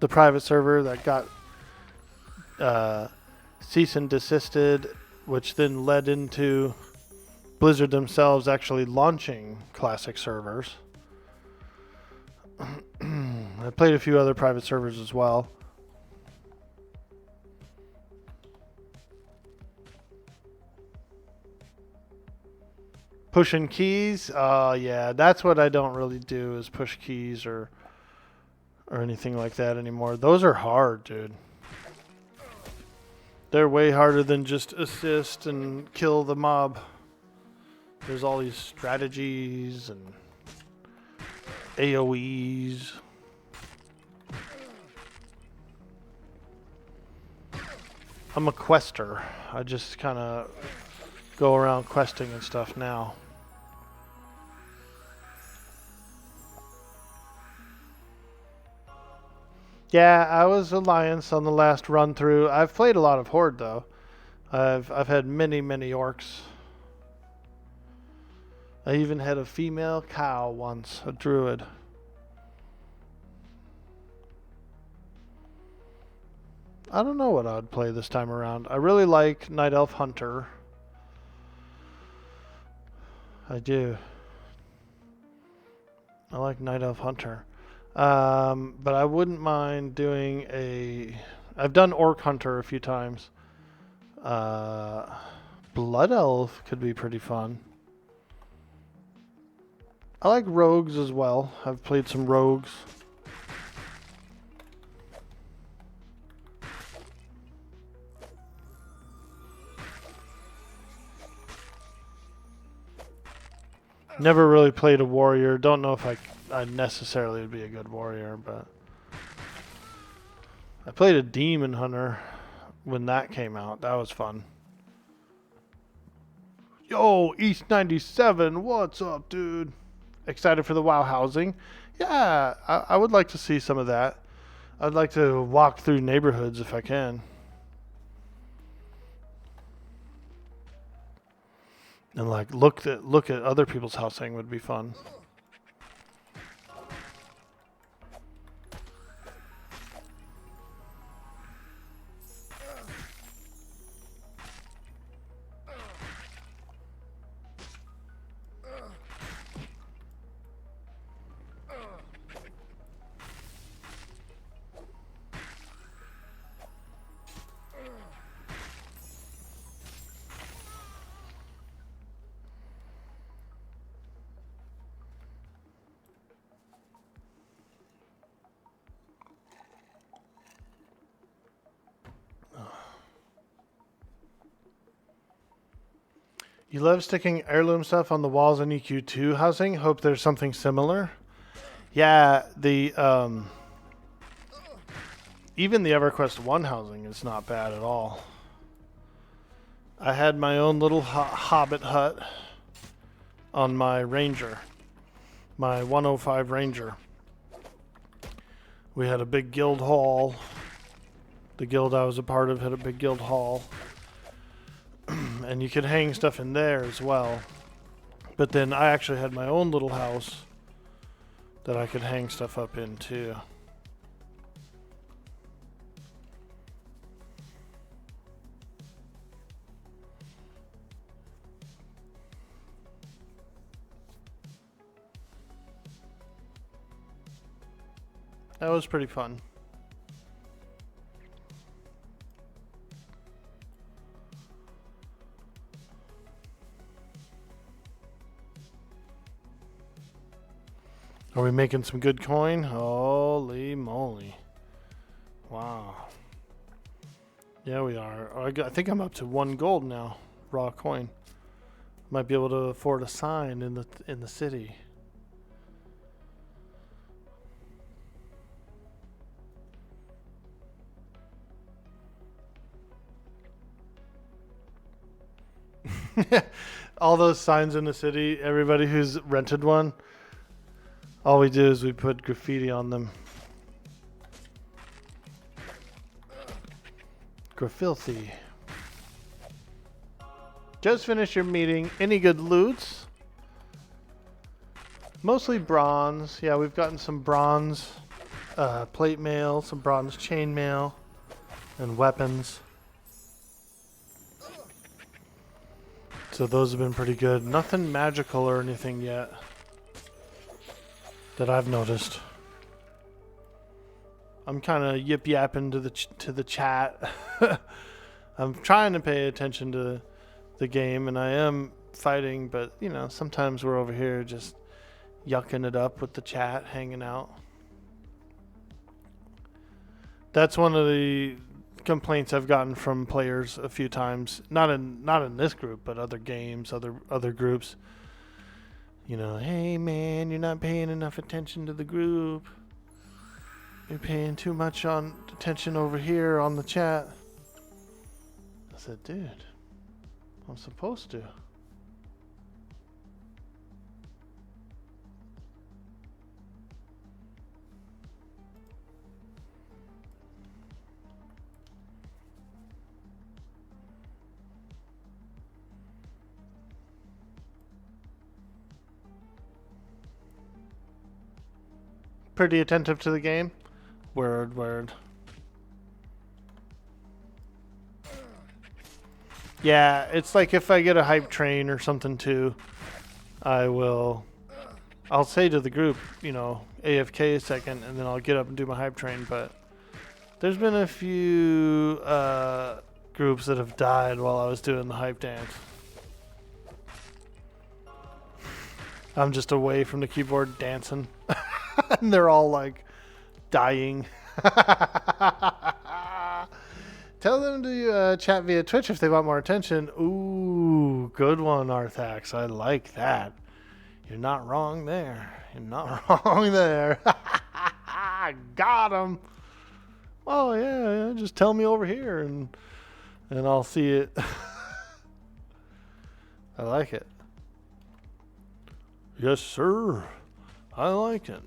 the private server that got cease and desisted, which then led into Blizzard themselves actually launching classic servers. I played a few other private servers as well. Pushing keys? Yeah, that's what I don't really do is push keys or anything like that anymore. Those are hard, dude. They're way harder than just assist and kill the mob. There's all these strategies and AoEs. I'm a quester. I just kind of go around questing and stuff now. Yeah, I was Alliance on the last run through. I've played a lot of Horde though. I've had many orcs. I even had a female cow once, a druid. I don't know what I'd play this time around. I really like Night Elf Hunter. I do. I like Night Elf Hunter. But I wouldn't mind doing I've done Orc Hunter a few times. Blood Elf could be pretty fun. I like rogues as well. I've played some rogues. Never really played a warrior. Don't know if I necessarily would be a good warrior, but I played a demon hunter when that came out. That was fun. Yo, East 97, what's up, dude? Excited for the WoW housing? Yeah, I would like to see some of that. I'd like to walk through neighborhoods if I can. And like look at other people's housing would be fun. You love sticking heirloom stuff on the walls in EQ2 housing? Hope there's something similar. Yeah, the even the EverQuest 1 housing is not bad at all. I had my own little hobbit hut on my Ranger, my 105 Ranger. We had a big guild hall. The guild I was a part of had a big guild hall. And you could hang stuff in there as well. But then I actually had my own little house that I could hang stuff up in too. That was pretty fun. Are we making some good coin? Holy moly. Wow. Yeah, we are. I think I'm up to 1 gold now. Raw coin. Might be able to afford a sign in the city. All those signs in the city, everybody who's rented one, all we do is we put graffiti on them. Grafilthy. Just finished your meeting. Any good loots? Mostly bronze. Yeah, we've gotten some bronze plate mail, some bronze chain mail, and weapons. So those have been pretty good. Nothing magical or anything yet that I've noticed. I'm kind of yip yapping to the chat. I'm trying to pay attention to the game, and I am fighting, but you know, sometimes we're over here just yucking it up with the chat, hanging out. That's one of the complaints I've gotten from players a few times. Not in this group, but other games, other groups. You know, hey man, you're not paying enough attention to the group. You're paying too much attention over here on the chat. I said, dude, I'm supposed to. Pretty attentive to the game. Word. Yeah, it's like if I get a hype train or something too, I'll say to the group, you know, AFK a second, and then I'll get up and do my hype train. But there's been a few groups that have died while I was doing the hype dance. I'm just away from the keyboard dancing. And they're all like dying. Tell them to chat via Twitch if they want more attention. Ooh, good one, Arthax. I like that. You're not wrong there. You're not wrong there. Got him. Oh yeah, just tell me over here and I'll see it. I like it. Yes, sir. I like it.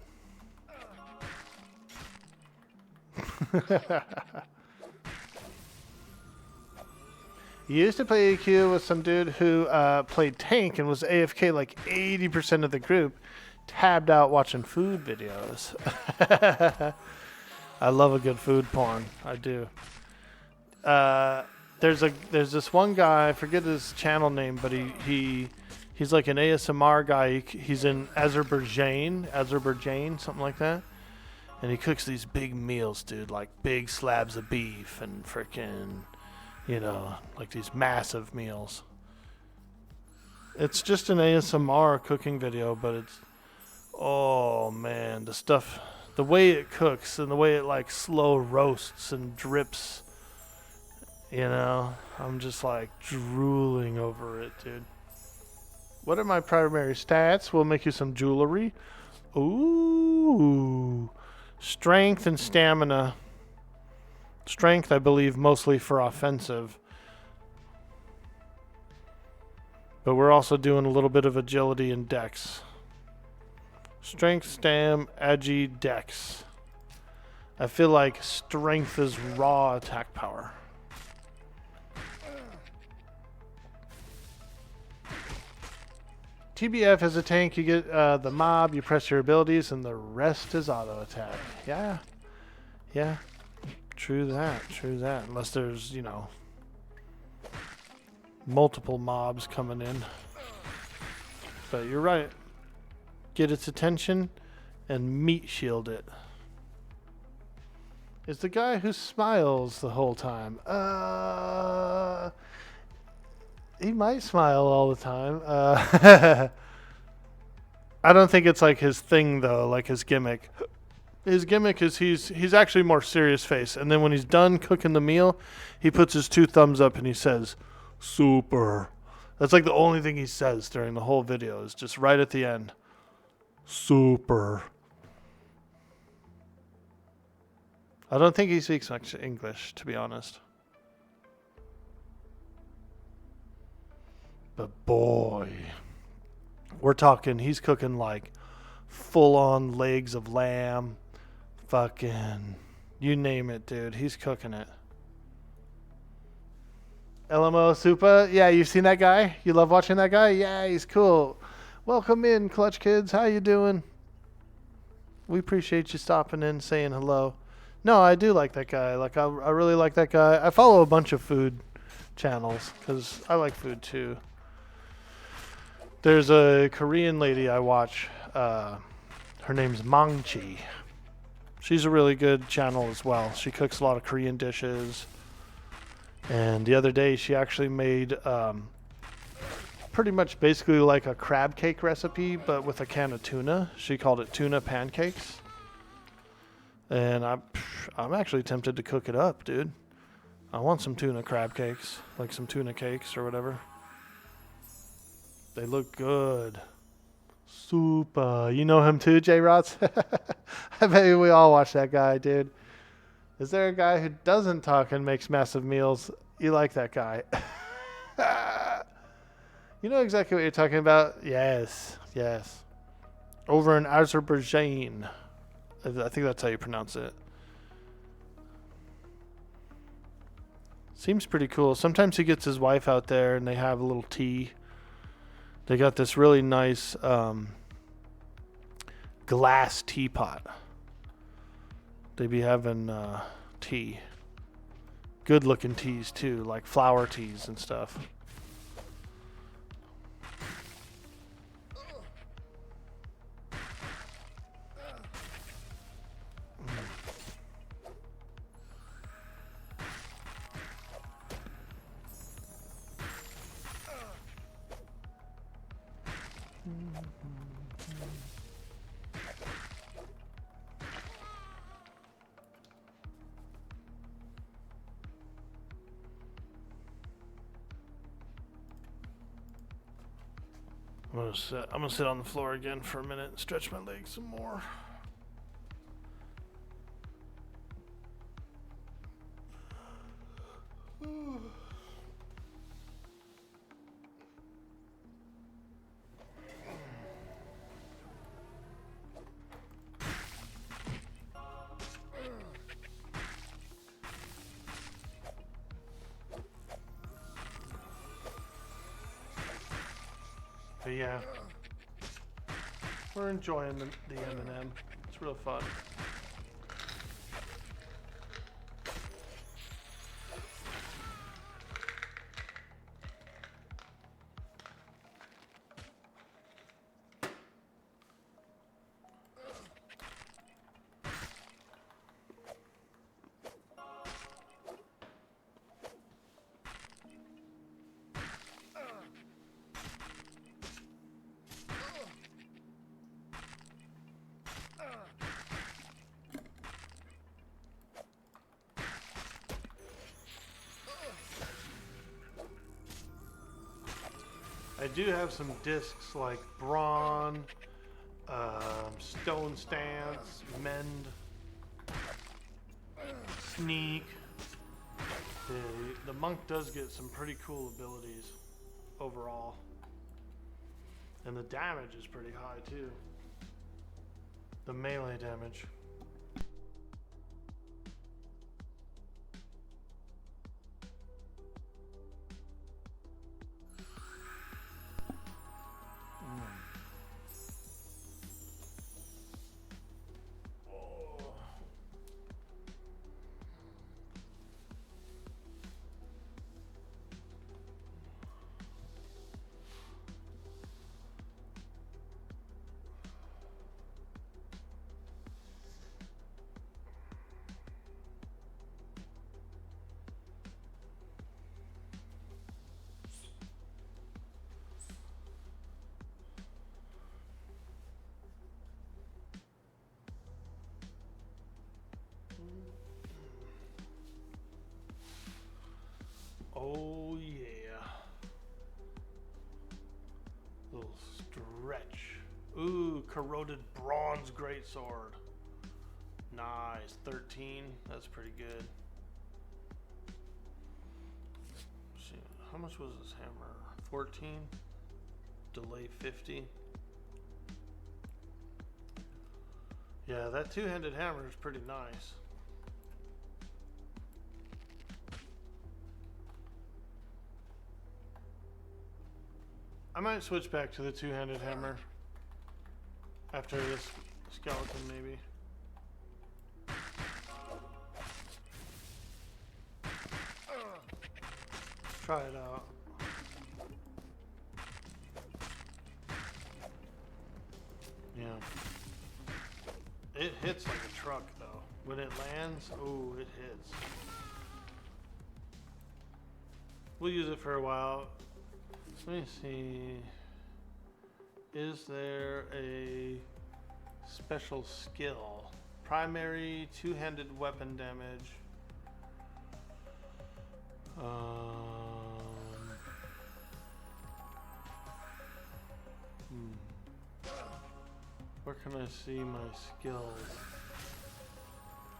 You used to play EQ with some dude who played tank and was AFK like 80% of the group, tabbed out watching food videos. I love a good food porn. I do. There's this one guy, I forget his channel name, but he's like an ASMR guy. He's in Azerbaijan, something like that. And he cooks these big meals, dude, like big slabs of beef and freaking, you know, like these massive meals. It's just an ASMR cooking video, but it's, oh man, the stuff, the way it cooks and the way it like slow roasts and drips, you know, I'm just like drooling over it, dude. What are my primary stats? We'll make you some jewelry. Ooh. Strength and stamina. Strength, I believe, mostly for offensive. But we're also doing a little bit of agility and dex. Strength, stam, agi, dex. I feel like strength is raw attack power. TBF as a tank, you get the mob, you press your abilities, and the rest is auto attack. Yeah. Yeah. True that. True that. Unless there's, you know, multiple mobs coming in. But you're right. Get its attention and meat shield it. Is the guy who smiles the whole time. He might smile all the time. I don't think it's like his thing though, like his gimmick. His gimmick is he's actually more serious face, and then when he's done cooking the meal, he puts his 2 thumbs up and he says, "Super." That's like the only thing he says during the whole video, is just right at the end. Super. I don't think he speaks much English, to be honest. But boy, we're talking, he's cooking like full-on legs of lamb, fucking, you name it, dude. He's cooking it. LMO Supa, yeah, you've seen that guy? You love watching that guy? Yeah, he's cool. Welcome in, Clutch Kids. How you doing? We appreciate you stopping in, saying hello. No, I do like that guy. Like, I really like that guy. I follow a bunch of food channels because I like food too. There's a Korean lady I watch. Her name's Mangchi. She's a really good channel as well. She cooks a lot of Korean dishes. And the other day she actually made pretty much basically like a crab cake recipe, but with a can of tuna. She called it tuna pancakes. And I'm actually tempted to cook it up, dude. I want some tuna crab cakes, like some tuna cakes or whatever. They look good. Super. You know him too, J-Rots? I bet we all watch that guy, dude. Is there a guy who doesn't talk and makes massive meals? You like that guy. You know exactly what you're talking about? Yes. Yes. Over in Azerbaijan. I think that's how you pronounce it. Seems pretty cool. Sometimes he gets his wife out there and they have a little tea. They got this really nice glass teapot. They be having tea. Good looking teas too, like flower teas and stuff. I'm gonna sit on the floor again for a minute and stretch my legs some more. But yeah, we're enjoying the M&M. It's real fun. I do have some discs like Brawn, Stone Stance, Mend, Sneak. The monk does get some pretty cool abilities overall. And the damage is pretty high too. The melee damage. Oh yeah. Little stretch. Ooh, corroded bronze greatsword. Nice. 13. That's pretty good. See, how much was this hammer? 14. Delay 50. Yeah, that two-handed hammer is pretty nice. I might switch back to the two-handed hammer after this skeleton, maybe. Try it out. Yeah. It hits like a truck, though. When it lands, oh, it hits. We'll use it for a while. Let me see. Is there a special skill? Primary two-handed weapon damage. Where can I see my skills?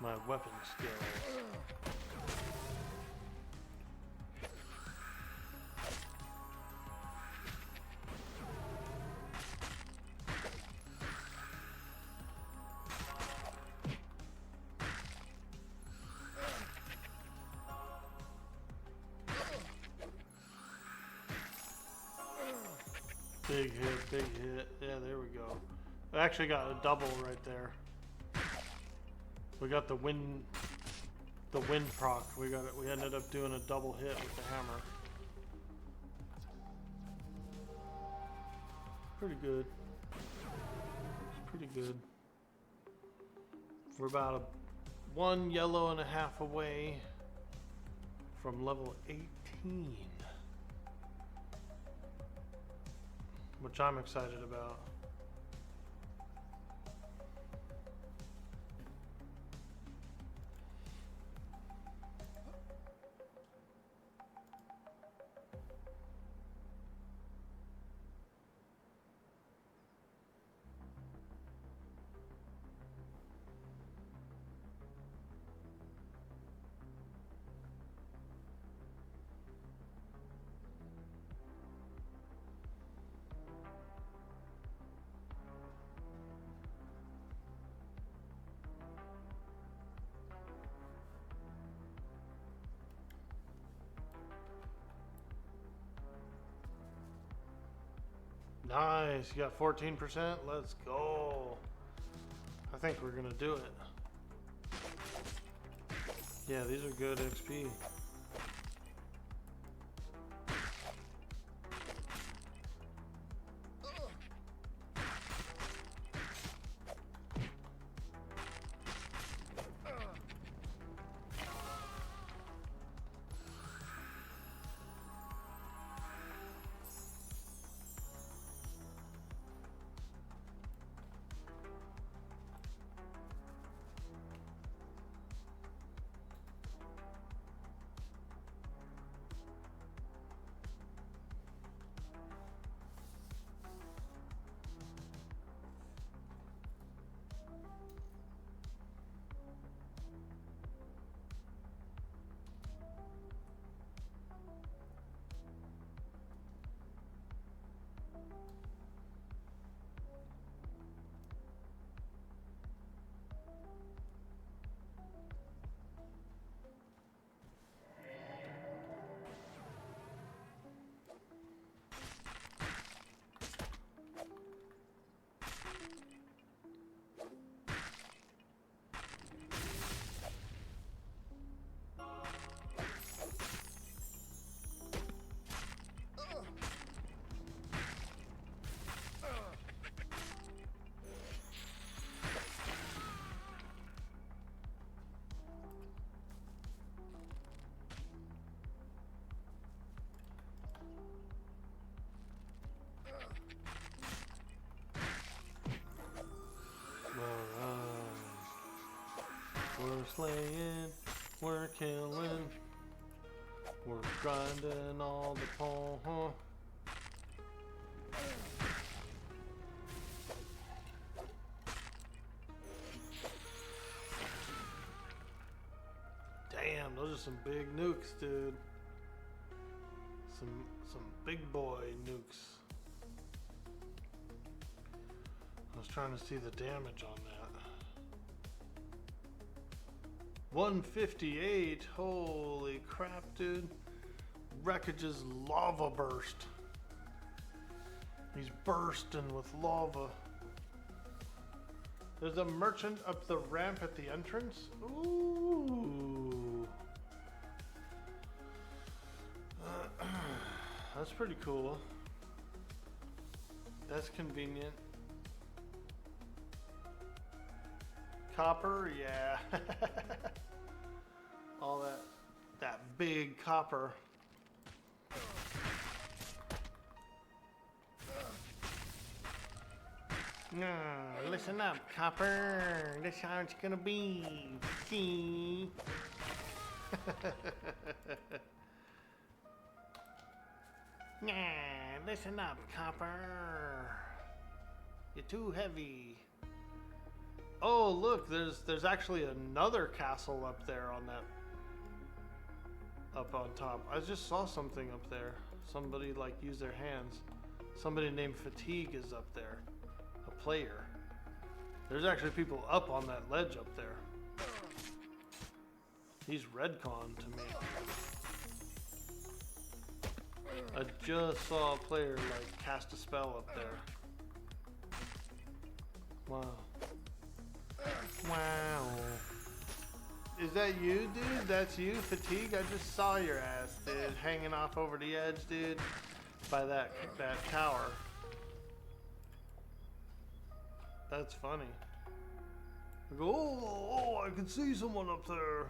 My weapon skills. Big hit, big hit. Yeah, there we go. I actually got a double right there. We got the wind proc. We ended up doing a double hit with the hammer. Pretty good. Pretty good. We're about one yellow and a half away from level 18. Which I'm excited about. Nice. You got 14%. Let's go. I think we're gonna do it. Yeah, these are good XP. We're slaying, we're killing, we're grinding all the pole. Damn, those are some big nukes, dude. Some big boy nukes. I was trying to see the damage on that. 158, holy crap, dude. Wreckage's lava burst. He's bursting with lava. There's a merchant up the ramp at the entrance. Ooh. That's pretty cool. That's convenient. Copper, yeah. All that big copper. No, listen up, copper. This how it's gonna be. See? Nah, listen up, copper. You're too heavy. Oh, look, there's actually another castle up there on that, up on top. I just saw something up there. Somebody like used their hands. Somebody named Fatigue is up there. A player. There's actually people up on that ledge up there. He's Redcon to me. I just saw a player like cast a spell up there. Wow. Wow. Is that you, dude? That's you, Fatigue? I just saw your ass, dude, hanging off over the edge, dude, by that tower. That's funny. I go, oh, I can see someone up there.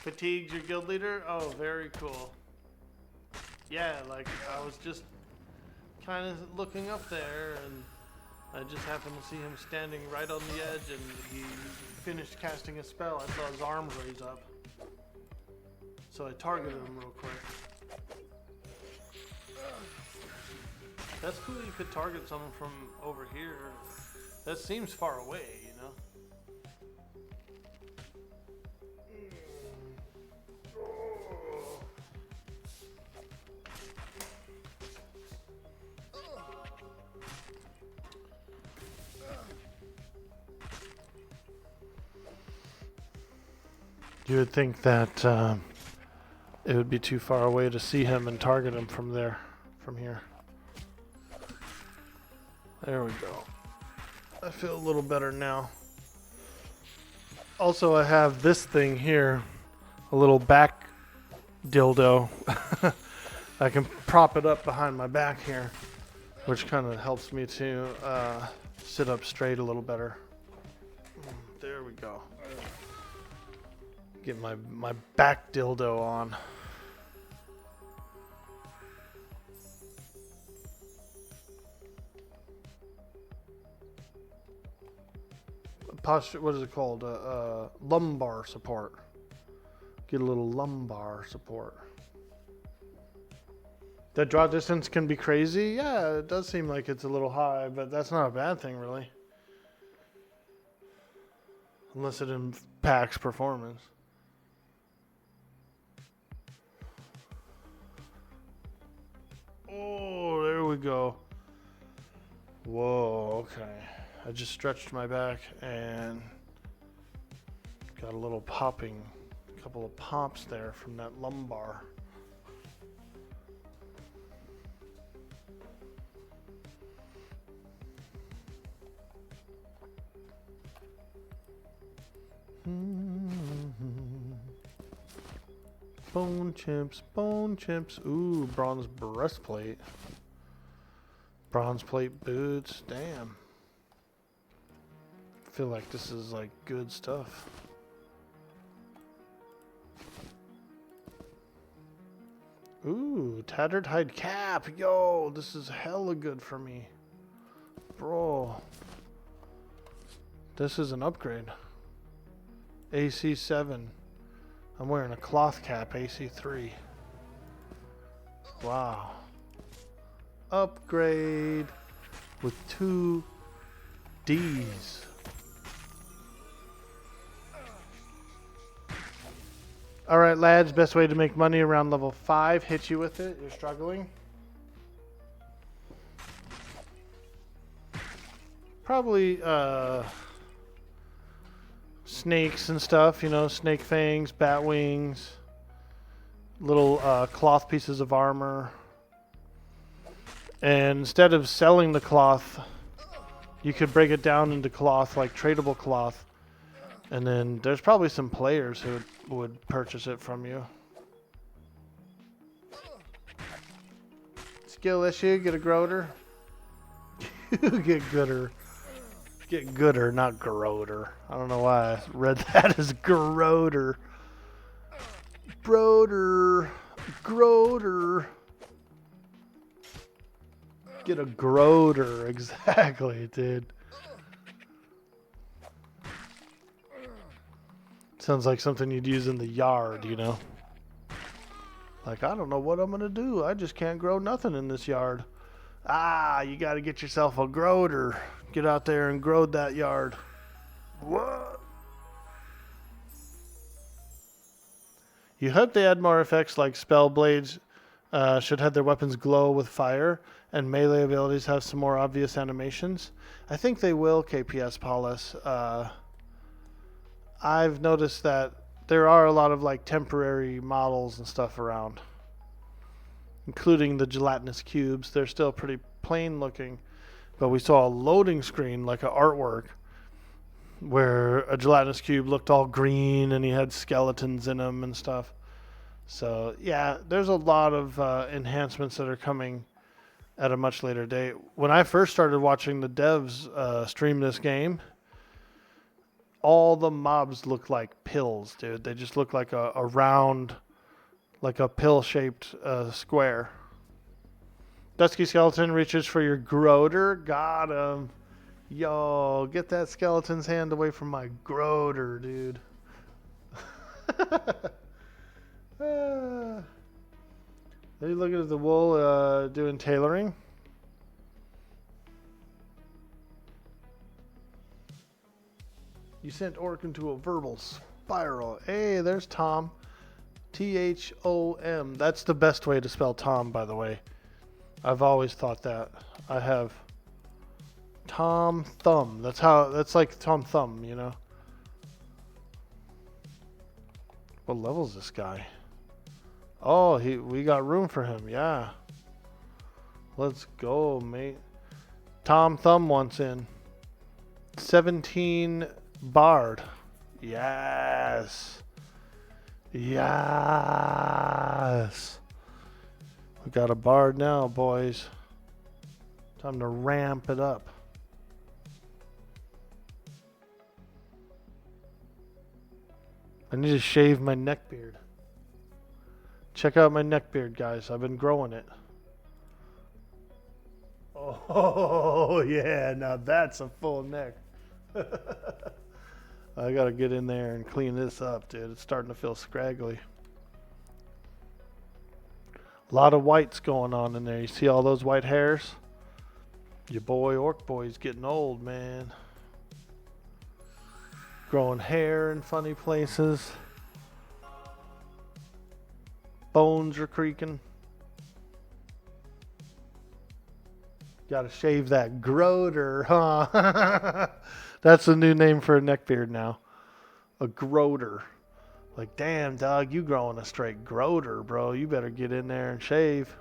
Fatigue's your guild leader? Oh, very cool. Yeah, like I was just kind of looking up there and I just happened to see him standing right on the edge and he finished casting a spell. I saw his arms raise up. So I targeted him real quick. That's cool you could target someone from over here. That seems far away, you know? You would think that it would be too far away to see him and target him from here. There we go. I feel a little better now. Also, I have this thing here, a little back dildo. I can prop it up behind my back here, which kind of helps me to sit up straight a little better. There we go. Get my back dildo on. Posture, what is it called? Lumbar support. Get a little lumbar support. That draw distance can be crazy. Yeah, it does seem like it's a little high, but that's not a bad thing, really. Unless it impacts performance. Oh, there we go. Whoa, okay. I just stretched my back and got a little popping, a couple of pops there from that lumbar. Bone chips, bone chips. Ooh, bronze breastplate. Bronze plate boots. Damn. I feel like this is like good stuff. Ooh, tattered hide cap. Yo, this is hella good for me. Bro. This is an upgrade. AC7. I'm wearing a cloth cap, AC3. Wow. Upgrade with 2 Ds. Alright lads, best way to make money around level 5. Hit you with it. You're struggling. Probably snakes and stuff, you know, snake fangs, bat wings, little cloth pieces of armor. And instead of selling the cloth, you could break it down into cloth, like tradable cloth. And then there's probably some players who would purchase it from you. Skill issue, get a groater. Get gooder. Get gooder, not groater. I don't know why I read that as groater. Broder. Groater. Get a groater. Exactly, dude. Sounds like something you'd use in the yard, you know? Like, I don't know what I'm going to do. I just can't grow nothing in this yard. Ah, you got to get yourself a groater. Get out there and grow that yard. What? You hope they add more effects like spell blades should have their weapons glow with fire, and melee abilities have some more obvious animations. I think they will, KPS Paulus. I've noticed that there are a lot of like temporary models and stuff around, including the gelatinous cubes. They're still pretty plain looking, but we saw a loading screen, like an artwork, where a gelatinous cube looked all green and he had skeletons in him and stuff. So yeah, there's a lot of enhancements that are coming at a much later date. When I first started watching the devs stream this game, all the mobs look like pills, dude. They just look like a round, like a pill-shaped square. Dusky Skeleton reaches for your groater. Got him. Yo, get that skeleton's hand away from my groater, dude. Are you looking at the wool doing tailoring? You sent Orc into a verbal spiral. Hey, there's Tom. T-H-O-M. That's the best way to spell Tom, by the way. I've always thought that. I have Tom Thumb. That's like Tom Thumb, you know? What level is this guy? Oh, we got room for him. Yeah. Let's go, mate. Tom Thumb wants in. 17 Bard. Yes. Yes. We got a Bard now, boys. Time to ramp it up. I need to shave my neck beard. Check out my neck beard, guys. I've been growing it. Oh, yeah. Now that's a full neck. I gotta get in there and clean this up, dude. It's starting to feel scraggly. A lot of whites going on in there. You see all those white hairs? Your boy Orkboy's getting old, man. Growing hair in funny places. Bones are creaking. Gotta shave that groater, huh? That's the new name for a neckbeard now. A groater. Like, damn, dog, you growing a straight groater, bro. You better get in there and shave.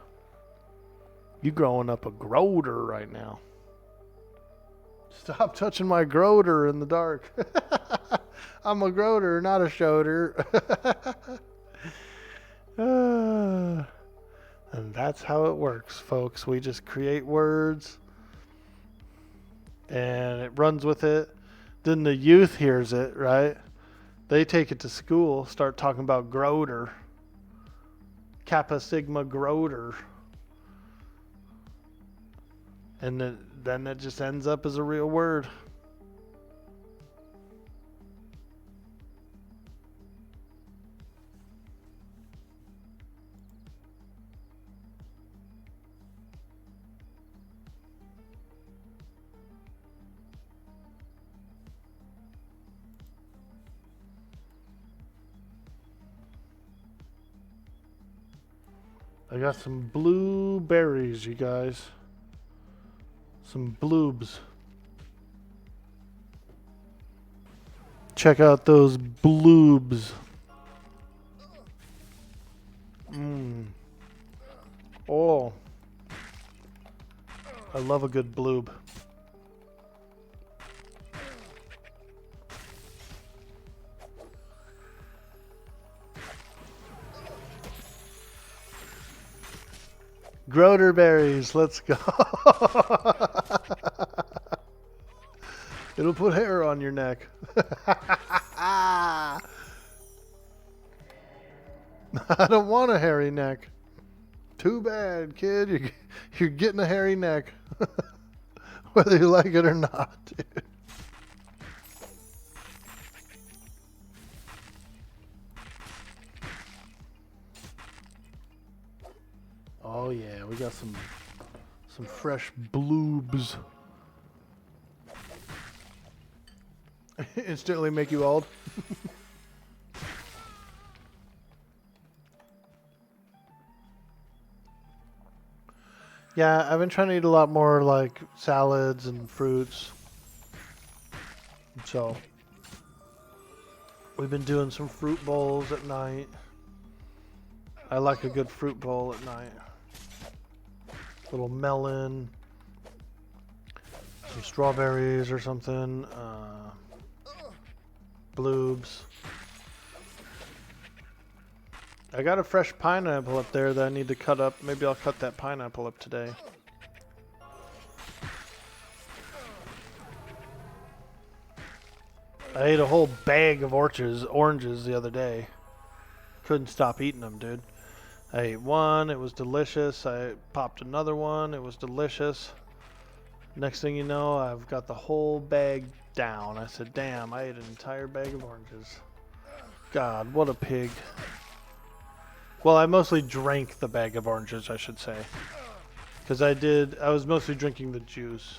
You growing up a groater right now. Stop touching my groater in the dark. I'm a groater, not a shoulder. And that's how it works, folks. We just create words and it runs with it. Then the youth hears it, right? They take it to school, start talking about groater. Kappa Sigma groater. And then it just ends up as a real word. I got some blueberries, you guys. Some bloobs. Check out those bloobs. Oh. I love a good bloob. Groater berries, let's go. It'll put hair on your neck. I don't want a hairy neck. Too bad, kid. You're getting a hairy neck. Whether you like it or not, dude. Oh yeah, we got some fresh bloobs. Instantly make you old. Yeah, I've been trying to eat a lot more like salads and fruits. So we've been doing some fruit bowls at night. I like a good fruit bowl at night. Little melon, some strawberries or something, bloobs. I got a fresh pineapple up there that I need to cut up. Maybe I'll cut that pineapple up today. I ate a whole bag of oranges the other day. Couldn't stop eating them, dude. I ate one, it was delicious. I popped another one, it was delicious. Next thing you know, I've got the whole bag down. I said, damn, I ate an entire bag of oranges. God, what a pig. Well, I mostly drank the bag of oranges, I should say. Because I was mostly drinking the juice.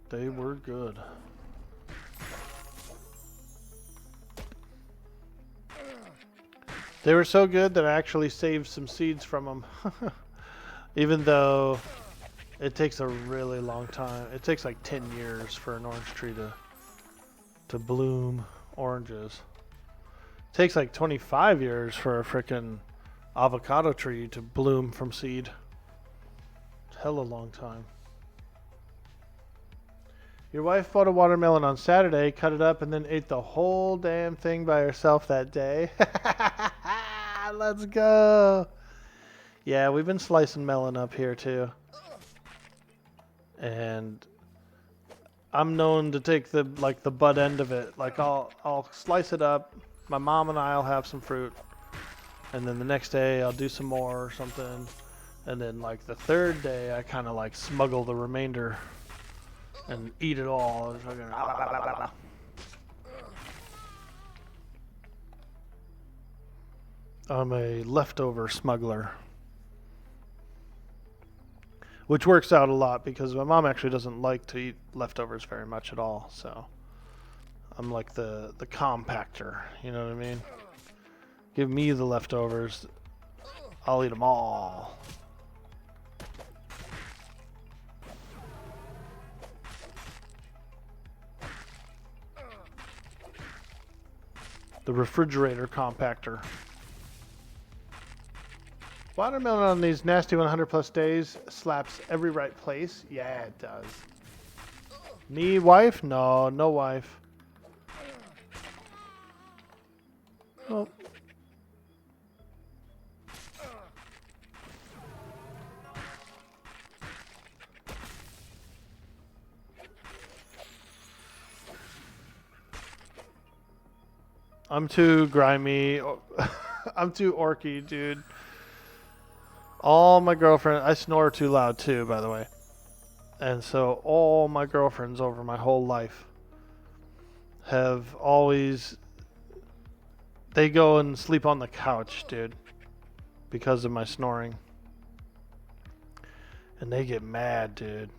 They were good. They were so good that I actually saved some seeds from them. Even though it takes a really long time. It takes like 10 years for an orange tree to bloom oranges. It takes like 25 years for a frickin' avocado tree to bloom from seed. It's hella long time. Your wife bought a watermelon on Saturday, cut it up, and then ate the whole damn thing by herself that day. Let's go. Yeah, we've been slicing melon up here too. And I'm known to take the butt end of it. Like I'll slice it up. My mom and I'll have some fruit. And then the next day I'll do some more or something. And then like the third day I kind of like smuggle the remainder and eat it all. I'm a leftover smuggler. Which works out a lot because my mom actually doesn't like to eat leftovers very much at all. So I'm like the compactor, you know what I mean? Give me the leftovers, I'll eat them all. The refrigerator compactor. Watermelon on these nasty 100 plus days slaps every right place. Yeah, it does. Need wife? No, no wife. Oh. I'm too grimy. I'm too orky, dude. All my girlfriends, I snore too loud too, by the way. And so all my girlfriends over my whole life have always, they go and sleep on the couch, dude, because of my snoring. And they get mad, dude.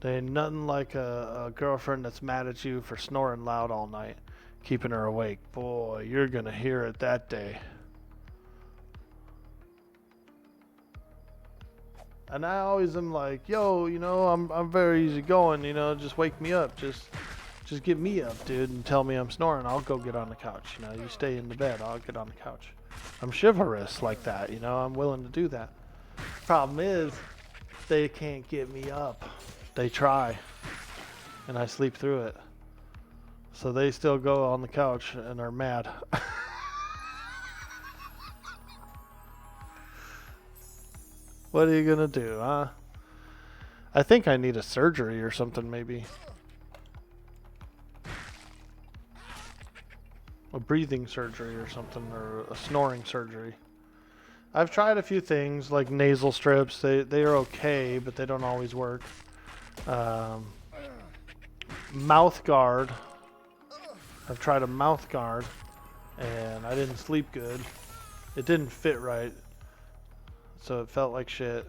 There ain't nothing like a girlfriend that's mad at you for snoring loud all night, keeping her awake. Boy, you're gonna hear it that day. And I always am like, yo, you know, I'm very easygoing, you know, just wake me up, just get me up, dude, and tell me I'm snoring. I'll go get on the couch, you know. You stay in the bed, I'll get on the couch. I'm chivalrous like that, you know. I'm willing to do that. Problem is, they can't get me up. They try, and I sleep through it. So they still go on the couch and are mad. What are you gonna do, huh? I think I need a surgery or something, maybe. A breathing surgery or something, or a snoring surgery. I've tried a few things, like nasal strips. They are okay, but they don't always work. Mouth guard. I've tried a mouth guard, and I didn't sleep good. It didn't fit right. So it felt like shit.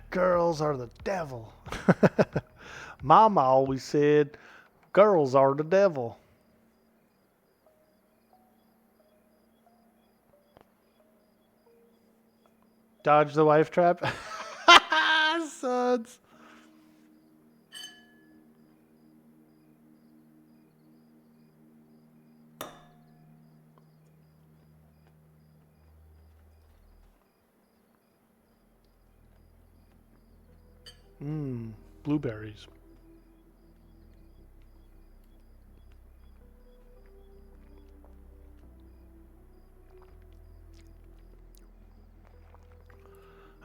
Girls are the devil. Mama always said, girls are the devil. Dodge the wife trap. Sons. Blueberries.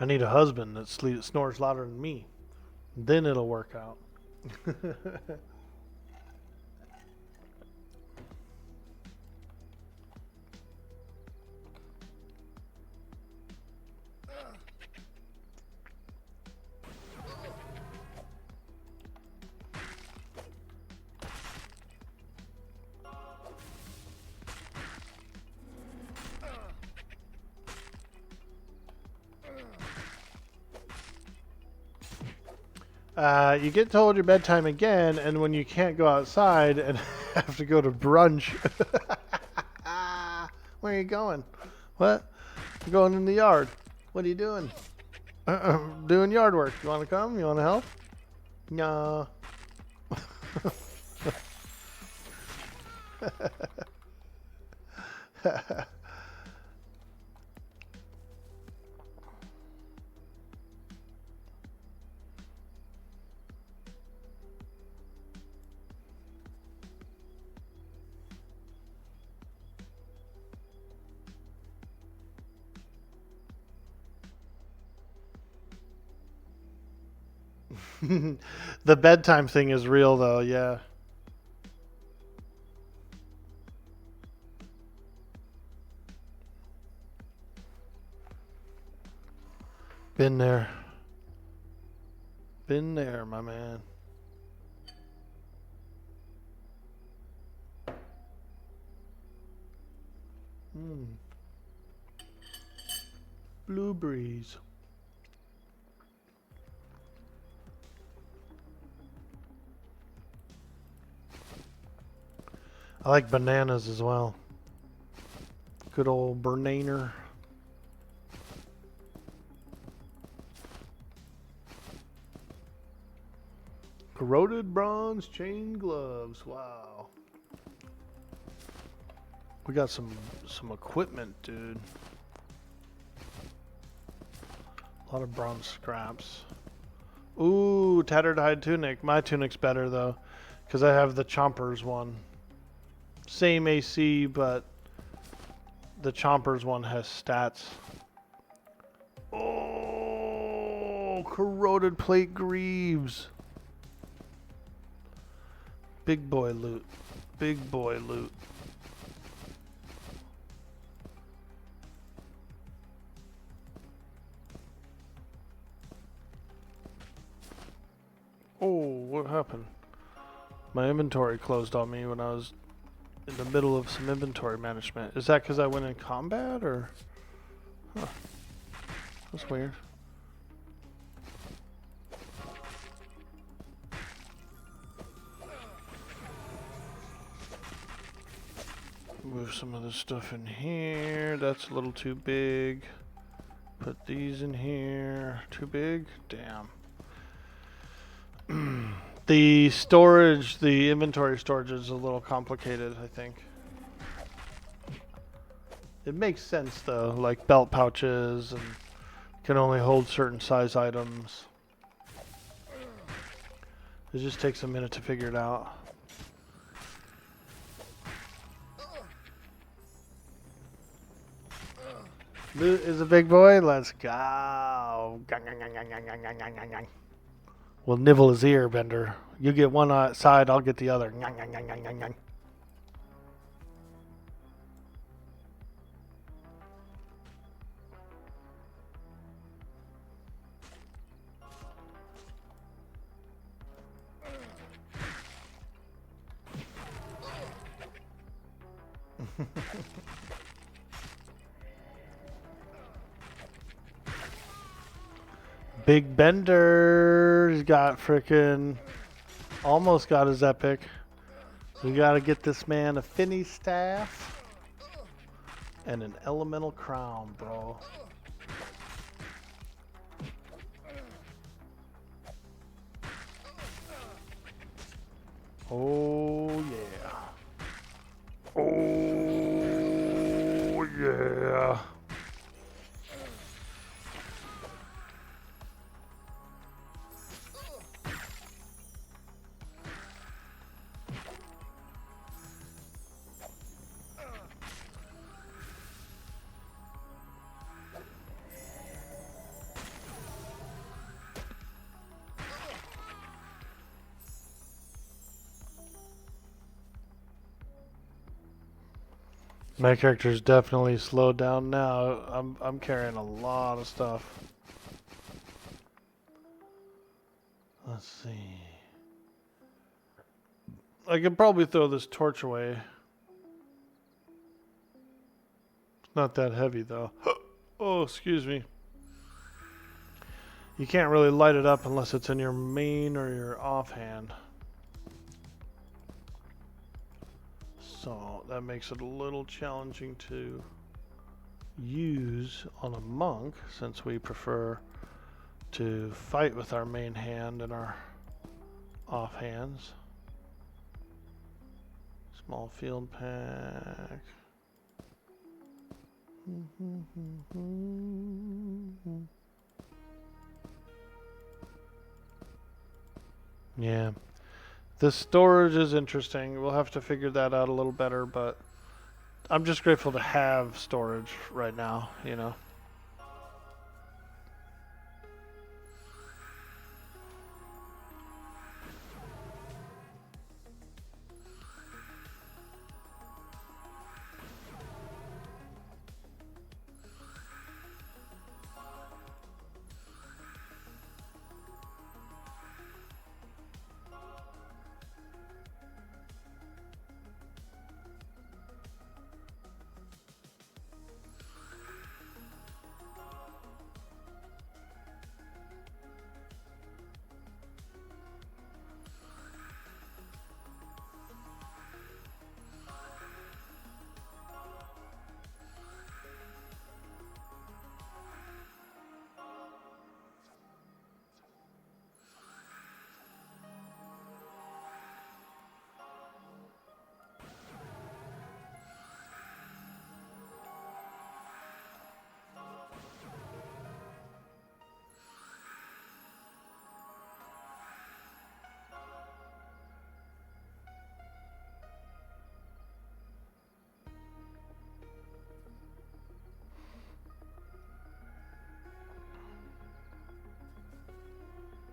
I need a husband that snores louder than me. Then it'll work out. You get told your bedtime again, and when you can't go outside and have to go to brunch. Where are you going? What? I'm going in the yard. What are you doing? Doing yard work. You want to come? You want to help? No. The bedtime thing is real, though. Yeah. Been there. Been there, my man. Blueberries. I like bananas as well. Good old bananer. Corroded bronze chain gloves. Wow. We got some equipment, dude. A lot of bronze scraps. Ooh, tattered hide tunic. My tunic's better though, because I have the Chompers one. Same AC, but the Chompers one has stats. Oh, corroded plate greaves. Big boy loot. Big boy loot. Oh, what happened? My inventory closed on me when I was in the middle of some inventory management. Is that because I went in combat, or? Huh. That's weird. Move some of this stuff in here. That's a little too big. Put these in here. Too big? Damn. The storage, the inventory storage is a little complicated, I think. It makes sense though, like belt pouches and can only hold certain size items. It just takes a minute to figure it out. Loot is a big boy. Let's go. We'll nibble his ear, Bender. You get one side, I'll get the other. Big Bender's got frickin' almost got his epic. We gotta get this man a finny staff and an elemental crown, bro. Oh yeah. Oh yeah. My character's definitely slowed down now. I'm carrying a lot of stuff. Let's see. I could probably throw this torch away. It's not that heavy though. Oh, excuse me. You can't really light it up unless it's in your main or your offhand. So that makes it a little challenging to use on a monk, since we prefer to fight with our main hand and our offhands. Small field pack. Yeah. The storage is interesting. We'll have to figure that out a little better, but I'm just grateful to have storage right now, you know.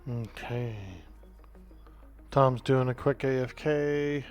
Okay. Tom's doing a quick AFK.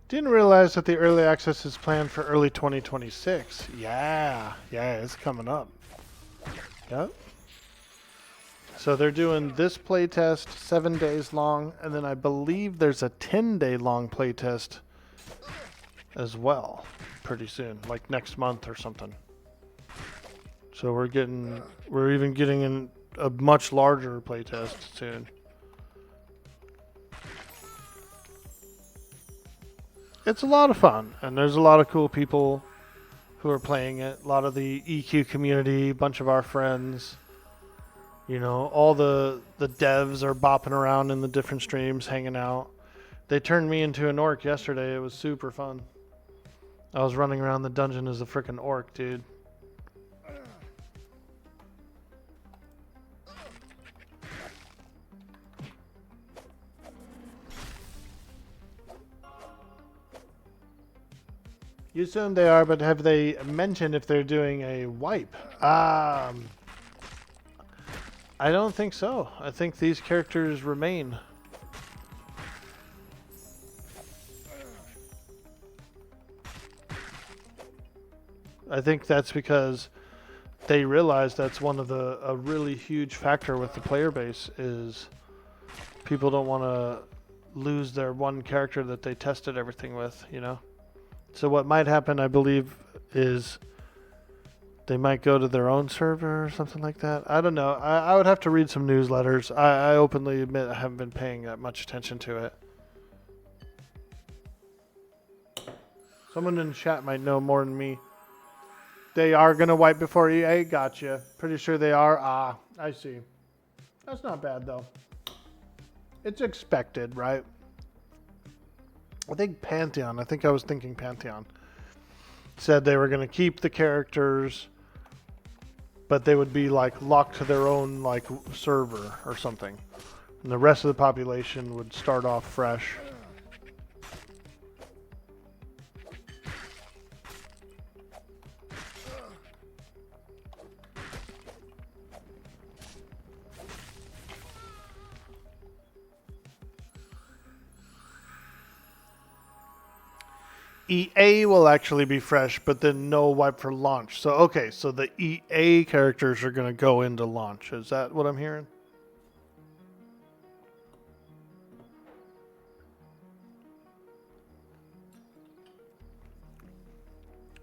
Didn't realize that the early access is planned for early 2026. Yeah, it's coming up. Yep. So they're doing this playtest 7 days long, and then I believe there's a 10-day long playtest as well pretty soon, like next month or something. So we're even getting in a much larger playtest soon. It's a lot of fun, and there's a lot of cool people who are playing it. A lot of the EQ community, a bunch of our friends. You know, all the devs are bopping around in the different streams, hanging out. They turned me into an orc yesterday. It was super fun. I was running around the dungeon as a freaking orc, dude. You assume they are, but have they mentioned if they're doing a wipe? I don't think so. I think these characters remain. I think that's because they realize that's one of a really huge factor with the player base is people don't want to lose their one character that they tested everything with, you know? So what might happen, I believe, is they might go to their own server or something like that. I don't know. I would have to read some newsletters. I openly admit I haven't been paying that much attention to it. Someone in the chat might know more than me. They are going to wipe before EA? Gotcha. Pretty sure they are. Ah, I see. That's not bad, though. It's expected, right? I think Pantheon, I was thinking Pantheon, said they were going to keep the characters, but they would be like locked to their own like server or something. And the rest of the population would start off fresh. EA will actually be fresh, but then no wipe for launch. So, okay, so the EA characters are going to go into launch. Is that what I'm hearing?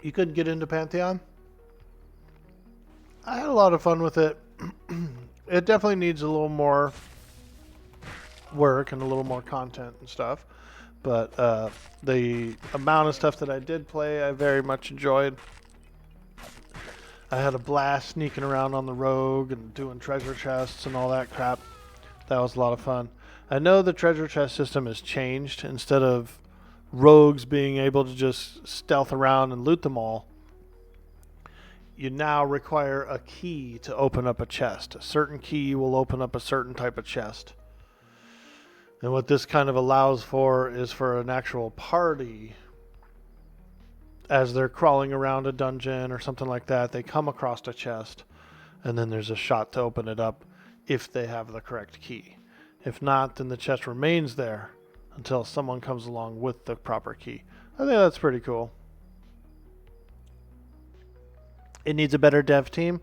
You couldn't get into Pantheon? I had a lot of fun with it. It definitely needs a little more work and a little more content and stuff. But the amount of stuff that I did play, I very much enjoyed. I had a blast sneaking around on the rogue and doing treasure chests and all that crap. That was a lot of fun. I know the treasure chest system has changed. Instead of rogues being able to just stealth around and loot them all, you now require a key to open up a chest. A certain key will open up a certain type of chest. And what this kind of allows for is for an actual party, as they're crawling around a dungeon or something like that, they come across a chest, and then there's a shot to open it up if they have the correct key. If not, then the chest remains there until someone comes along with the proper key. I think that's pretty cool. It needs a better dev team.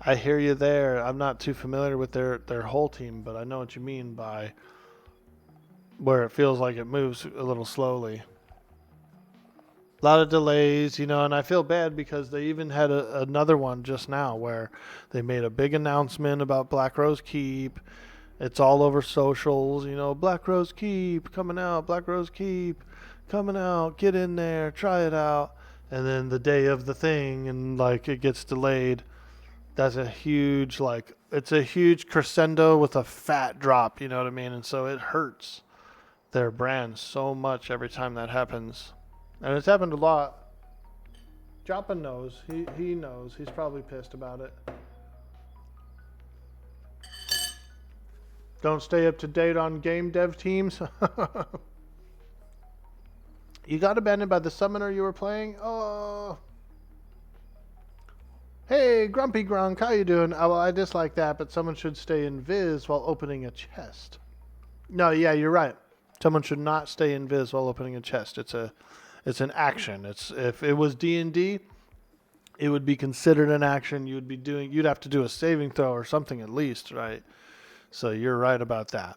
I hear you there. I'm not too familiar with their whole team, but I know what you mean by where it feels like it moves a little slowly. A lot of delays, you know, and I feel bad because they even had another one just now where they made a big announcement about Black Rose Keep. It's all over socials, you know, Black Rose Keep coming out, Black Rose Keep coming out, get in there, try it out. And then the day of the thing, and like it gets delayed. That's a huge, like, it's a huge crescendo with a fat drop, you know what I mean? And so it hurts their brand so much every time that happens. And it's happened a lot. Joppa knows. He knows. He's probably pissed about it. Don't stay up to date on game dev teams. You got abandoned by the summoner you were playing? Oh. Hey, Grumpy Grunk, how you doing? Oh, well, I dislike that, but someone should stay in Viz while opening a chest. No, yeah, you're right. Someone should not stay in Viz while opening a chest. It's an action. It's if it was D&D, it would be considered an action. You'd have to do a saving throw or something at least, right? So you're right about that.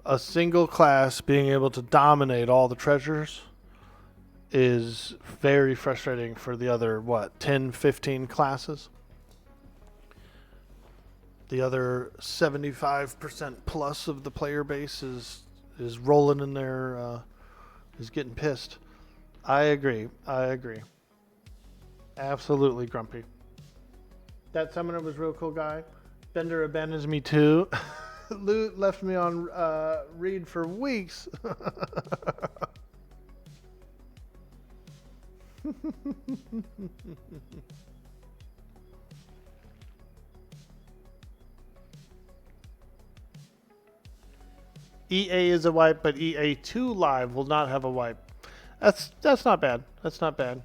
A single class being able to dominate all the treasures is very frustrating for the other 10, 15 classes. The other 75% plus of the player base is rolling in there, is getting pissed. I agree. Absolutely, Grumpy. That summoner was a real cool guy. Bender abandons me too. Loot left me on read for weeks. EA is a wipe, but EA2 Live will not have a wipe. That's not bad. That's not bad.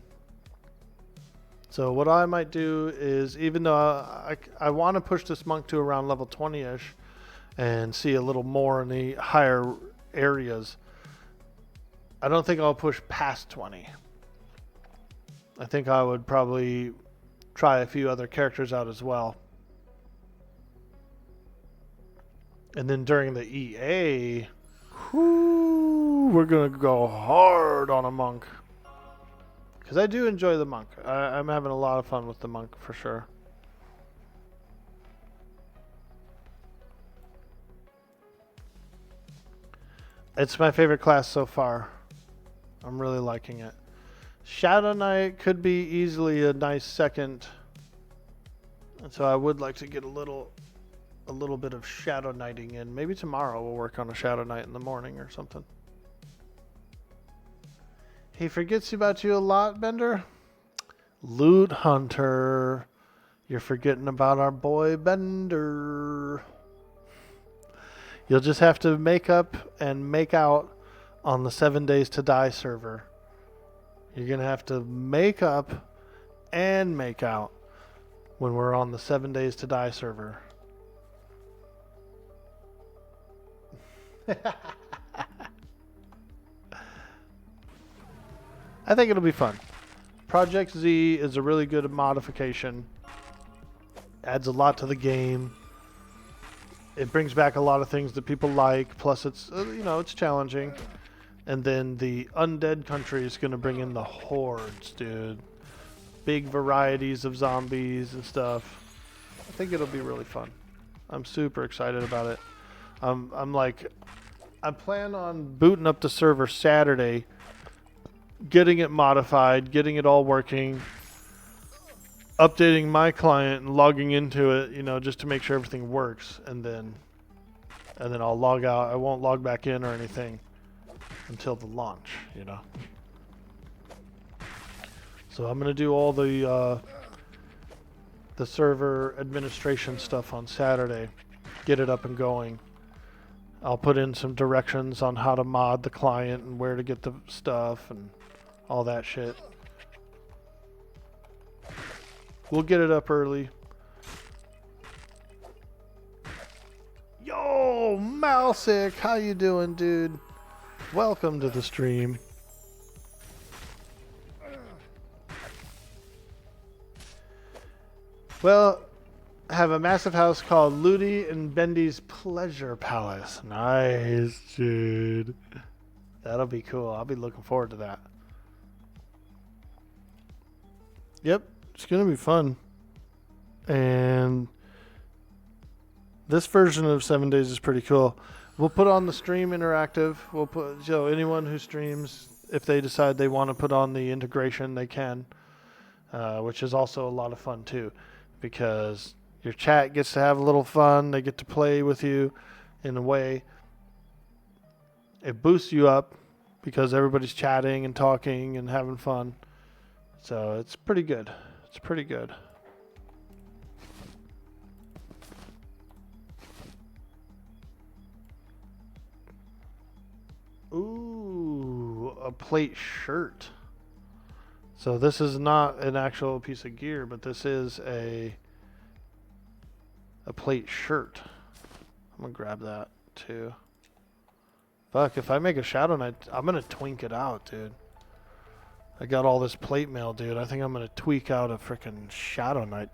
So what I might do is, even though I want to push this monk to around level 20-ish and see a little more in the higher areas, I don't think I'll push past 20. I think I would probably try a few other characters out as well. And then during the EA, we're going to go hard on a monk. Because I do enjoy the monk. I'm having a lot of fun with the monk for sure. It's my favorite class so far. I'm really liking it. Shadow Knight could be easily a nice second. And so I would like to get a little bit of Shadow Knighting in. Maybe tomorrow we'll work on a Shadow Knight in the morning or something. He forgets about you a lot, Bender. Loot Hunter. You're forgetting about our boy Bender. You'll just have to make up and make out on the 7 Days to Die server. You're going to have to make up and make out when we're on the 7 Days to Die server. I think it'll be fun. Project Z is a really good modification. Adds a lot to the game. It brings back a lot of things that people like. Plus, it's it's challenging. And then the Undead Country is going to bring in the hordes, dude. Big varieties of zombies and stuff. I think it'll be really fun. I'm super excited about it. I plan on booting up the server Saturday, getting it modified, getting it all working, updating my client and logging into it, just to make sure everything works, and then I'll log out. I won't log back in or anything until the launch, So I'm gonna do all the server administration stuff on Saturday, get it up and going. I'll put in some directions on how to mod the client and where to get the stuff and all that shit. We'll get it up early. Yo, Mouseic, how you doing, dude? Welcome to the stream. Well, I have a massive house called Ludi and Bendy's Pleasure Palace. Nice, dude. That'll be cool. I'll be looking forward to that. Yep, it's going to be fun. And this version of 7 Days is pretty cool. We'll put on the stream interactive. We'll put anyone who streams, if they decide they want to put on the integration, they can, which is also a lot of fun too, because your chat gets to have a little fun. They get to play with you in a way. It boosts you up because everybody's chatting and talking and having fun. So it's pretty good. It's pretty good. Ooh, a plate shirt. So this is not an actual piece of gear, but this is a plate shirt. I'm gonna grab that too. Fuck, if I make a Shadow Knight, I'm gonna twink it out, dude. I got all this plate mail, dude. I think I'm gonna tweak out a freaking Shadow Knight.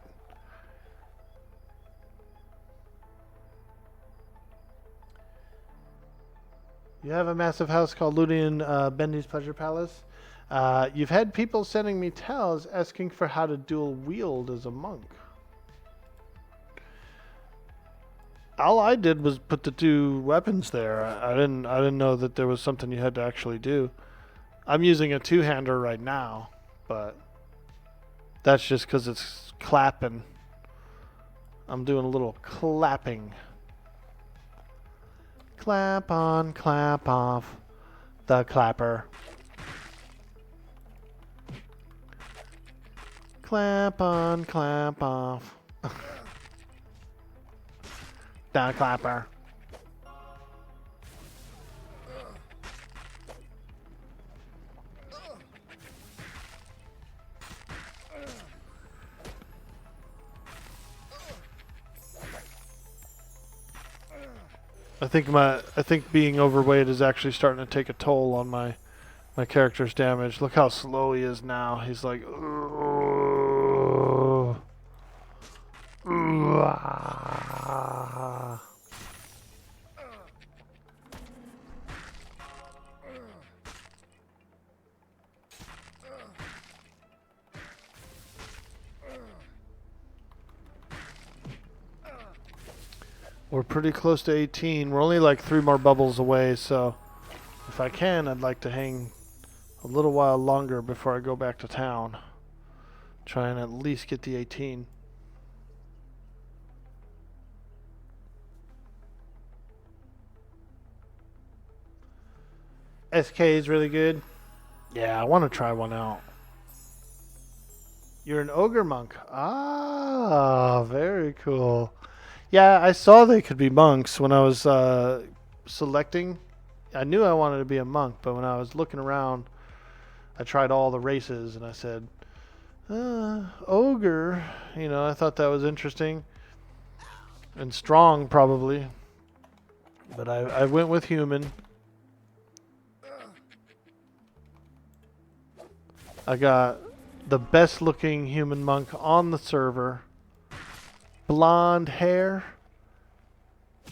You have a massive house called Ludi and Bendy's Pleasure Palace. You've had people sending me tells asking for how to dual wield as a monk. All I did was put the two weapons there. I didn't know that there was something you had to actually do. I'm using a two-hander right now, but that's just because it's clapping. I'm doing a little clapping. Clap on, clap off, the clapper. Clap on, clap off, the clapper. I think being overweight is actually starting to take a toll on my character's damage. Look how slow he is now. He's like, We're pretty close to 18. We're only like 3 more bubbles away, so if I can, I'd like to hang a little while longer before I go back to town. Try and at least get the 18. SK is really good. Yeah, I want to try one out. You're an ogre monk. Ah, very cool. Yeah, I saw they could be monks when I was selecting. I knew I wanted to be a monk, but when I was looking around, I tried all the races, and I said, ogre. I thought that was interesting. And strong, probably. But I went with human. I got the best looking human monk on the server. Blonde hair.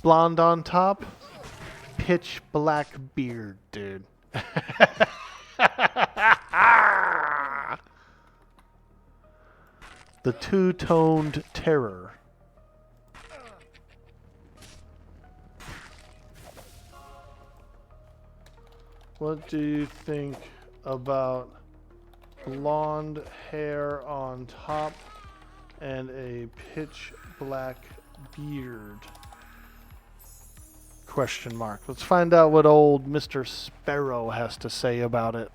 Blonde on top. Pitch black beard, dude. The two-toned terror. What do you think about blonde hair on top and a pitch black beard? Question mark. Let's find out what old Mr. Sparrow has to say about it.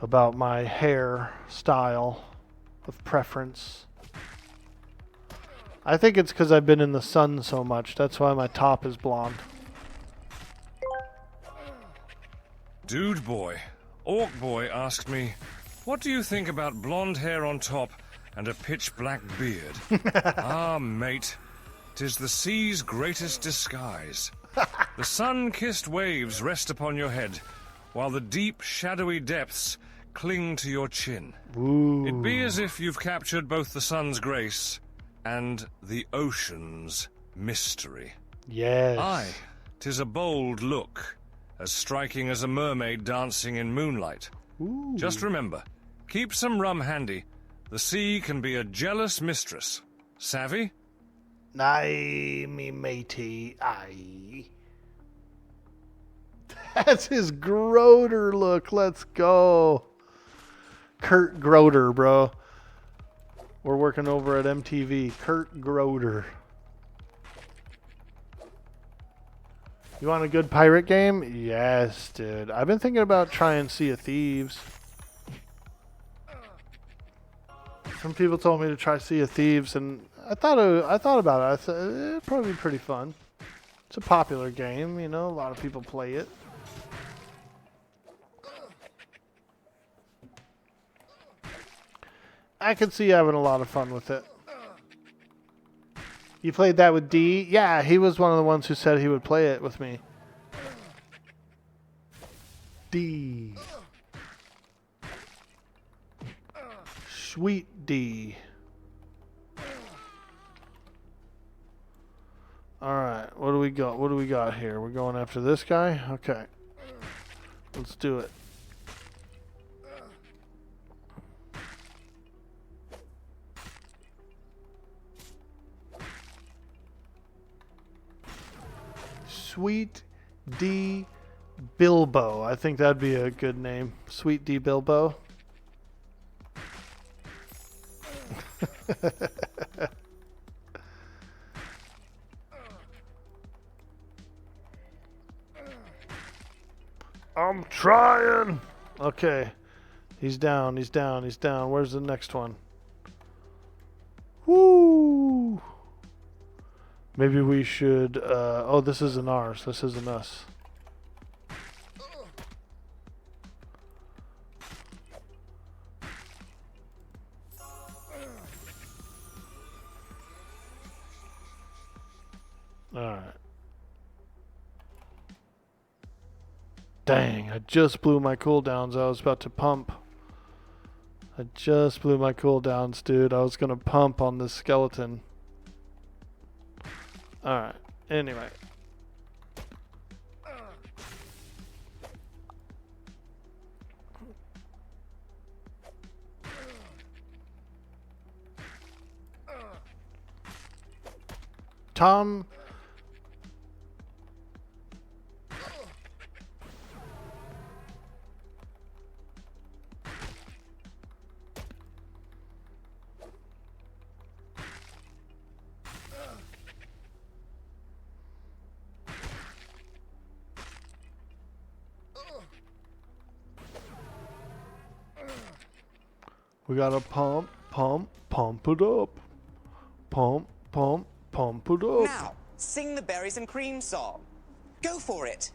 About my hair style of preference. I think it's because I've been in the sun so much. That's why my top is blonde. Dude boy, Orkboy asked me, what do you think about blonde hair on top and a pitch black beard? Ah, mate, 'tis the sea's greatest disguise. The sun-kissed waves rest upon your head, while the deep, shadowy depths cling to your chin. Ooh. It'd be as if you've captured both the sun's grace and the ocean's mystery. Yes. Aye, 'tis a bold look, as striking as a mermaid dancing in moonlight. Ooh. Just remember, keep some rum handy. The sea can be a jealous mistress. Savvy? Aye, me matey, aye. That's his Groder look. Let's go. Kurt Groder, bro. We're working over at MTV. Kurt Groder. You want a good pirate game? Yes, dude. I've been thinking about trying Sea of Thieves. Some people told me to try Sea of Thieves, and I thought about it. I thought it'd probably be pretty fun. It's a popular game, you know. A lot of people play it. I could see having a lot of fun with it. You played that with D? Yeah, he was one of the ones who said he would play it with me. D. Sweet D. Alright, what do we got? What do we got here? We're going after this guy? Okay. Let's do it. Sweet D Bilbo. I think that'd be a good name. Sweet D Bilbo. I'm trying. Okay. He's down. He's down. He's down. Where's the next one? Woo! Maybe we should... oh, this isn't ours. This isn't us. Alright. Dang, I just blew my cooldowns. I was about to pump. I just blew my cooldowns, dude. I was going to pump on this skeleton. Alright, anyway. Tom... We gotta pump it up. Pump it up. Now, sing the berries and cream song. Go for it.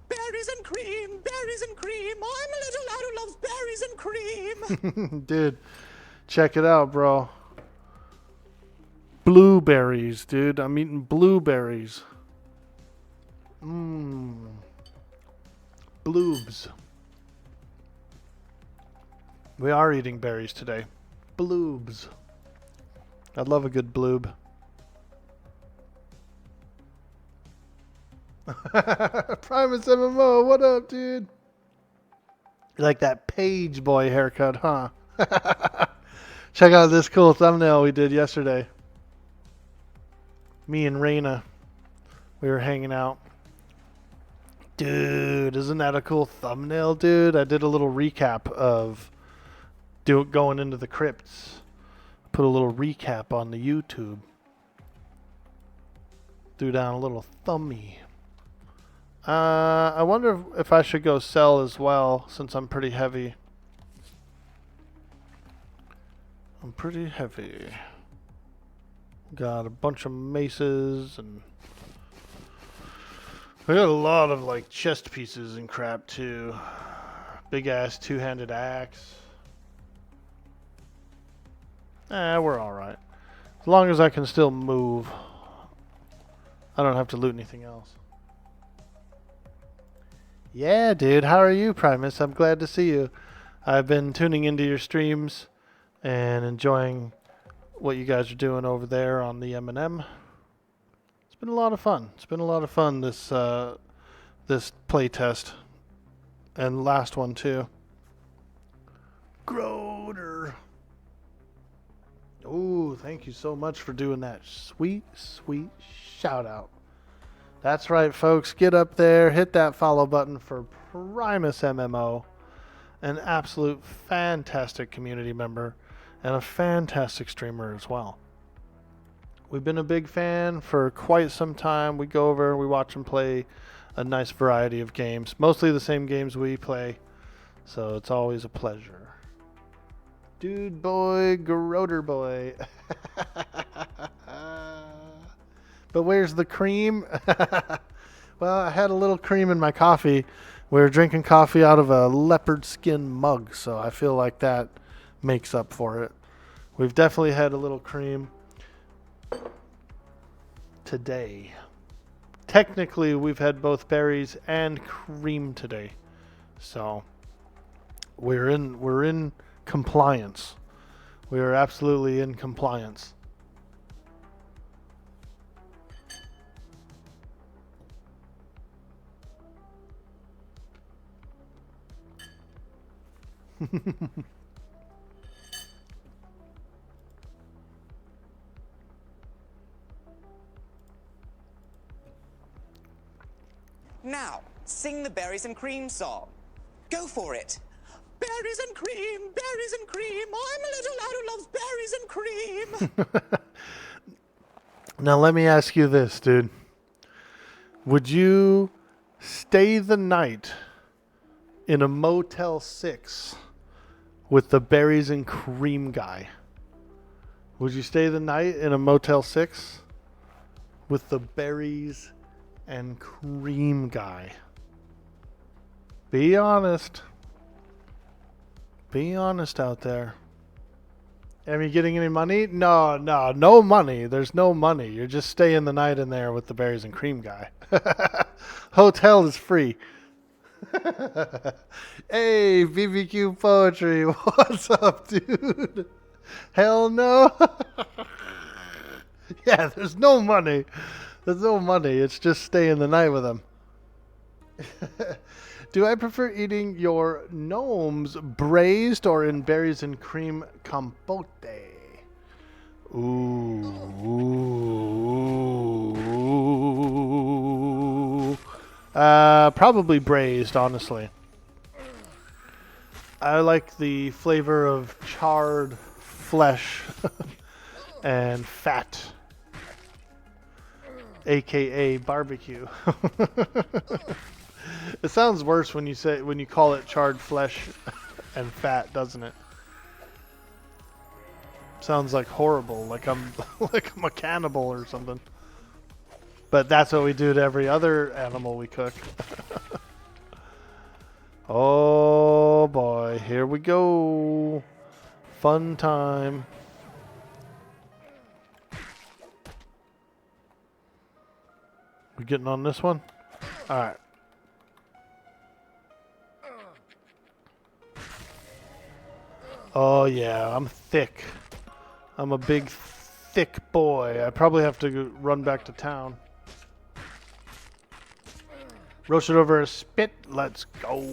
Berries and cream, berries and cream. I'm a little lad who loves berries and cream. Dude, check it out, bro. Blueberries, dude. I'm eating blueberries. Mmm. Bloobs. We are eating berries today. Bloobs. I love a good bloob. Primus MMO, what up, dude? You like that page boy haircut, huh? Check out this cool thumbnail we did yesterday. Me and Raina. We were hanging out. Dude, isn't that a cool thumbnail, dude? I did a little recap of going into the crypts. Put a little recap on the YouTube. Threw down a little thumbie. I wonder if I should go sell as well, since I'm pretty heavy. I'm pretty heavy. Got a bunch of maces and I got a lot of like chest pieces and crap too. Big ass two-handed axe. We're alright. As long as I can still move. I don't have to loot anything else. Yeah, dude. How are you, Primus? I'm glad to see you. I've been tuning into your streams and enjoying what you guys are doing over there on the M&M. It's been a lot of fun. It's been a lot of fun this this playtest and last one too. Groder. Ooh, thank you so much for doing that sweet, sweet shout out. That's right, folks. Get up there, hit that follow button for Primus MMO, an absolute fantastic community member and a fantastic streamer as well. We've been a big fan for quite some time. We go over, we watch him play a nice variety of games, mostly the same games we play, so it's always a pleasure. Dude boy, Groder boy. But where's the cream? Well, I had a little cream in my coffee. We were drinking coffee out of a leopard skin mug, so I feel like that makes up for it. We've definitely had a little cream today. Technically, we've had both berries and cream today. So we're in compliance. We are absolutely in compliance. Now, sing the berries and cream song. Go for it. Berries and cream, berries and cream. I'm a little lad who loves berries and cream. Now let me ask you this, dude. Would you stay the night in a Motel 6 with the berries and cream guy? Would you stay the night in a Motel 6 with the berries and cream guy? Be honest. Be honest out there. Am you getting any money? No money. There's no money. You're just staying the night in there with the berries and cream guy. Hotel is free. Hey, BBQ Poetry. What's up, dude? Hell no. Yeah, there's no money. There's no money. It's just staying the night with them. Do I prefer eating your gnomes braised or in berries and cream compote? Ooh. Probably braised, honestly. I like the flavor of charred flesh and fat, aka barbecue. It sounds worse when you call it charred flesh and fat, doesn't it? Sounds like horrible, like I'm a cannibal or something. But that's what we do to every other animal we cook. Oh boy, here we go. Fun time. We getting on this one? All right. Oh yeah, I'm thick. I'm a big, thick boy. I probably have to run back to town. Roasted over a spit. Let's go.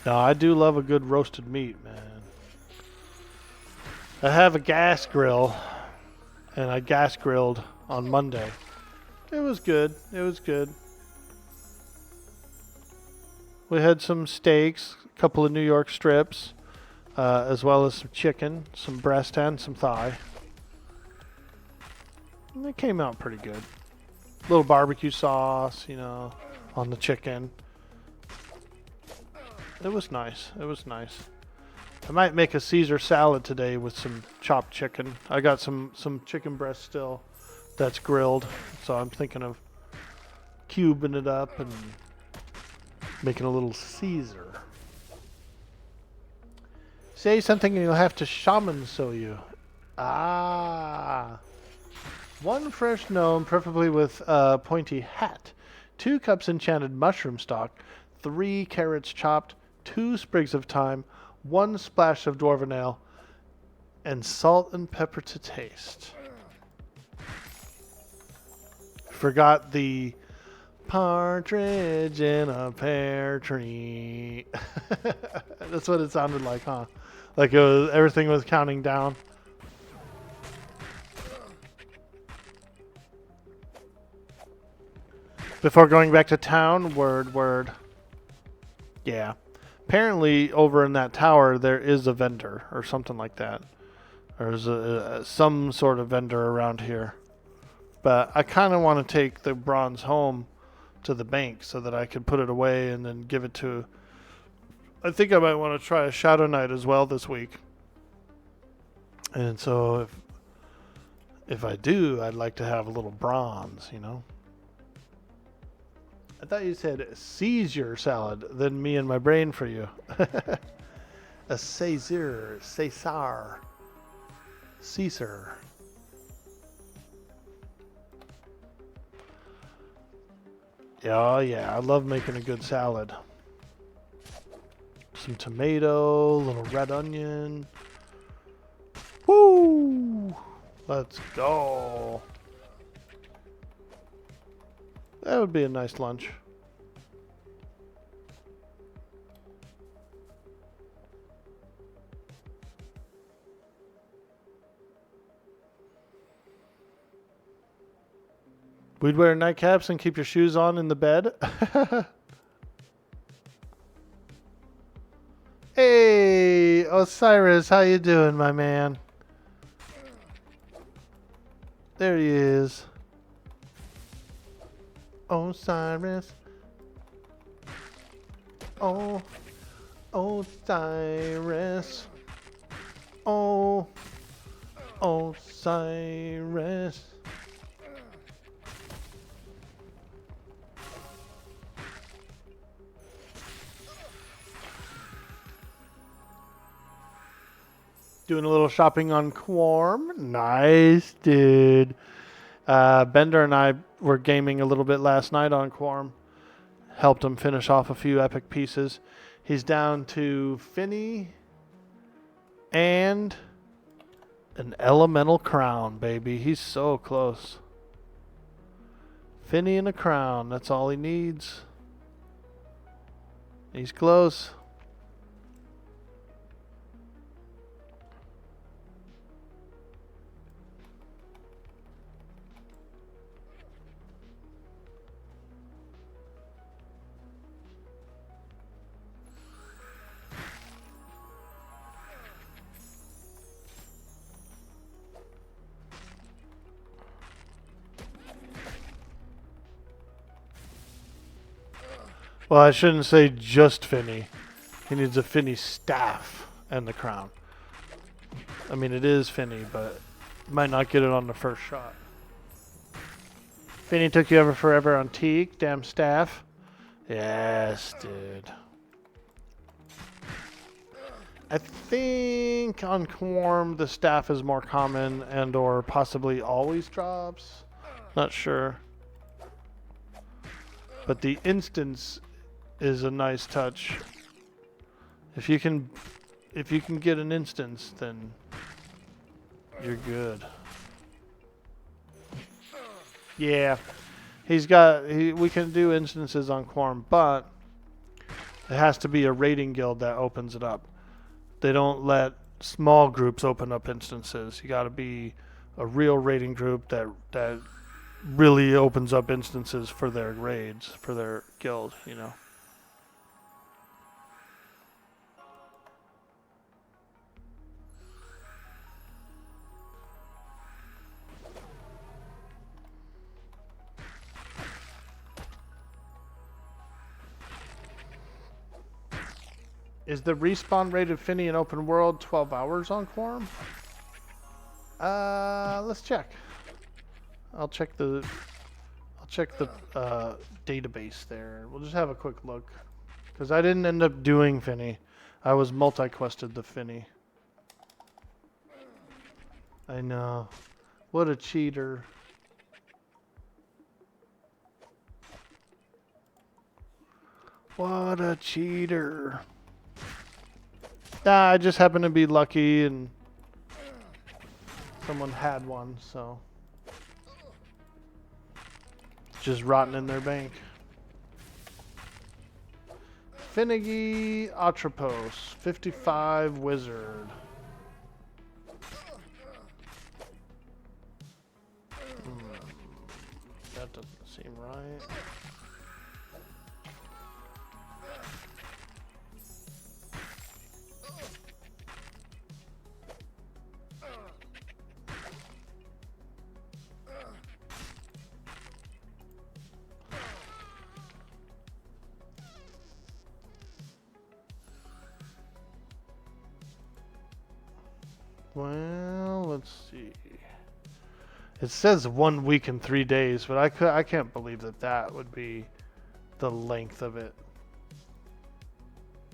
Now, I do love a good roasted meat, man. I have a gas grill, and I gas grilled on Monday. It was good. It was good. We had some steaks, a couple of New York strips, as well as some chicken, some breast, and some thigh. And it came out pretty good. Little barbecue sauce, you know, on the chicken. It was nice. It was nice. I might make a Caesar salad today with some chopped chicken. I got some chicken breast still that's grilled, so I'm thinking of cubing it up and making a little Caesar. Say something and you'll have to shaman show you. Ah. 1 fresh gnome, preferably with a pointy hat. 2 cups enchanted mushroom stock. 3 carrots chopped. 2 sprigs of thyme. 1 splash of dwarven ale. And salt and pepper to taste. Forgot the partridge in a pear tree. That's what it sounded like, huh? Like it was, everything was counting down. Before going back to town, word. Yeah. Apparently, over in that tower, there is a vendor or something like that. There's some sort of vendor around here. But I kind of want to take the bronze home to the bank so that I can put it away and then give it to... I think I might want to try a Shadow Knight as well this week. And so if I do, I'd like to have a little bronze, you know? I thought you said Caesar salad, then me and my brain for you. A Caesar. Oh yeah, I love making a good salad. Some tomato, little red onion. Woo! Let's go. That would be a nice lunch. We'd wear nightcaps and keep your shoes on in the bed. Hey, Osiris, how you doing, my man? There he is. Osiris. Oh, Osiris. Oh, Osiris. Doing a little shopping on Quorm. Nice, dude. Bender and I were gaming a little bit last night on Quorm. Helped him finish off a few epic pieces. He's down to Finny and an elemental crown, baby. He's so close. Finny and a crown. That's all he needs. He's close. Well, I shouldn't say just Finny. He needs a Finny staff and the crown. I mean, it is Finny, but might not get it on the first shot. Finny took you ever forever on Teak, damn staff. Yes, dude. I think on Quorm the staff is more common and or possibly always drops. Not sure. But the instance is a nice touch. If you can if you can get an instance, then you're good. Yeah, we can do instances on Quorum, but it has to be a raiding guild that opens it up. They don't let small groups open up instances. You got to be a real raiding group that really opens up instances for their raids, for their guild, you know. Is the respawn rate of Finny in open world 12 hours on Quorum? Let's check. I'll check the database there. We'll just have a quick look, because I didn't end up doing Finny. I was multi-quested the Finny. I know. What a cheater. What a cheater. Nah, I just happened to be lucky and someone had one, so it's just rotting in their bank. Finnegy Atropos, 55 wizard. That doesn't seem right. Well, let's see. It says 1 week and 3 days, but I can't believe that would be the length of it.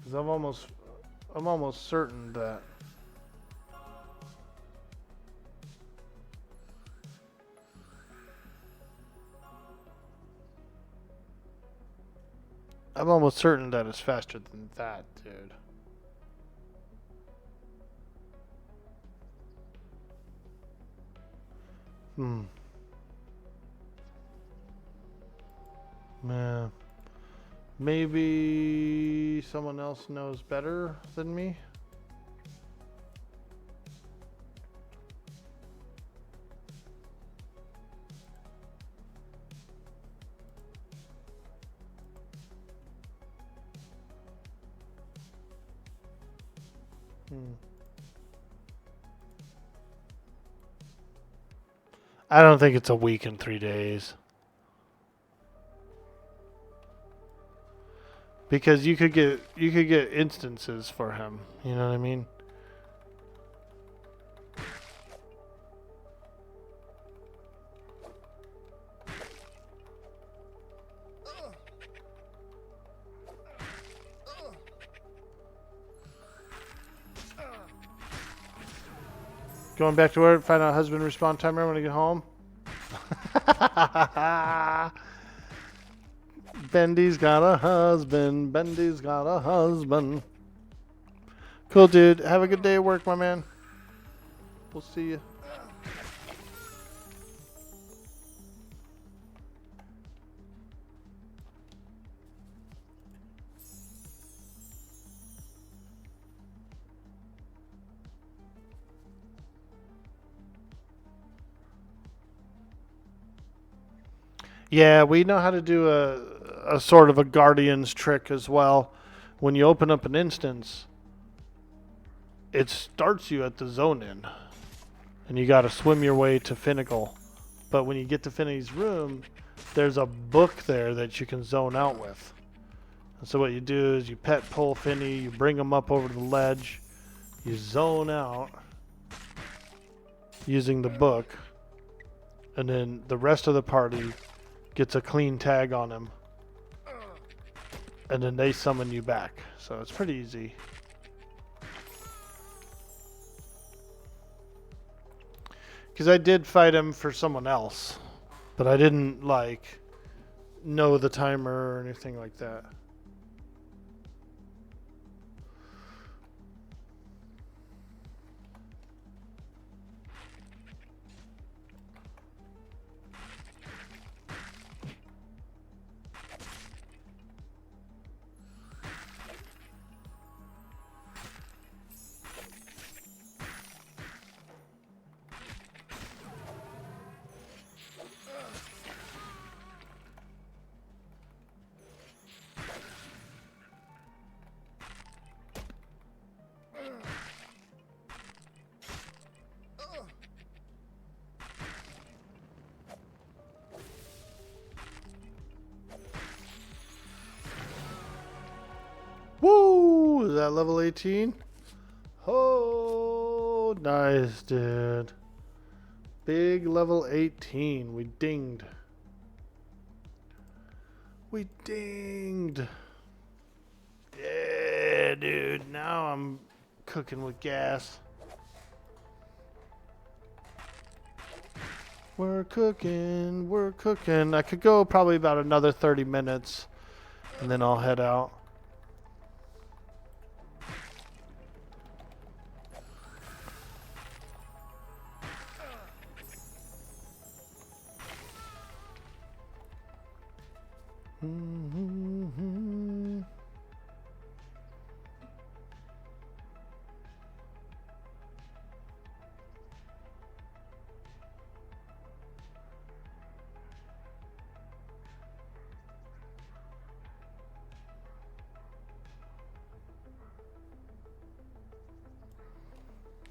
'Cause I'm almost certain that it's faster than that, dude. Yeah. Maybe someone else knows better than me. I don't think it's a week and 3 days. Because you could get instances for him. You know what I mean? Going back to work, find out husband respawn timer when I get home. Bendy's got a husband. Bendy's got a husband. Cool, dude. Have a good day at work, my man. We'll see you. Yeah, we know how to do a sort of a guardian's trick as well. When you open up an instance, it starts you at the zone in, and you got to swim your way to Finnacle. But when you get to Finny's room, there's a book there that you can zone out with. And so what you do is you pet pull Finny, you bring him up over to the ledge, you zone out using the book, and then the rest of the party gets a clean tag on him, and then they summon you back. So it's pretty easy. Because I did fight him for someone else, but I didn't like know the timer or anything like that. that level 18? Oh, nice, dude. Big level 18. We dinged. We dinged. Yeah, dude. Now I'm cooking with gas. We're cooking. We're cooking. I could go probably about another 30 minutes, and then I'll head out.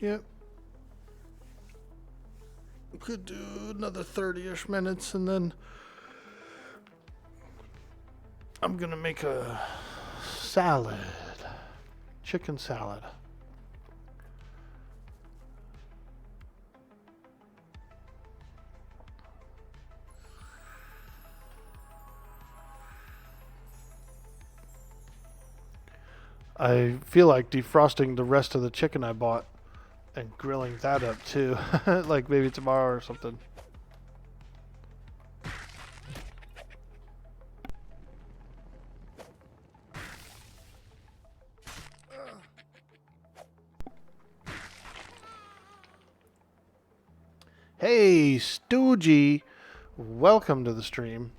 Yep. Could do another 30-ish minutes, and then I'm gonna make a salad. Chicken salad. I feel like defrosting the rest of the chicken I bought and grilling that up too. Like maybe tomorrow or something. Hey, Stoogie. Welcome to the stream.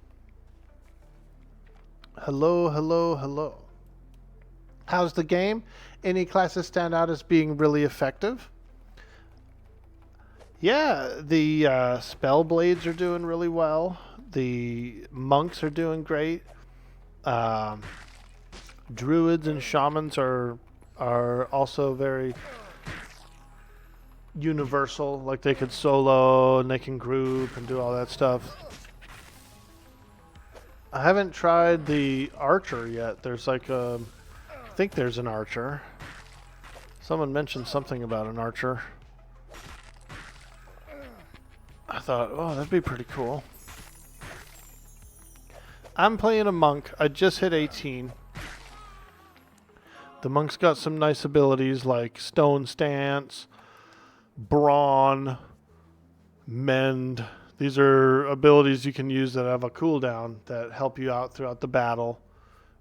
Hello, hello, hello. How's the game? Any classes stand out as being really effective? Yeah, the spell blades are doing really well. The monks are doing great. Druids and shamans are also very universal. Like they could solo and they can group and do all that stuff. I haven't tried the archer yet. There's like a, I think there's an archer. Someone mentioned something about an archer. I thought, oh, that'd be pretty cool. I'm playing a monk. I just hit 18. The monk's got some nice abilities like stone stance, brawn, mend. These are abilities you can use that have a cooldown that help you out throughout the battle.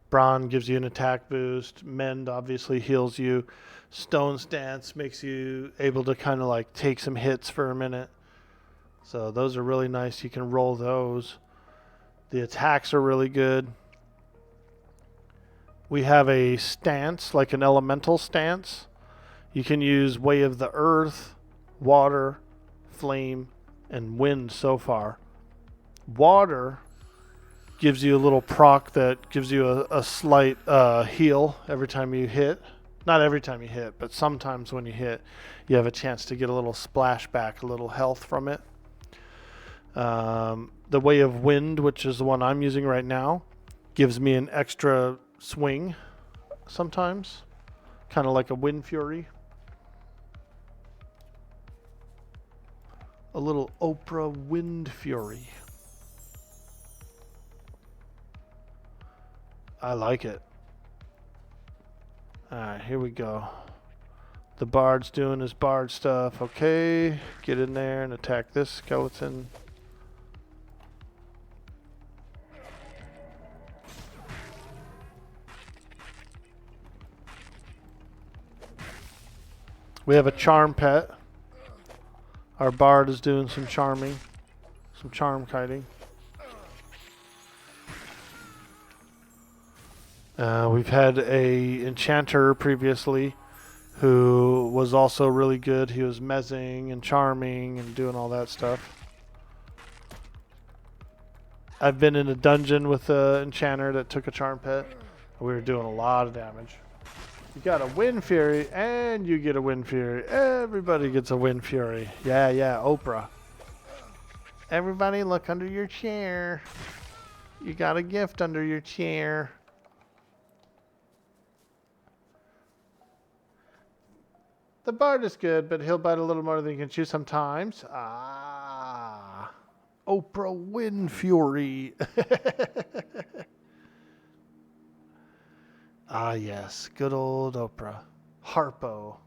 Brawn gives you an attack boost. Mend obviously heals you. Stone stance makes you able to kind of like take some hits for a minute. So those are really nice. You can roll those. The attacks are really good. We have a stance, like an elemental stance. You can use Way of the Earth, Water, Flame, and Wind so far. Water gives you a little proc that gives you a slight heal every time you hit. Not every time you hit, but sometimes when you hit, you have a chance to get a little splashback, a little health from it. The Way of Wind, which is the one I'm using right now, gives me an extra swing sometimes. Kind of like a Wind Fury. A little Oprah Wind Fury. I like it. Alright, here we go. The bard's doing his bard stuff. Okay, get in there and attack this skeleton. We have a charm pet. Our bard is doing some charming, some charm kiting. We've had a enchanter previously who was also really good. He was mezzing and charming and doing all that stuff. I've been in a dungeon with an enchanter that took a charm pet. We were doing a lot of damage. You got a Wind Fury, and you get a Wind Fury. Everybody gets a Wind Fury. Yeah, Oprah. Everybody look under your chair. You got a gift under your chair. The Bard is good, but he'll bite a little more than you can chew sometimes. Ah. Oprah Winfrey. Ah, yes. Good old Oprah. Harpo.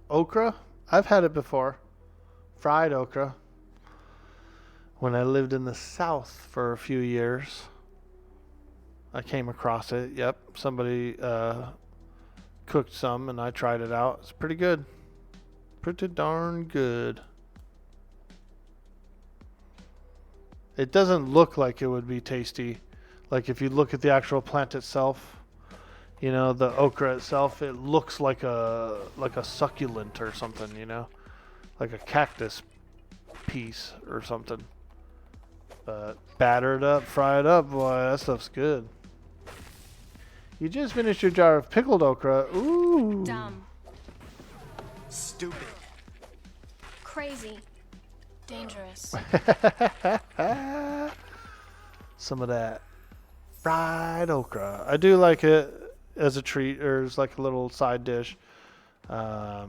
Okra? I've had it before. Fried okra. When I lived in the South for a few years, I came across it. Yep. Somebody cooked some and I tried it out. It's pretty good. Pretty darn good. It doesn't look like it would be tasty. Like if you look at the actual plant itself, you know, the okra itself, it looks like a succulent or something, you know, like a cactus piece or something. But batter it up, fry it up, boy, that stuff's good. You just finished your jar of pickled okra. Ooh. Dumb. Stupid. Crazy. Dangerous. Some of that fried okra. I do like it as a treat or as like a little side dish. Yeah.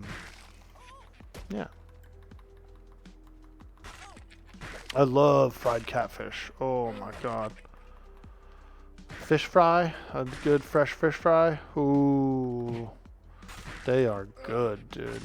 I love fried catfish. Oh my god. Fish fry, a good fresh fish fry. Ooh. They are good, dude.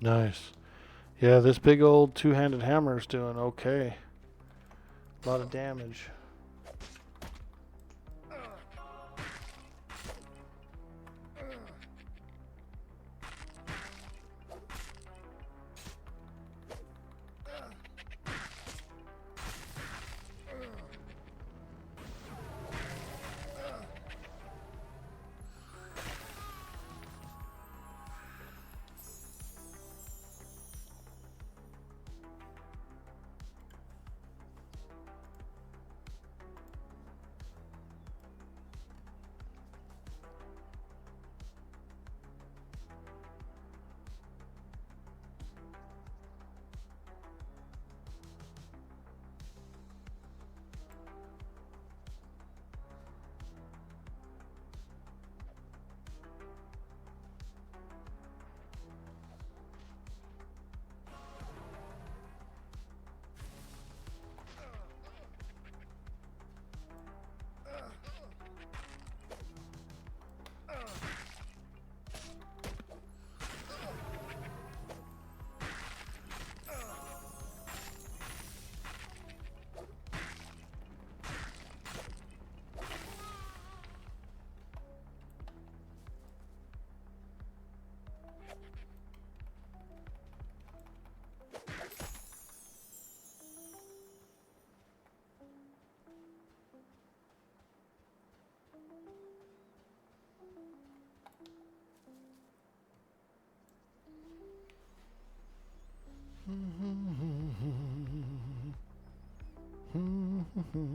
Nice. Yeah, this big old two-handed hammer is doing okay. A lot of damage.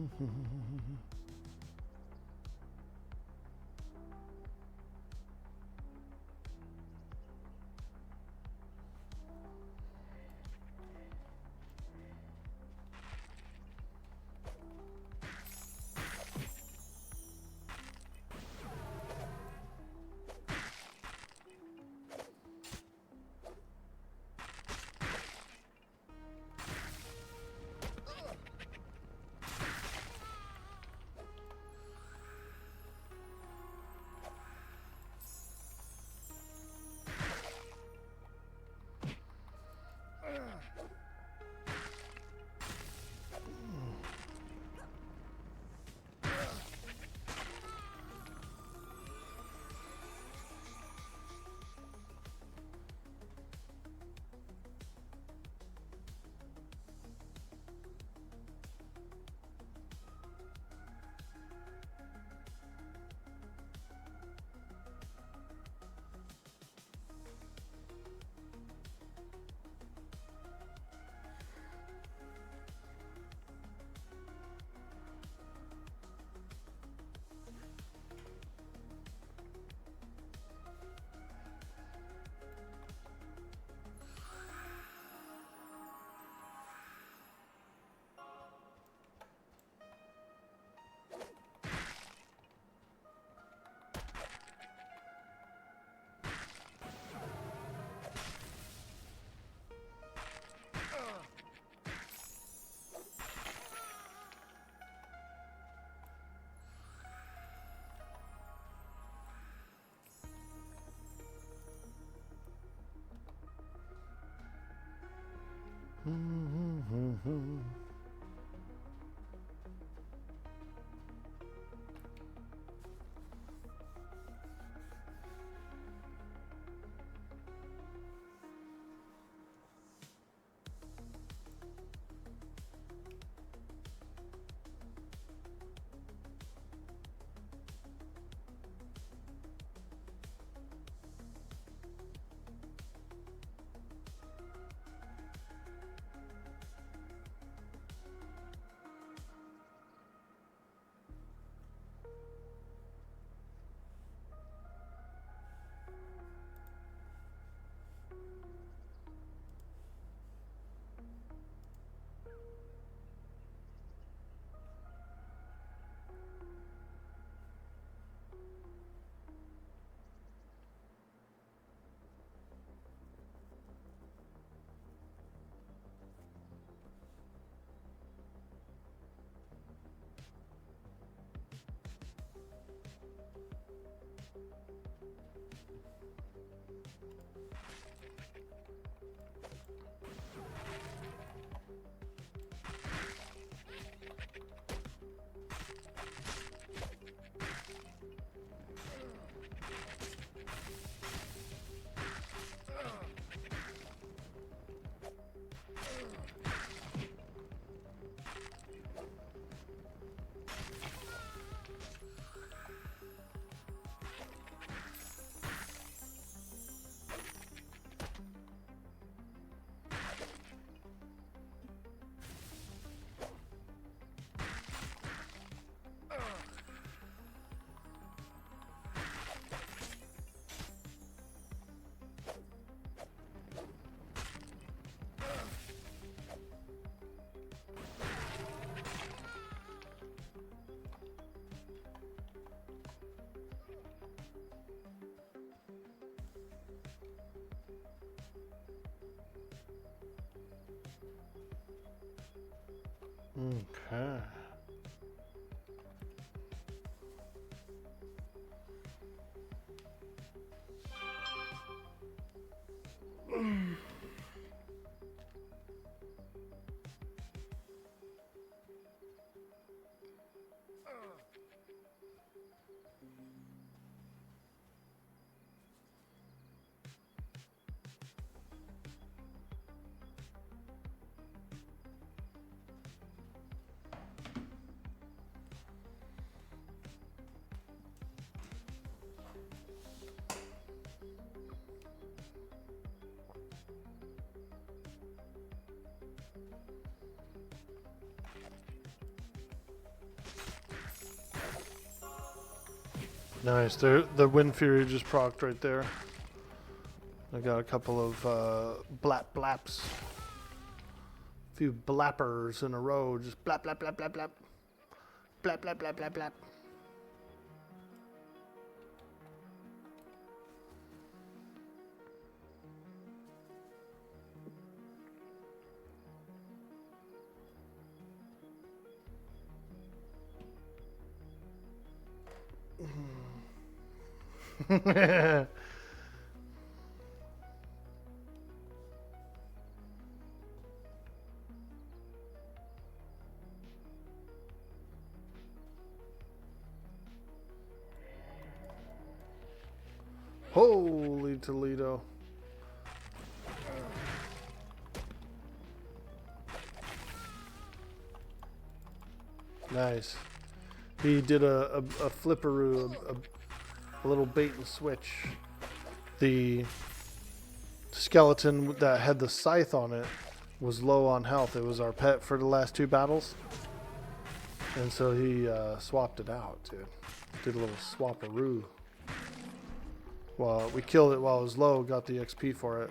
Okay. Nice. There, the Wind Fury just procced right there. I got a couple of blaps. A few blappers in a row. Just blap, blap, blap, blap, blap. Blap, blap, blap, blap, blap. Holy Toledo. Nice. He did a flipperoo, a little bait and switch. The skeleton that had the scythe on it was low on health. It was our pet for the last 2 battles. And so he swapped it out, dude. Did a little swapperoo. Well, we killed it while it was low, got the XP for it.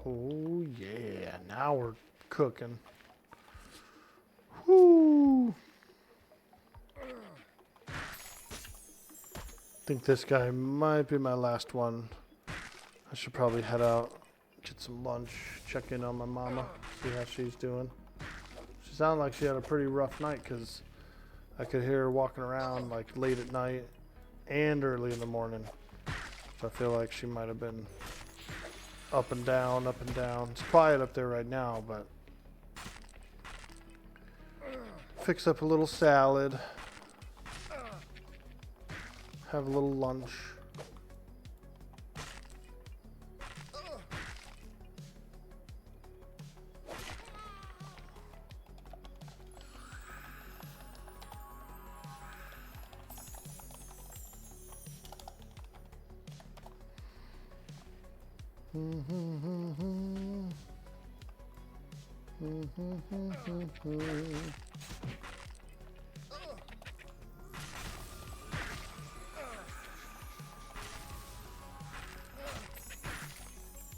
Oh yeah, now we're cooking. Whoo! Think this guy might be my last one. I should probably head out, get some lunch, check in on my mama, see how she's doing. She sounded like she had a pretty rough night because I could hear her walking around like late at night and early in the morning. So I feel like she might have been up and down, up and down. It's quiet up there right now, but fix up a little salad, have a little lunch.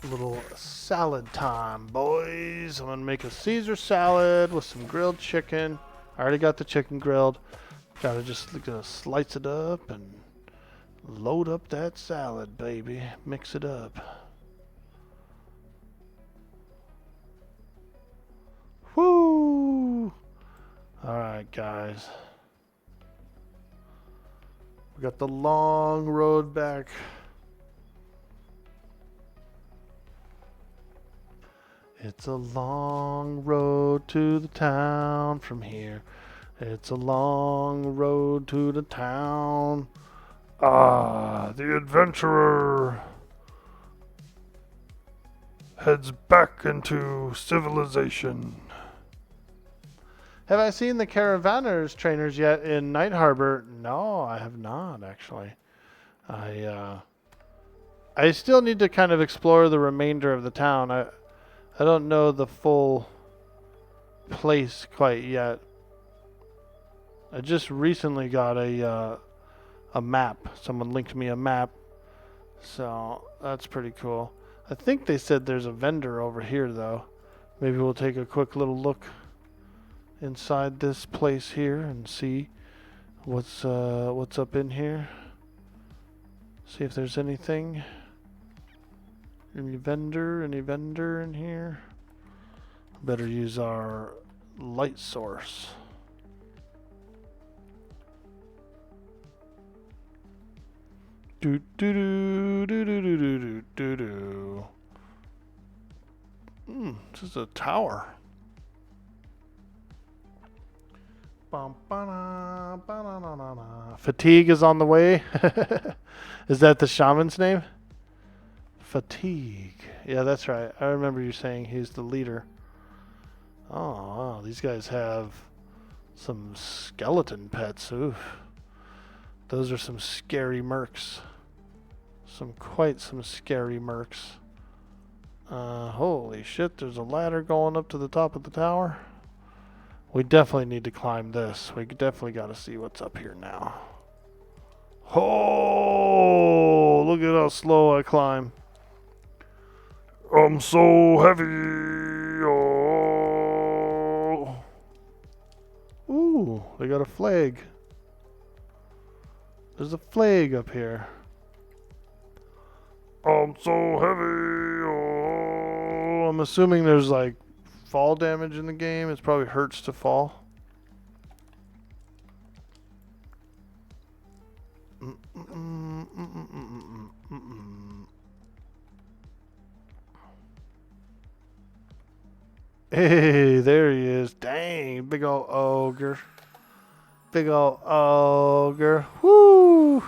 Little salad time, boys. I'm gonna make a Caesar salad with some grilled chicken. I already got the chicken grilled. Gotta just gonna slice it up and load up that salad, baby. Mix it up. Woo! Alright, guys. We got the long road back. It's a long road to the town from here. It's a long road to the town. Ah, the adventurer heads back into civilization. Have I seen the Caravanners trainers yet in Night Harbor? No, I have not, actually. I still need to kind of explore the remainder of the town. I don't know the full place quite yet. I just recently got a a map. Someone linked me a map. So that's pretty cool. I think they said there's a vendor over here though. Maybe we'll take a quick little look inside this place here and see what's up in here. See if there's anything. Any vendor in here? Better use our light source. Do do do do do do do do do. This is a tower. Fatigue is on the way. Is that the shaman's name? Fatigue. Yeah, that's right. I remember you saying he's the leader. Oh, wow. These guys have some skeleton pets. Oof. Those are some scary mercs. Quite some scary mercs. Holy shit, there's a ladder going up to the top of the tower. We definitely need to climb this. We definitely got to see what's up here now. Oh, look at how slow I climb. I'm so heavy. Oh. Ooh, they got a flag. There's a flag up here. I'm so heavy. Oh, I'm assuming there's like fall damage in the game. It probably hurts to fall. Hey, there he is. Dang, big old ogre. Big old ogre. Woo!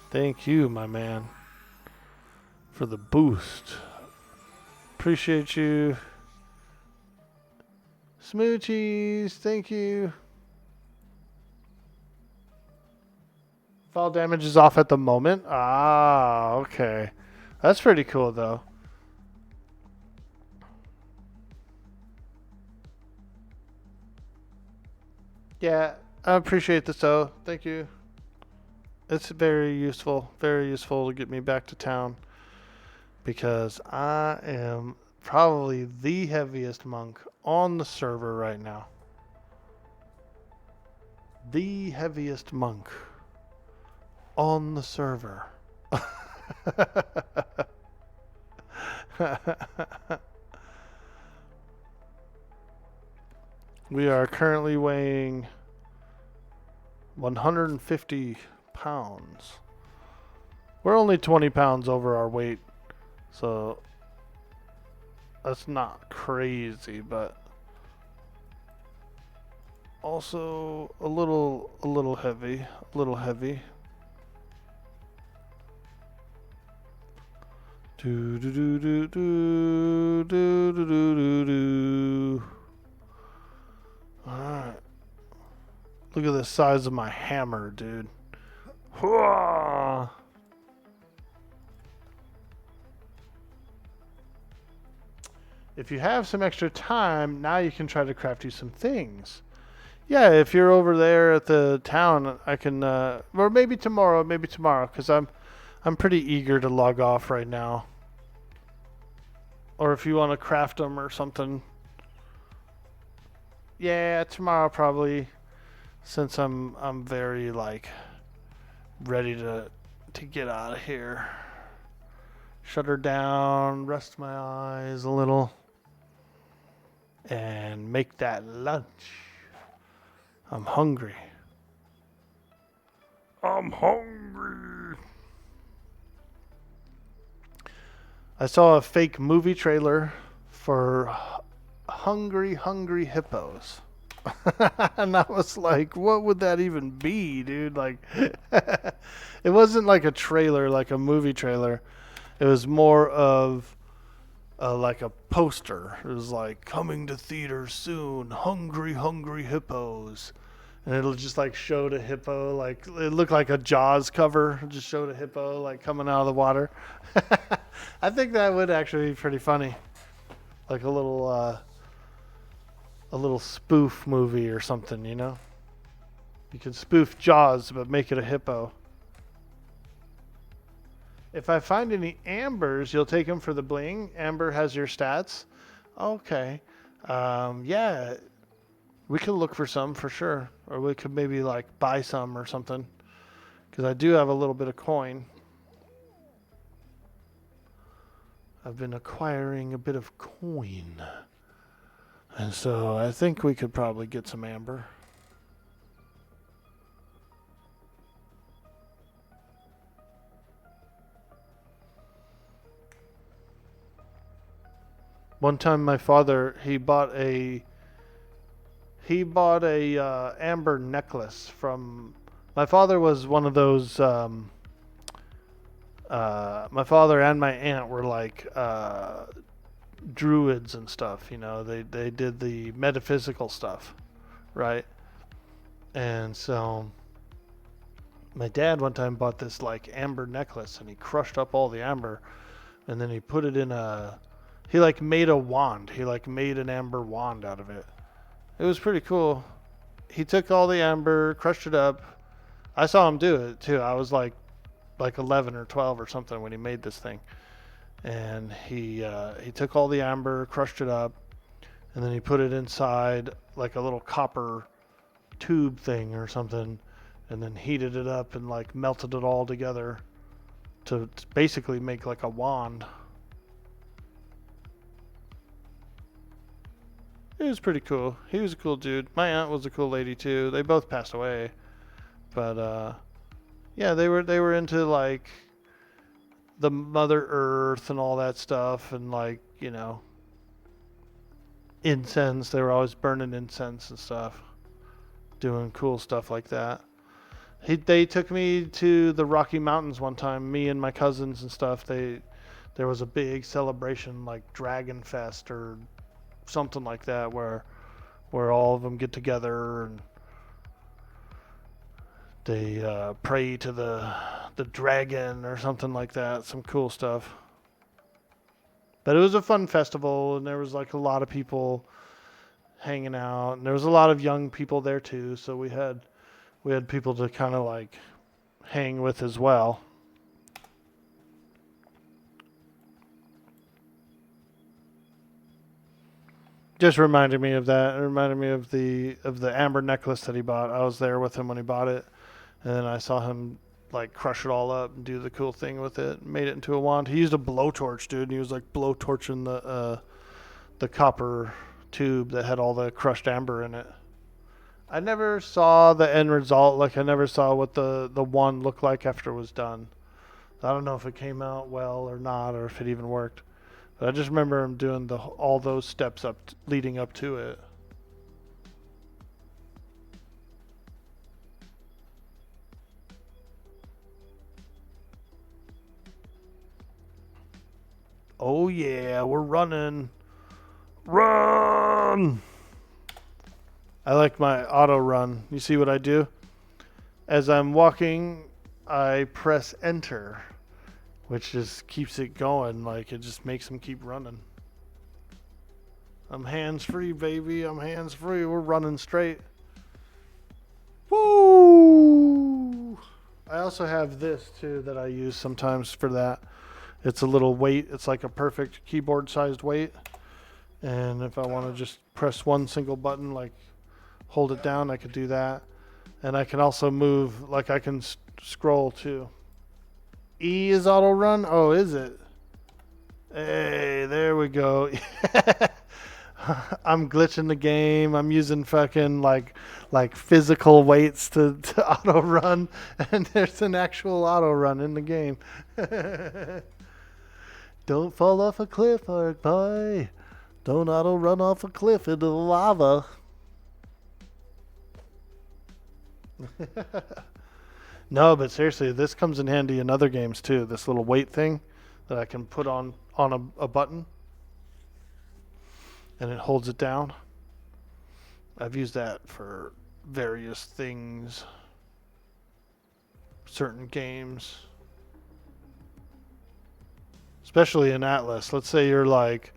Thank you, my man, for the boost. Appreciate you. Smoochies, thank you. Fall damage is off at the moment. Ah, okay. That's pretty cool, though. Yeah, I appreciate this, though. Thank you. It's very useful to get me back to town. Because I am probably the heaviest monk on the server right now. The heaviest monk on the server. We are currently weighing 150 pounds. We're only 20 pounds over our weight. So that's not crazy, but also a little heavy, Do do do do do do do do do do. All right. Look at the size of my hammer, dude. Hooah! If you have some extra time, now you can try to craft you some things. Yeah, if you're over there at the town, I can, or maybe tomorrow, because I'm pretty eager to log off right now. Or if you want to craft them or something. Yeah, tomorrow probably, since I'm very like ready to get out of here. Shut her down, rest my eyes a little, and make that lunch. I'm hungry. I saw a fake movie trailer for Hungry Hippos. And I was like, what would that even be, dude? Like, it wasn't like a trailer, like a movie trailer. It was more of like a poster. It was like, coming to theaters soon, Hungry Hippos. And it'll just like show the hippo, like it looked like a Jaws cover. It just showed a hippo like coming out of the water. I think that would actually be pretty funny. Like a little spoof movie or something, you know? You can spoof Jaws, but make it a hippo. If I find any ambers, you'll take them for the bling. Amber has your stats. Okay. Yeah. We could look for some for sure. Or we could maybe like buy some or something. Because I do have a little bit of coin. I've been acquiring a bit of coin. And so I think we could probably get some amber. One time my father, he bought a amber necklace from, my father was one of those, my father and my aunt were like druids and stuff, you know, they did the metaphysical stuff, right? And so my dad one time bought this like amber necklace and he crushed up all the amber and then he put it in he like made a wand. He like made an amber wand out of it. It was pretty cool. He took all the amber, crushed it up. I saw him do it too. I was like 11 or 12 or something when he made this thing. And he took all the amber, crushed it up, and then he put it inside like a little copper tube thing or something, and then heated it up and like melted it all together to basically make like a wand. It was pretty cool. He was a cool dude. My aunt was a cool lady too. They both passed away. But yeah, they were into like the Mother Earth and all that stuff and like, you know, incense. They were always burning incense and stuff. Doing cool stuff like that. They took me to the Rocky Mountains one time, me and my cousins and stuff. There was a big celebration like Dragon Fest or something like that where all of them get together and they pray to the dragon or something like that. Some cool stuff. But it was a fun festival and there was like a lot of people hanging out and there was a lot of young people there too, so we had people to kind of like hang with as well. Just reminded me of that. It reminded me of the amber necklace that he bought. I was there with him when he bought it, and then I saw him like crush it all up and do the cool thing with it. Made it into a wand. He used a blowtorch, dude. And he was like blowtorching the copper tube that had all the crushed amber in it. I never saw the end result. Like I never saw what the wand looked like after it was done. I don't know if it came out well or not, or if it even worked. But I just remember him doing all those steps leading up to it. Oh yeah, we're running. Run! I like my auto run. You see what I do? As I'm walking, I press enter, which just keeps it going. Like it just makes them keep running. I'm hands-free, baby. I'm hands-free. We're running straight. Woo! I also have this too that I use sometimes for that. It's a little weight. It's like a perfect keyboard-sized weight. And if I want to just press one single button, like hold it down, I could do that. And I can also move, like I can scroll too. E is auto run? Oh, is it? Hey, there we go. I'm glitching the game. I'm using fucking like physical weights to auto run, and there's an actual auto run in the game. Don't fall off a cliff, Orkboy. Don't auto run off a cliff into the lava. No, but seriously, this comes in handy in other games too. This little weight thing that I can put on a button, and it holds it down. I've used that for various things, certain games, especially in Atlas. Let's say you're like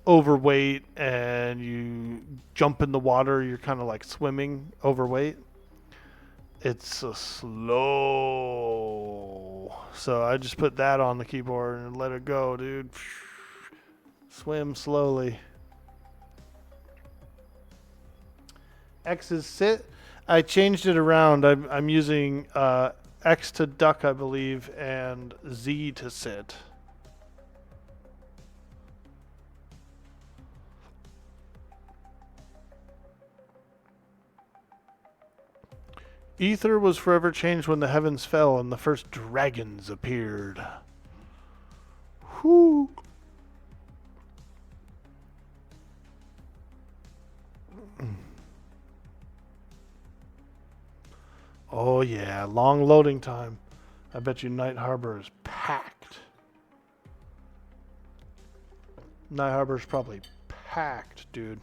overweight and you jump in the water, you're kind of like swimming overweight. It's a slow. So I just put that on the keyboard and let it go, dude. Swim slowly. X is sit. I changed it around. I'm using X to duck, I believe, and Z to sit. Ether was forever changed when the heavens fell and the first dragons appeared. Whoo! Oh yeah, long loading time. I bet you Night Harbor is packed. Night Harbor's probably packed, dude.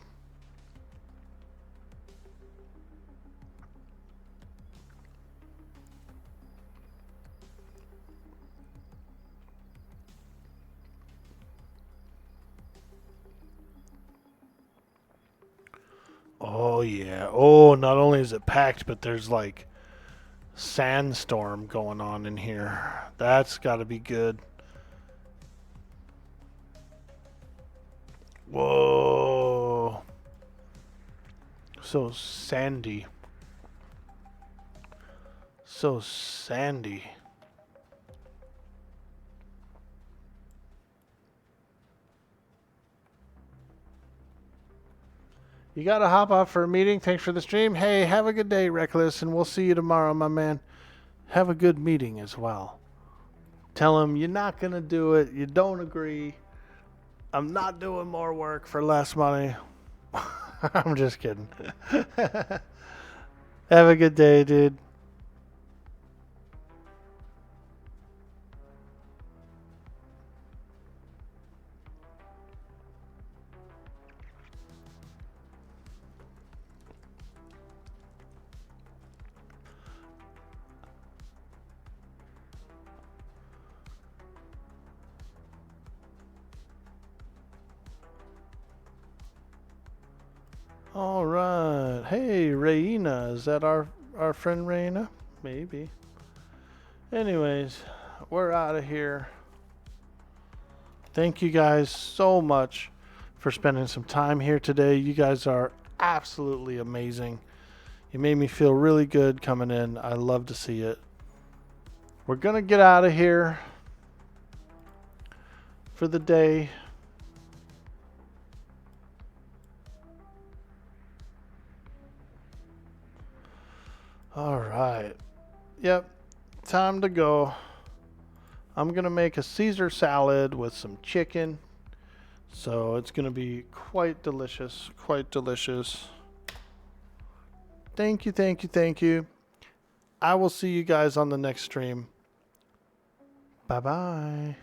Oh yeah. Oh, not only is it packed, but there's like sandstorm going on in here. That's got to be good. Whoa. So sandy. So sandy. You gotta hop off for a meeting. Thanks for the stream. Hey, have a good day, Reckless, and we'll see you tomorrow, my man. Have a good meeting as well. Tell him you're not gonna do it. You don't agree. I'm not doing more work for less money. I'm just kidding. Have a good day, dude. All right. Hey, Raina. Is that our friend Raina? Maybe. Anyways, we're out of here. Thank you guys so much for spending some time here today. You guys are absolutely amazing. You made me feel really good coming in. I love to see it. We're going to get out of here for the day. All right. Yep. Time to go. I'm going to make a Caesar salad with some chicken. So it's going to be quite delicious. Quite delicious. Thank you, thank you, thank you. I will see you guys on the next stream. Bye-bye.